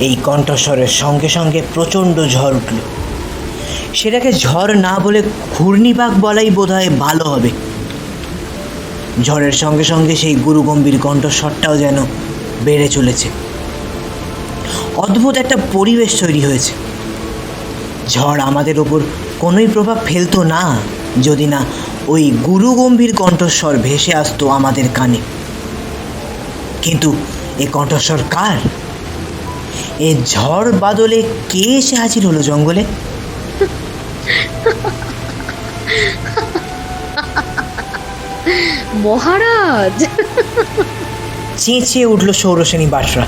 এই কণ্ঠস্বরের সঙ্গে সঙ্গে প্রচণ্ড ঝড় উঠল। সেটাকে ঝড় না বলে ঘূর্ণিপাক বলাই বোধহয় ভালো হবে। ঝড়ের সঙ্গে সঙ্গে সেই গুরুগম্ভীর কণ্ঠস্বরটাও যেন বেড়ে চলেছে। অদ্ভুত একটা পরিবেশ তৈরি হয়েছে। ঝড় আমাদের ওপর কোনোই প্রভাব ফেলতো না যদি না ওই গুরুগম্ভীর কণ্ঠস্বর ভেসে আসতো আমাদের কানে। কিন্তু এ কণ্ঠস্বর কার? এ ঝড় বাদলে কে এসে হাজির হলো জঙ্গলে? মহারাজ! চেঁচিয়ে উঠল সৌরসেনী বাটরা,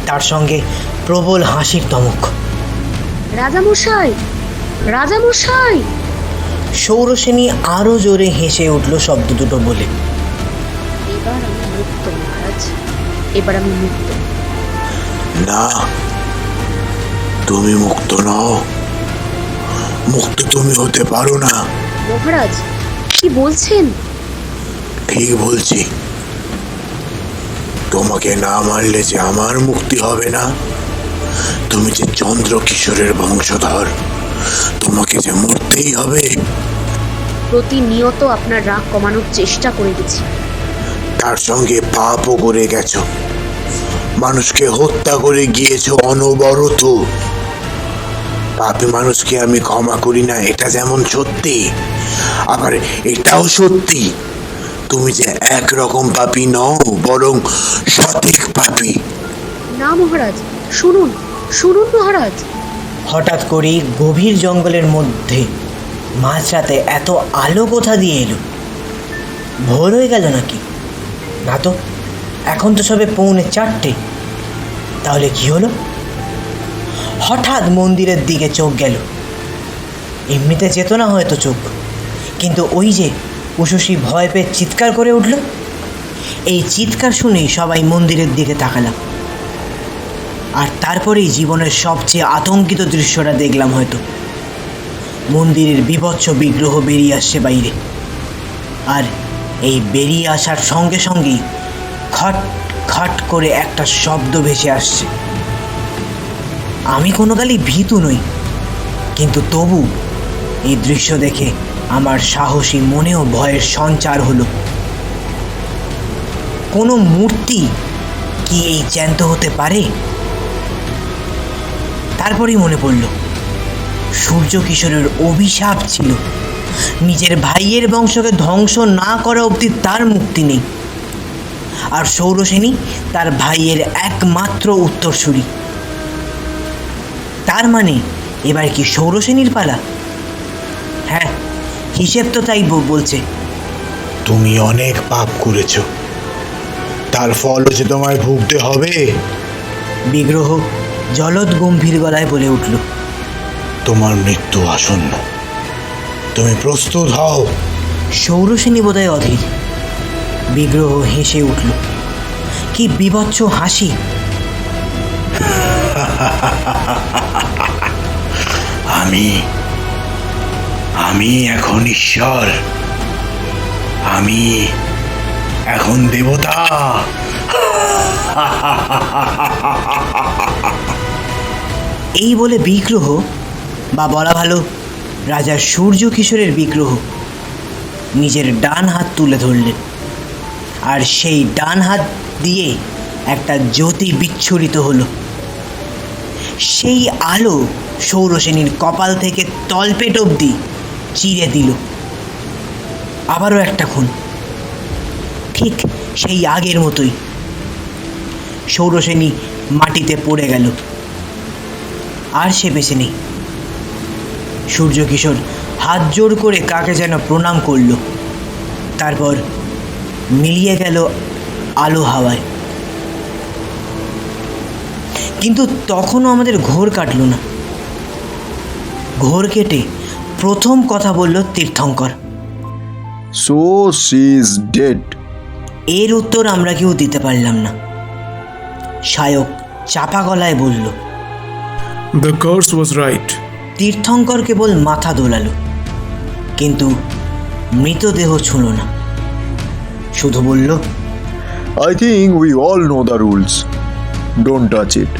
তার সঙ্গে প্রবল হাসির ধমক। রাজামশাই, রাজামশাই! সৌরসেনী আরো জোরে হেসে উঠল শব্দ দুটো বলে। এবার আমি মুক্ত মহারাজ, এবার আমি মুক্ত। না, তুমি মুক্ত নও। মুক্ত তুমি হতে পারো না। মহারাজ, কি বলছেন? ঠিক বলছি। তোমাকে না মারলে যে আমার মুক্তি হবে না। তুমি যে চন্দ্র কিশোরের বংশধর, তোমাকে যে মরতেই হবে। প্রতিনিয়ত আপনার রাগ কমানোর চেষ্টা করে গেছি, তার সঙ্গে পাপও করে গেছো। মানুষকে হত্যা করে গিয়েছো অনবরত। পাপী মানুষকে আমি ক্ষমা করি না, এটা যেমন সত্যি, আবার এটাও সত্যি তুমি যে একরকম পাপী নও, বরং সঠিক পাপী। না মহারাজ, শুনুন, শুনুন মহারাজ। হঠাৎ করেই গভীর জঙ্গলের মধ্যে মাঝরাতে এত আলো কোথা দিয়ে এলো? ভোর হয়ে গেল নাকি? না তো, এখন তো সবে 3:45। তাহলে কি হলো? হঠাৎ মন্দিরের দিকে চোখ গেল। এমনিতে যেত না হয়তো চোখ, কিন্তু ওই যে উষসী ভয় পেয়ে চিৎকার করে উঠল। এই চিৎকার শুনেই সবাই মন্দিরের দিকে তাকালাম। আর তারপরেই জীবনের সবচেয়ে আতঙ্কিত দৃশ্যটা দেখলাম হয়তো। মন্দিরের বীভৎস বিগ্রহ বেরিয়ে আসছে বাইরে, আর এই বেরিয়ে আসার সঙ্গে সঙ্গেই খট খট করে একটা শব্দ ভেসে আসছে। আমি কোনো কালই ভীতু নই, কিন্তু তবু এই দৃশ্য দেখে আমার সাহসী মনেও ভয়ের সঞ্চার হলো। কোনো মূর্তি কি এই জ্যান্ত হতে পারে? তারপরেই মনে পড়ল, সূর্য কিশোরের অভিশাপ ছিল নিজের ভাইয়ের বংশকে ধ্বংস না করা অবধি তার মুক্তি নেই। আর সৌরসেনী তার ভাইয়ের একমাত্র উত্তরসূরি। তার মানে এবার কি সৌরসেনীর পালা? হ্যাঁ, হিসেব তো তাই বলছে। তুমি অনেক পাপ করেছ, তার ফলও যে তোমায় ভুগতে হবে। বিগ্রহ জলদ গম্ভীর গলায় বলে উঠল। তোমার মৃত্যু আসন্ন, তুমি প্রস্তুত হও। সৌরসেনী বোধহয় অধীর। বিগ্রহ হেসে উঠল, কি বীভৎস হাসি! আমি এখন ঈশ্বর, আমি এখন দেবতা। এই বলে বিগ্রহ, বা বলা ভালো রাজা সূর্য কিশোরের বিগ্রহ, নিজের ডান হাত তুলে ধরলেন। আর সেই ডান হাত দিয়ে একটা জ্যোতি বিচ্ছুরিত হলো। সেই আলো সৌরসেনীর কপাল থেকে তলপেট অবধি চিরে দিল। আবারও একটা খুন, ঠিক সেই আগের মতোই। সৌরসেনী মাটিতে পড়ে গেল, আর সে বেঁচে নেই। সূর্য কিশোর হাত জোর করে কাকে যেন প্রণাম করল, তারপর মিলিয়ে গেল আলো হাওয়ায়। কিন্তু তখনও আমাদের ঘোর কাটল না। ঘোর কেটে প্রথম কথা বলল Tirthankar. So she is dead. এর উত্তর আমরা কেউ দিতে পারলাম না। শায়ক চাপা গলায় বলল, দ্য কার্স ওয়াজ রাইট। তীর্থঙ্কর কেবল মাথা দোলালো, কিন্তু মৃতদেহ ছুঁল না। শুধু বলল, I think we all know the rules. Don't touch it.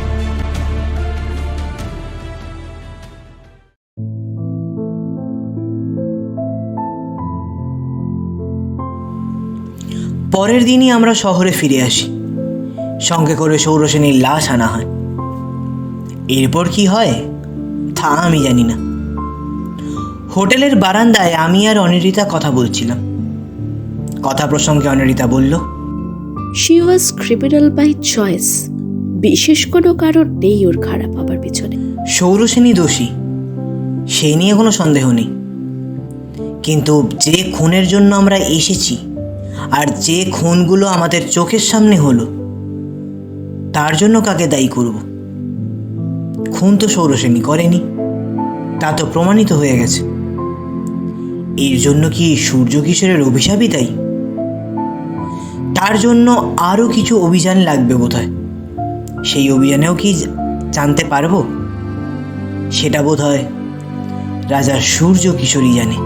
পরের দিনই আমরা শহরে ফিরে আসি। সঙ্গে করে সৌরসেনীর লাশ আনা হয়। এরপর কি হয় তা আমি জানি না। হোটেলের বারান্দায় আমি আর অনিরিতা কথা বলছিলাম। কথা প্রসঙ্গে অনিরিতা বলল, she was criminal by choice. বিশেষ কোনো কারণ নেই ওর খারাপ হবার পিছনে। সৌরসেনী দোষী, সেই নিয়ে কোনো সন্দেহ নেই। কিন্তু যে খুনের জন্য আমরা এসেছি আর যে খুনগুলো আমাদের চোখের সামনে হলো, তার জন্য কাকে দায়ী করব? খুন তো সৌরসেনী করেনি, তা তো প্রমাণিত হয়ে গেছে। এর জন্য কি সূর্য কিশোরের অভিশাপই দায়ী? তার জন্য আরও কিছু অভিযান লাগবে বোধহয়। সেই অভিযানেও কি জানতে পারবো? সেটা বোধহয় রাজা সূর্য কিশোরই জানে।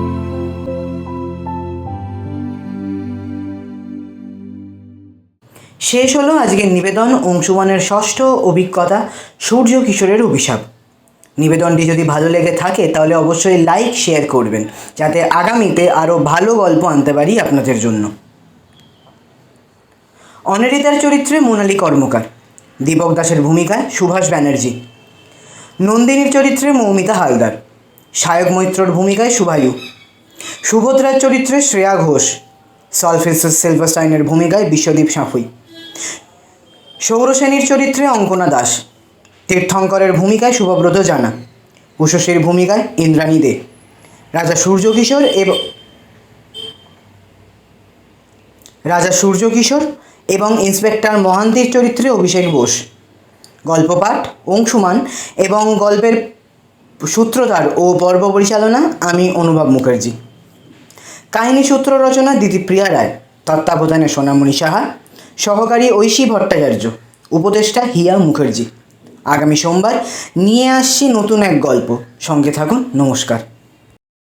শেষ হলো আজকের নিবেদন, অংশুমানের ষষ্ঠ অভিজ্ঞতা সূর্য কিশোরের অভিশাপ। নিবেদনটি যদি ভালো লেগে থাকে তাহলে অবশ্যই লাইক শেয়ার করবেন, যাতে আগামীতে আরও ভালো গল্প আনতে পারি আপনাদের জন্য। অনিরিতার চরিত্রে মোনালি কর্মকার, দীপক দাসের ভূমিকায় সুভাষ ব্যানার্জি, নন্দিনীর চরিত্রে মৌমিতা হালদার, সায়ক মৈত্রর ভূমিকায় শুভায়ু, সুভদ্রার চরিত্রে শ্রেয়া ঘোষ, সলফেসিস সিলভারস্টাইনের ভূমিকায় বিশ্বদীপ সাঁফুই, সৌরসেনীর চরিত্রে অঙ্কনা দাস, তীর্থঙ্করের ভূমিকায় শুভব্রত জানা, উষসীর ভূমিকায় ইন্দ্রাণী দে, রাজা সূর্য কিশোর এবং ইন্সপেক্টর মহান্তির চরিত্রে অভিষেক বোস। গল্পপাঠ অংশুমান এবং গল্পের সূত্রধার ও পর্ব পরিচালনা আমি অনুভব মুখার্জি। কাহিনী সূত্র রচনা দিতিপ্রিয়া রায়, তত্ত্বাবধানে সোনামণি সাহা, সহকারী ঐশী ভট্টাচার্য, উপদেষ্টা হিয়া মুখার্জি। আগামী সোমবার নিয়ে আসছি নতুন এক গল্প। সঙ্গে থাকুন। নমস্কার।